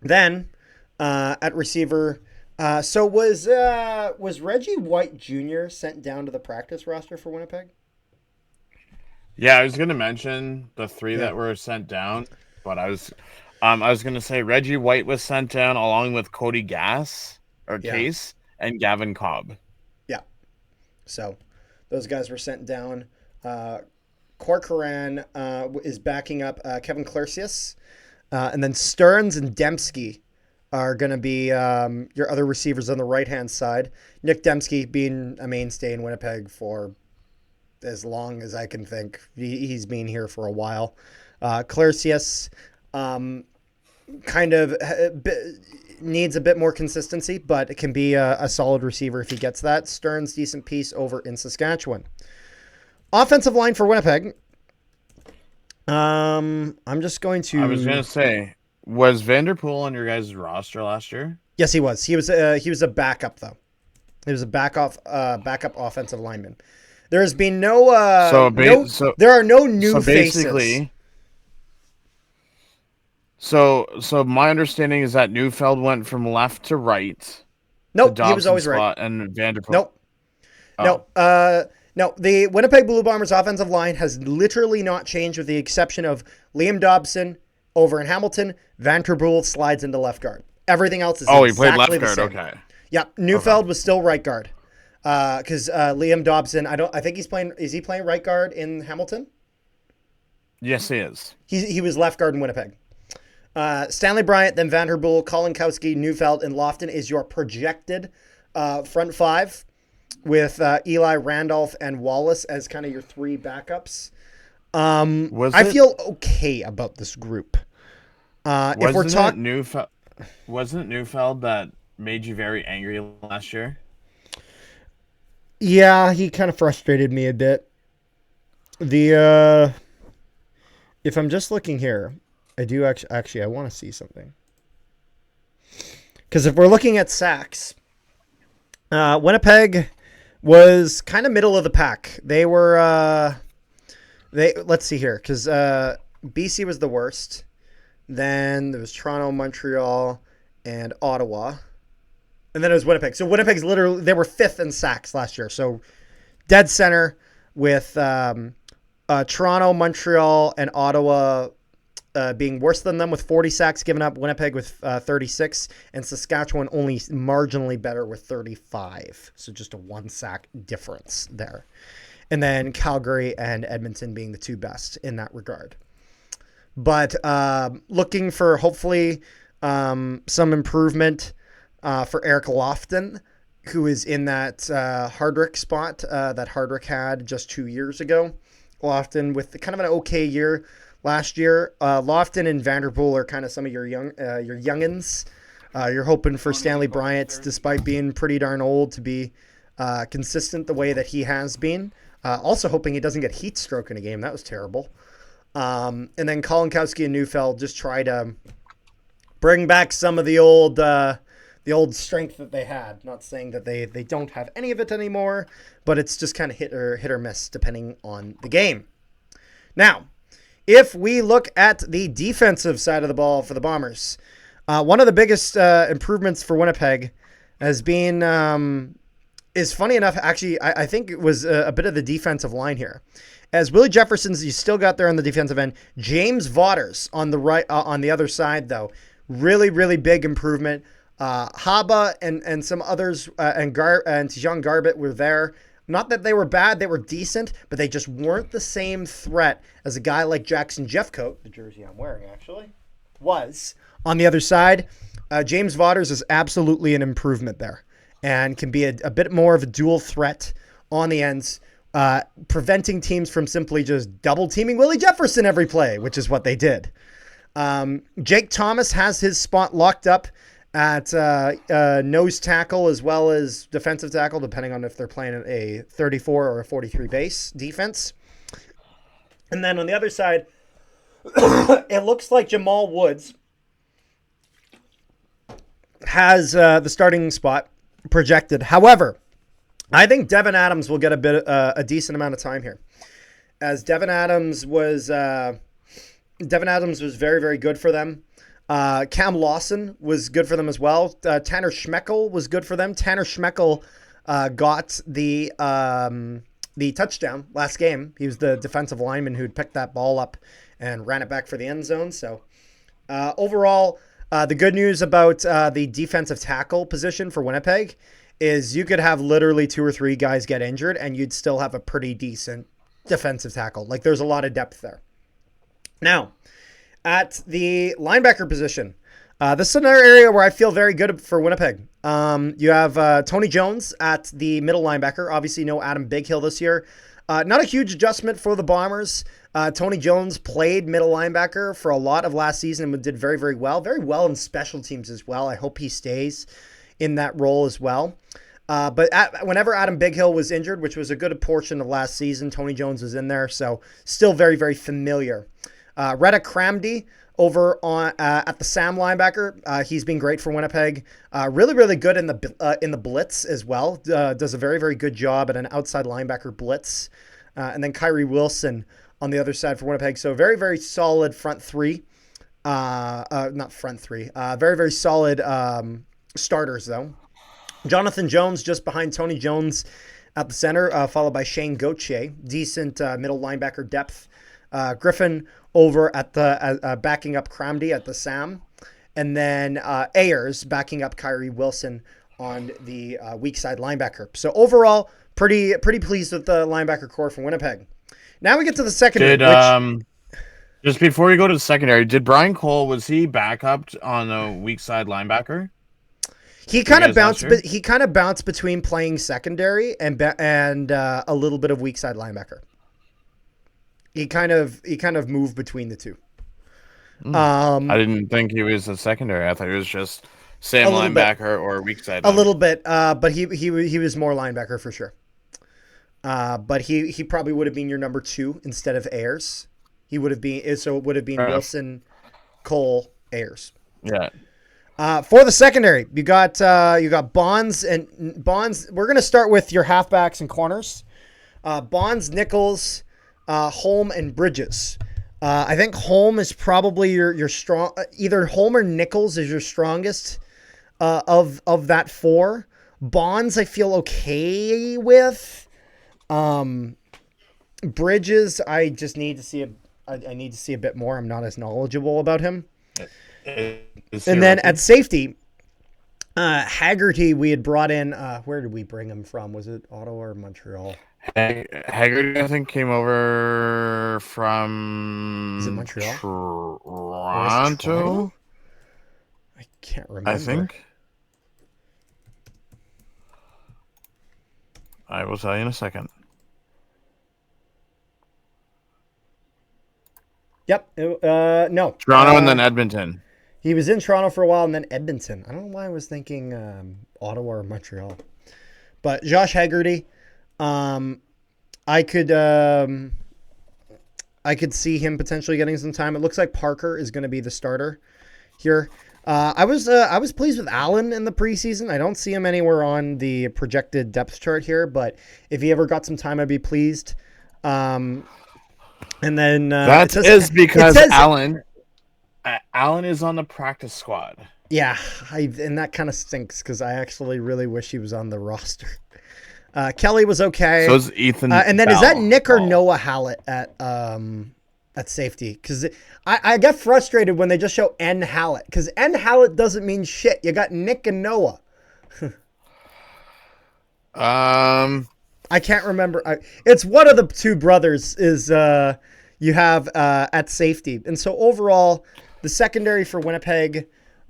Then at receiver, so was Reggie White Jr. sent down to the practice roster for Winnipeg? Yeah, I was going to mention the three that were sent down, but I was going to say Reggie White was sent down along with Cody Case and Gavin Cobb. Yeah. So those guys were sent down. Corcoran is backing up Kevin Clercius. And then Stearns and Dembski are going to be your other receivers on the right-hand side. Nick Dembski being a mainstay in Winnipeg for as long as I can think. He's been here for a while. Clercius kind of needs a bit more consistency, but it can be a solid receiver if he gets that. Stearns, decent piece over in Saskatchewan. Offensive line for Winnipeg. I'm just going to... I was going to say, was Vanderpool on your guys' roster last year? Yes, he was. He was a backup, though. He was a backup offensive lineman. There has been there are no new faces. So my understanding is that Neufeld went from left to right. Nope, he was always right. And Vanderpool. Nope. Oh. No, the Winnipeg Blue Bombers offensive line has literally not changed with the exception of Liam Dobson over in Hamilton. Vanderpool slides into left guard. Everything else is he played left guard. Okay. Yep, Neufeld was still right guard. Because Liam Dobson, I think he's playing. Is he playing right guard in Hamilton? Yes, he is. He was left guard in Winnipeg. Stanley Bryant, then Vanderpool, Kolinkowski, Neufeld, and Lofton is your projected front five, with Eli, Randolph, and Wallace as kind of your three backups. I feel okay about this group. Wasn't Neufeld that made you very angry last year? Yeah, he kind of frustrated me a bit. If I'm just looking here, I do actually I want to see something. Because if we're looking at sacks, Winnipeg was kind of middle of the pack. They were let's see here, because BC was the worst. Then there was Toronto, Montreal, and Ottawa. And then it was Winnipeg. So Winnipeg's literally, they were fifth in sacks last year. So dead center with Toronto, Montreal, and Ottawa being worse than them with 40 sacks given up, Winnipeg with 36, and Saskatchewan only marginally better with 35. So just a 1 sack difference there. And then Calgary and Edmonton being the 2 best in that regard. But looking for hopefully some improvement for Eric Lofton, who is in that Hardrick spot that Hardrick had just 2 years ago. Lofton with kind of an okay year last year. Lofton and Vanderpool are kind of some of your youngins. You're hoping for Stanley Bryant, despite being pretty darn old, to be consistent the way that he has been. Also hoping he doesn't get heat stroke in a game. That was terrible. And then Kolinkowski and Neufeld just try to bring back some of the old strength that they had. Not saying that they don't have any of it anymore, but it's just kind of hit or miss depending on the game. Now, if we look at the defensive side of the ball for the Bombers, one of the biggest improvements for Winnipeg has been is funny enough. Actually, I think it was a bit of the defensive line here. As Willie Jefferson's, you still got there on the defensive end. James Vaughters on the right, on the other side, though, really, really big improvement. Haba and some others and Tijan Garbett were there. Not that they were bad, they were decent, but they just weren't the same threat as a guy like Jackson Jeffcoat, the jersey I'm wearing actually, was on the other side. James Vaughters is absolutely an improvement there and can be a bit more of a dual threat on the ends, preventing teams from simply just double teaming Willie Jefferson every play, which is what they did. Jake Thomas has his spot locked up at nose tackle as well as defensive tackle, depending on if they're playing a 34 or a 43 base defense. And then on the other side, it looks like Jamal Woods has the starting spot projected. However, I think Devin Adams will get a decent amount of time here, as Devin Adams was very, very good for them. Cam Lawson was good for them as well. Tanner Schmeckel was good for them. Tanner Schmeckel got the touchdown last game. He was the defensive lineman who'd picked that ball up and ran it back for the end zone. So overall, the good news about the defensive tackle position for Winnipeg is you could have literally 2 or 3 guys get injured and you'd still have a pretty decent defensive tackle. Like, there's a lot of depth there. Now, at the linebacker position, this is another area where I feel very good for Winnipeg. You have Tony Jones at the middle linebacker. Obviously, no Adam Bighill this year. Not a huge adjustment for the Bombers. Tony Jones played middle linebacker for a lot of last season and did very, very well in special teams as well. I hope he stays in that role as well. But whenever Adam Bighill was injured, which was a good portion of last season, Tony Jones was in there. So still very, very familiar. Retta Cramdy over on at the Sam linebacker. He's been great for Winnipeg. Really, really good in the blitz as well. Does a very, very good job at an outside linebacker blitz. And then Kyrie Wilson on the other side for Winnipeg. So very, very solid front three. Not front three. Very, very solid starters though. Jonathan Jones just behind Tony Jones at the center, followed by Shane Gauthier. Decent middle linebacker depth. Griffin over at the backing up Cramdy at the Sam, and then Ayers backing up Kyrie Wilson on the weak side linebacker. So overall, pretty pleased with the linebacker core from Winnipeg. Now we get to the secondary. Just before we go to the secondary, did Brian Cole, was he backup on the weak side linebacker? He kind of bounced, but he kind of bounced between playing secondary and a little bit of weak side linebacker. He kind of moved between the two. I didn't think he was a secondary. I thought he was just Sam linebacker or weak side. A little bit, but he was more linebacker for sure. But he probably would have been your number 2 instead of Ayers. He would have been, so it would have been Wilson, Cole, Ayers. Yeah. For the secondary, you got Bonds and Bonds. We're gonna start with your halfbacks and corners. Bonds, Nichols, Holm, and Bridges. I think Holm is probably your strong. Either Holm or Nichols is your strongest of that 4. Bonds, I feel okay with. Bridges, I just need to see I need to see a bit more. I'm not as knowledgeable about him. And then at safety, Haggerty, we had brought in. Where did we bring him from? Was it Ottawa or Montreal? Haggerty, I think, came over from. Is it Montreal? Toronto? I can't remember. I think. I will tell you in a second. Yep. No. Toronto and then Edmonton. He was in Toronto for a while and then Edmonton. I don't know why I was thinking Ottawa or Montreal. But Josh Haggerty, I could see him potentially getting some time. It looks like Parker is going to be the starter here. I was pleased with Allen in the preseason. I don't see him anywhere on the projected depth chart here, but if he ever got some time, I'd be pleased. And then that is because Allen is on the practice squad. Yeah, and that kind of stinks because I actually really wish he was on the roster. Kelly was okay. So is Ethan. And then is that Nick or Noah Hallett at safety? Because I get frustrated when they just show N Hallett because N Hallett doesn't mean shit. You got Nick and Noah. I can't remember. It's one of the two brothers is you have at safety. And so overall, the secondary for Winnipeg,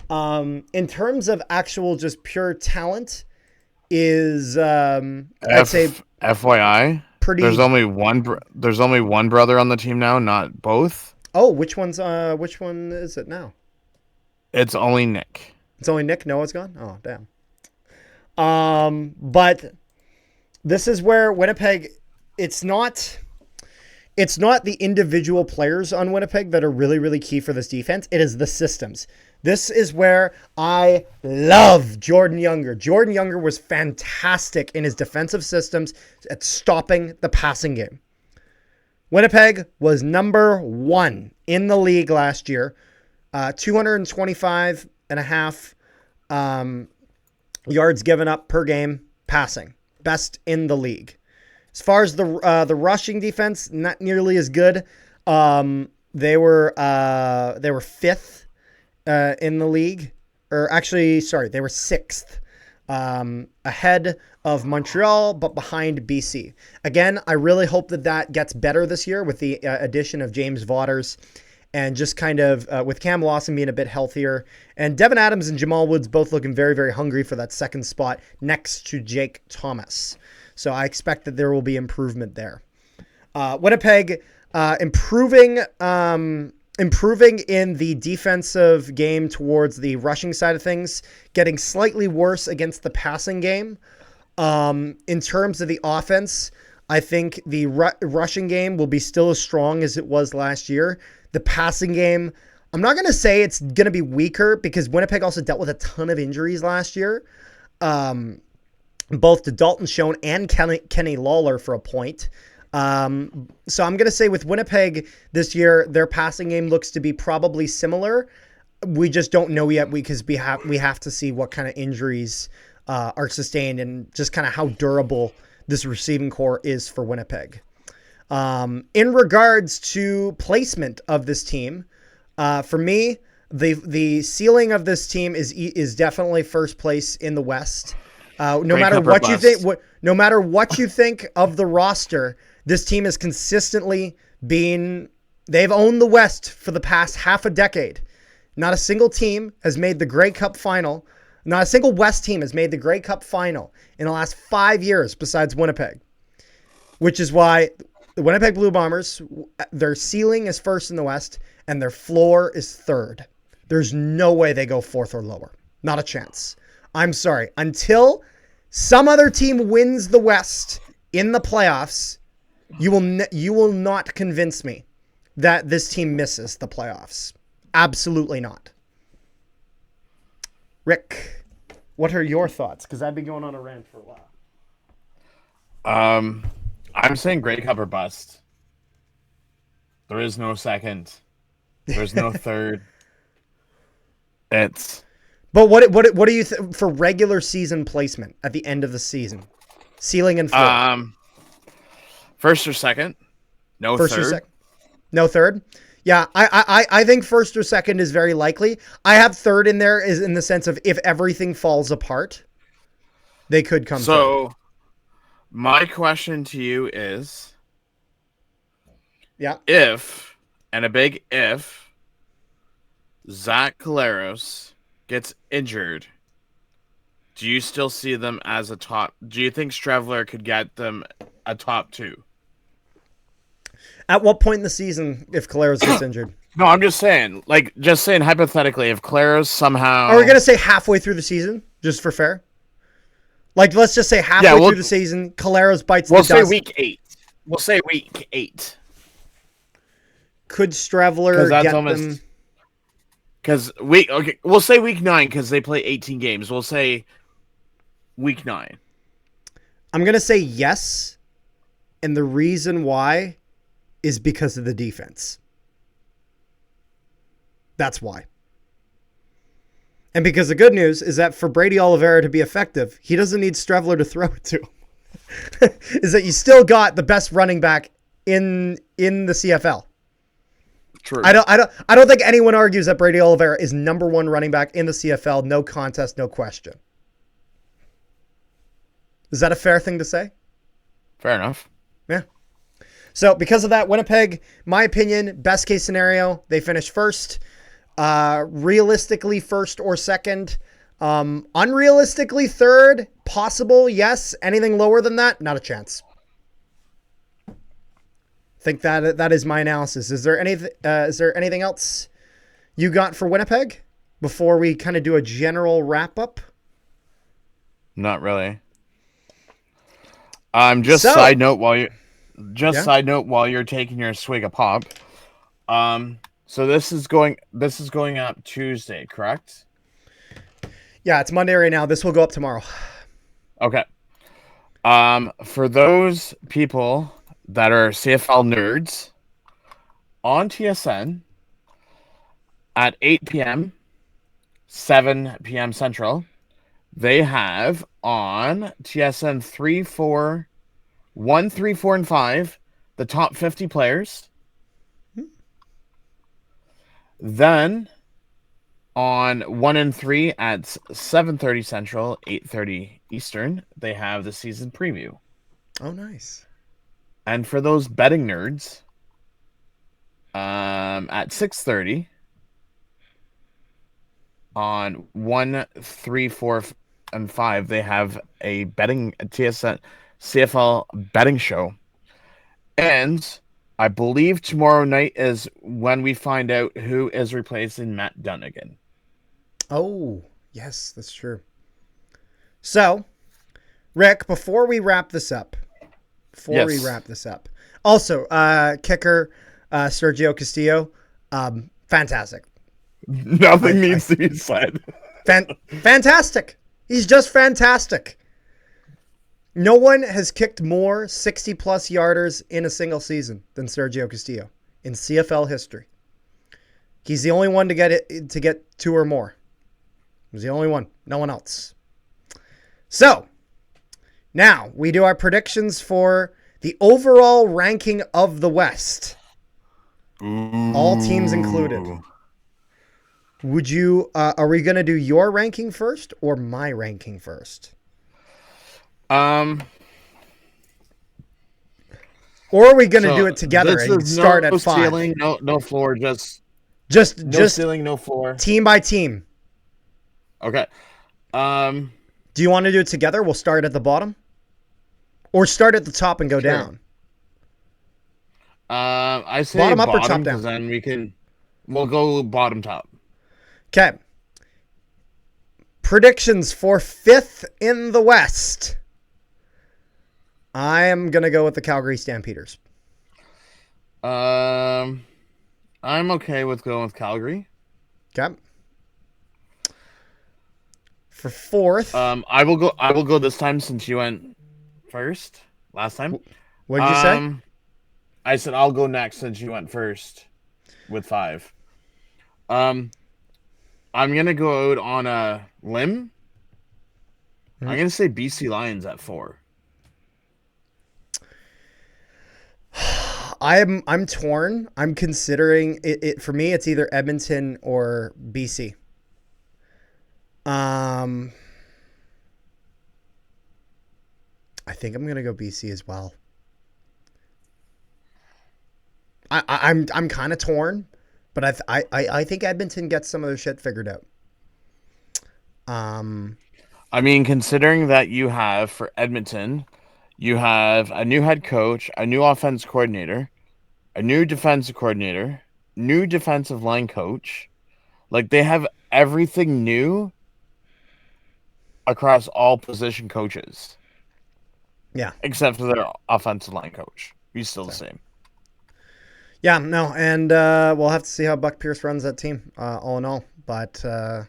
in terms of actual just pure talent, is I'd say FYI. Pretty. There's only one brother on the team now, not both. Oh, which one is it now? It's only Nick. It's only Nick. Noah's gone. Oh, damn. But this is where Winnipeg. It's not the individual players on Winnipeg that are really, really key for this defense. It is the systems. This is where I love Jordan Younger. Jordan Younger was fantastic in his defensive systems at stopping the passing game. Winnipeg was number 1 in the league last year. 225 and a half yards given up per game passing. Best in the league. As far as the rushing defense, not nearly as good. They were 5th in the league, or actually, sorry, they were 6th, ahead of Montreal, but behind BC. Again, I really hope that gets better this year with the addition of James Vaughters and just kind of with Cam Lawson being a bit healthier, and Devin Adams and Jamal Woods both looking very, very hungry for that second spot next to Jake Thomas. So I expect that there will be improvement there. Winnipeg improving in the defensive game towards the rushing side of things, getting slightly worse against the passing game. In terms of the offense, I think the rushing game will be still as strong as it was last year. The passing game, I'm not going to say it's going to be weaker because Winnipeg also dealt with a ton of injuries last year. Both to Dalton Schoen and Kenny Lawler for a point. So I'm going to say with Winnipeg this year, their passing game looks to be probably similar. We just don't know yet because we have to see what kind of injuries are sustained and just kind of how durable this receiving core is for Winnipeg. In regards to placement of this team, for me, the ceiling of this team is definitely first place in the West. No matter what you think of the roster, this team has consistently they've owned the West for the past half a decade. Not a single team has made the Grey Cup final. Not a single West team has made the Grey Cup final in the last 5 years besides Winnipeg, which is why the Winnipeg Blue Bombers, their ceiling is first in the West and their floor is third. There's no way they go fourth or lower. Not a chance. I'm sorry. Until some other team wins the West in the playoffs, you will not convince me that this team misses the playoffs. Absolutely not. Rick, what are your thoughts? Because I've been going on a rant for a while. I'm saying Grey Cup or bust. There is no second. There's no third. But what do you for regular season placement at the end of the season? Ceiling and floor. First or second? No First third. Or second? No third? Yeah, I think first or second is very likely. I have third in there is in the sense of if everything falls apart, they could come third. So, my question to you is, Yeah. if, and a big if, Zach Collaros gets injured, do you still see them as a top? Do you think Strevler could get them a top 2? At what point in the season if Caleros gets injured? No, I'm just saying, hypothetically, if Collaros somehow, Are we gonna say halfway through the season, just for fair? Like, let's just say halfway through the season, Caleros bites the dust. We'll say week 8. We'll say week 8. Could Strevler get them? Because we'll say week 9 because they play 18 games. We'll say week 9. I'm gonna say yes, and the reason why is because of the defense. That's why. And because the good news is that for Brady Oliveira to be effective, he doesn't need Strevler to throw it to him. Is that you still got the best running back in the CFL. True. I don't think anyone argues that Brady Oliveira is number 1 running back in the CFL. No contest, no question. Is that a fair thing to say? Fair enough. Yeah. So because of that, Winnipeg, my opinion, best case scenario, they finish first. Realistically, first or second. Unrealistically, third. Possible, yes. Anything lower than that, not a chance. Think that is my analysis. Is there anything else you got for Winnipeg before we kind of do a general wrap up? Not really. Side note while you're taking your swig of pop. So this is going up Tuesday, correct? Yeah, it's Monday right now. This will go up tomorrow. Okay. For those people that are CFL nerds, on TSN at 8 p.m., 7 p.m. Central, they have on TSN 1, 3, 4, and 5 the top 50 players. Then on 1 and 3 at 7:30 Central, 8:30 Eastern, they have the season preview. Oh, nice. And for those betting nerds, at 6:30 on 1, 3, 4, and 5, they have a TSN CFL betting show. And I believe tomorrow night is when we find out who is replacing Matt Dunnigan. Oh, yes, that's true. So, Rick, before we wrap this up, also, kicker Sergio Castillo, fantastic. Nothing needs to be said. Fantastic. He's just fantastic. No one has kicked more 60-plus yarders in a single season than Sergio Castillo in CFL history. He's the only one to get 2 or more. He's the only one. No one else. So, now we do our predictions for the overall ranking of the West. Ooh. All teams included. Would you? Are we going to do your ranking first or my ranking first? Or are we going to do it together and start at 5? Ceiling, no floor, just ceiling, no floor. Team by team. Okay. Do you want to do it together? We'll start at the bottom, or start at the top and go down. I say bottom up or top down. Then we'll go bottom top. Okay. Predictions for 5th in the West. I am going to go with the Calgary Stampeders. I'm okay with going with Calgary. Okay. For 4th. I will go this time since you went first last time. What did you say? I said I'll go next since you went first with 5. I'm going to go out on a limb. I'm going to say BC Lions at 4. I'm torn. I'm considering it for me. It's either Edmonton or BC. I think I'm gonna go BC as well. I'm kind of torn, but I think Edmonton gets some of their shit figured out. I mean, considering that you have for Edmonton, you have a new head coach, a new offense coordinator, a new defensive coordinator, new defensive line coach. Like they have everything new across all position coaches. Yeah. Except for their offensive line coach. He's still the same. Yeah, no, and we'll have to see how Buck Pierce runs that team, all in all. But I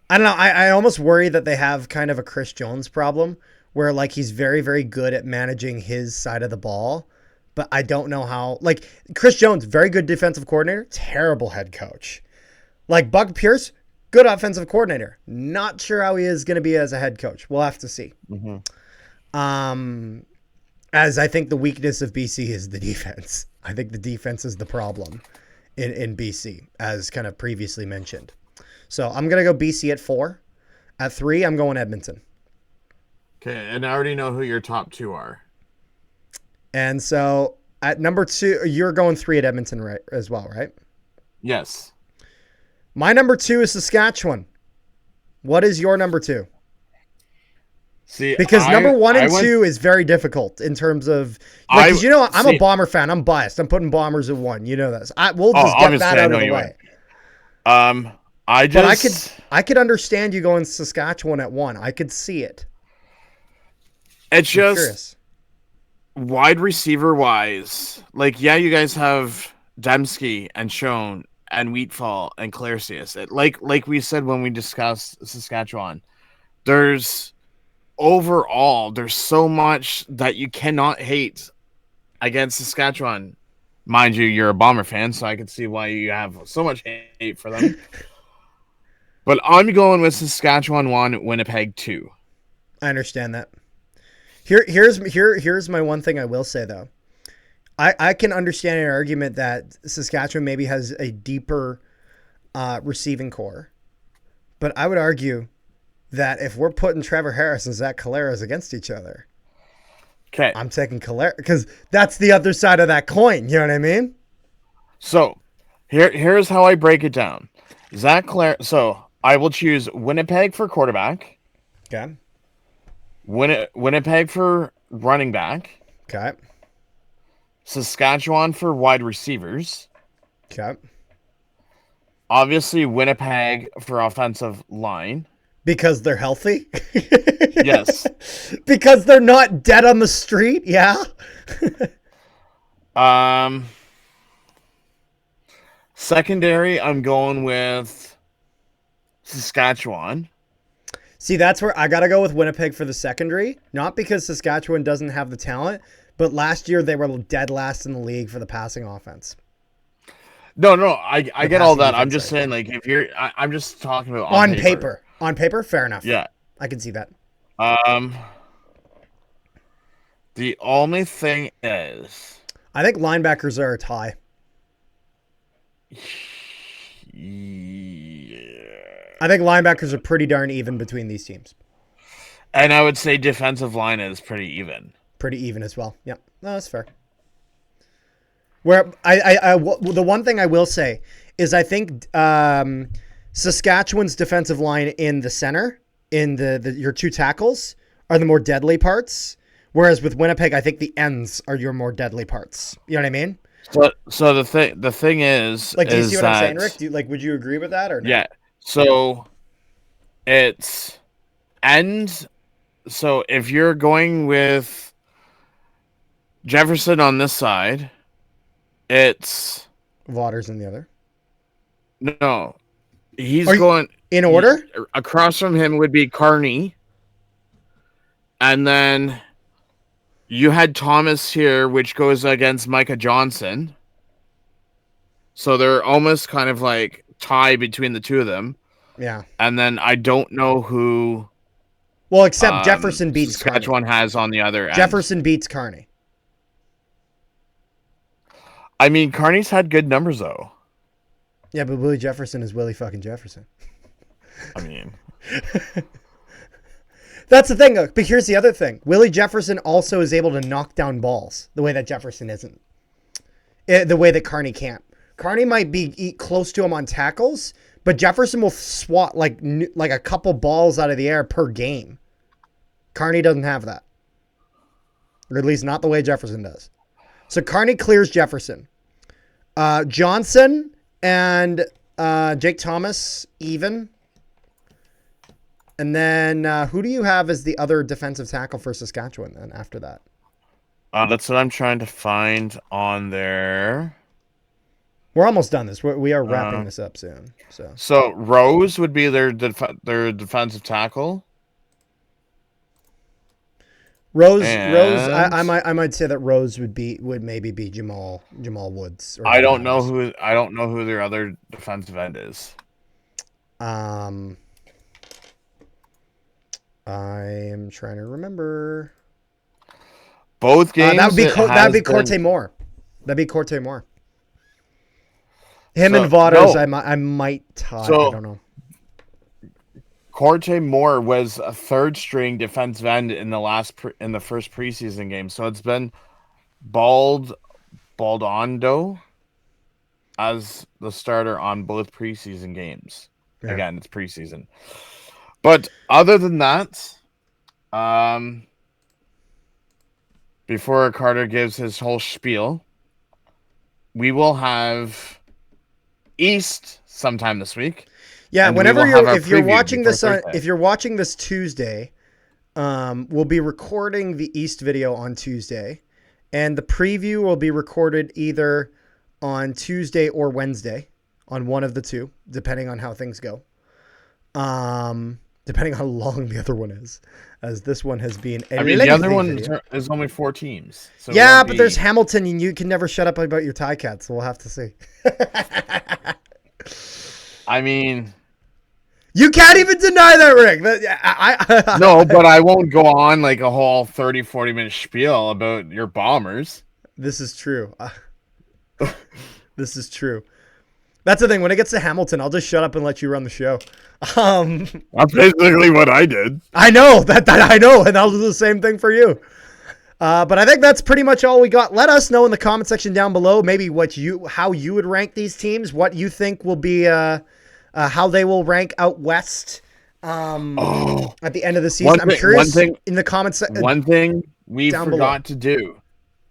don't know. I almost worry that they have kind of a Chris Jones problem where, like, he's very, very good at managing his side of the ball. But I don't know how. Like, Chris Jones, very good defensive coordinator, terrible head coach. Like, Buck Pierce, good offensive coordinator. Not sure how he is going to be as a head coach. We'll have to see. Mm-hmm. As I think the weakness of BC is the defense. I think the defense is the problem in BC, as kind of previously mentioned. So I'm going to go BC at 4. At 3, I'm going Edmonton. Okay, and I already know who your top 2 are. And so at number 2, you're going 3 at Edmonton, right, as well, right? Yes. My number 2 is Saskatchewan. What is your number 2? See, because number 1 and 2 is very difficult in terms of, like, because I'm a Bomber fan. I'm biased. I'm putting Bombers at 1. You know this. We'll just get that out of the way. But I could understand you going Saskatchewan at 1. I could see it. It's just wide receiver wise. Like, yeah, you guys have Dembski and Schoen and Wheatfall and Claircius. Like we said when we discussed Saskatchewan, there's so much that you cannot hate against Saskatchewan. Mind you, you're a Bomber fan, so I can see why you have so much hate for them. But I'm going with Saskatchewan 1, Winnipeg 2. I understand that. Here's my one thing I will say, though. I can understand an argument that Saskatchewan maybe has a deeper receiving core. But I would argue that if we're putting Trevor Harris and Zach Collaros against each other, okay, I'm taking Collaros because that's the other side of that coin. You know what I mean? So here's how I break it down. Zach Collaros. So I will choose Winnipeg for quarterback. Okay. Winnipeg for running back. Okay. Saskatchewan for wide receivers. Okay. Obviously, Winnipeg for offensive line. Because they're healthy? Yes. Because they're not dead on the street? Yeah. Secondary, I'm going with Saskatchewan. See, that's where I got to go with Winnipeg for the secondary. Not because Saskatchewan doesn't have the talent, but last year they were dead last in the league for the passing offense. No, I get all that. I'm just saying, like, I'm just talking about on paper. On paper, fair enough. Yeah. I can see that. The only thing is, I think linebackers are a tie. Yeah. I think linebackers are pretty darn even between these teams. And I would say defensive line is pretty even. Pretty even as well. Yeah, no, that's fair. Where the one thing I will say is I think Saskatchewan's defensive line in the center, in your 2 tackles, are the more deadly parts. Whereas with Winnipeg, I think the ends are your more deadly parts. You know what I mean? So the thing is, like, do you see what I'm saying, Rick? Would you agree with that or no? Yeah. So it's ends. So if you're going with Jefferson on this side, it's Waters in the other. No, he's going in order. Across from him would be Carney, and then you had Thomas here, which goes against Micah Johnson. So they're almost kind of like tie between the two of them. Yeah. And then I don't know who. Well, except Jefferson beats Saskatchewan Carney. Has on the other end. Jefferson beats Carney. I mean, Carney's had good numbers though. Yeah, but Willie Jefferson is Willie fucking Jefferson. I mean, that's the thing. But here's the other thing: Willie Jefferson also is able to knock down balls the way that Jefferson isn't. The way that Carney can't. Carney might be close to him on tackles, but Jefferson will swat like a couple balls out of the air per game. Carney doesn't have that, or at least not the way Jefferson does. So Carney clears Jefferson. Johnson and Jake Thomas even. And then who do you have as the other defensive tackle for Saskatchewan then after that? that's what I'm trying to find on there. We're almost done this. We are wrapping this up soon. So Rose would be their defensive tackle. Rose. I might say that Rose would maybe be Jamal Woods. I don't know who their other defensive end is. I am trying to remember. Both games. That'd be Corte Moore. That'd be Corte Moore. Him and Vaughters, no. I might tie. I don't know. Corte Moore was a third string defensive end in the first preseason game. So it's been Baldondo as the starter on both preseason games. Yeah. Again, it's preseason. But other than that, before Carter gives his whole spiel, we will have East sometime this week. Yeah, if you're watching this Tuesday, we'll be recording the East video on Tuesday, and the preview will be recorded either on Tuesday or Wednesday, on one of the two, depending on how things go. Depending on how long the other one is, as this one has been. The other one is only 4 teams. So yeah, but there's Hamilton, and you can never shut up about your Ticats, so we'll have to see. I mean, you can't even deny that, Rick. No, but I won't go on like a whole 30, 40-minute spiel about your Bombers. This is true. This is true. That's the thing. When it gets to Hamilton, I'll just shut up and let you run the show. That's basically what I did. I know that I know, and I'll do the same thing for you. But I think that's pretty much all we got. Let us know in the comment section down below, maybe how you would rank these teams, what you think will be, how they will rank out west at the end of the season. I'm curious in the comments. One thing we forgot to do.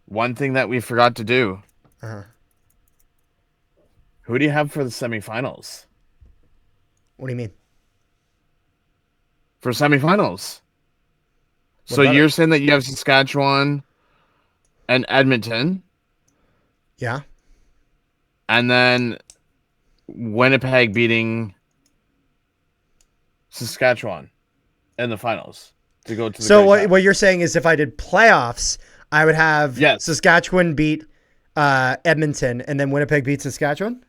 One thing that we forgot to do. Who do you have for the semifinals? What do you mean? For semifinals. So you're saying that you have Saskatchewan and Edmonton. Yeah. And then Winnipeg beating Saskatchewan in the finals to go to the So what you're saying is if I did playoffs, I would have Saskatchewan beat Edmonton and then Winnipeg beat Saskatchewan?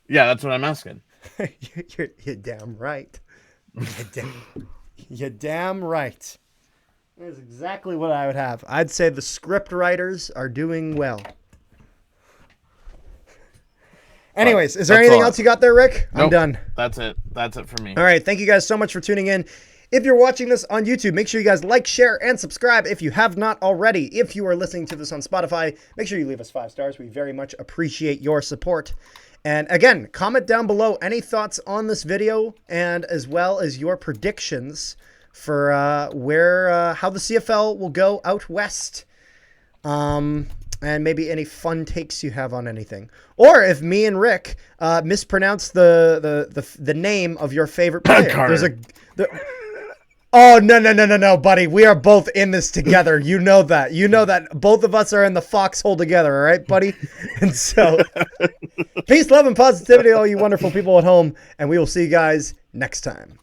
Yeah, that's what I'm asking. You're damn right. You're damn right. That's exactly what I would have. I'd say the script writers are doing well. Anyways, is there anything else you got there, Rick? Nope, I'm done. That's it. That's it for me. All right. Thank you guys so much for tuning in. If you're watching this on YouTube, make sure you guys like, share, and subscribe if you have not already. If you are listening to this on Spotify, make sure you leave us 5 stars. We very much appreciate your support. And again, comment down below any thoughts on this video and as well as your predictions for how the CFL will go out west. And maybe any fun takes you have on anything. Or if me and Rick mispronounce the name of your favorite player. Oh, no, buddy. We are both in this together. You know that. You know that both of us are in the foxhole together, all right, buddy? And so, peace, love, and positivity, all you wonderful people at home, and we will see you guys next time.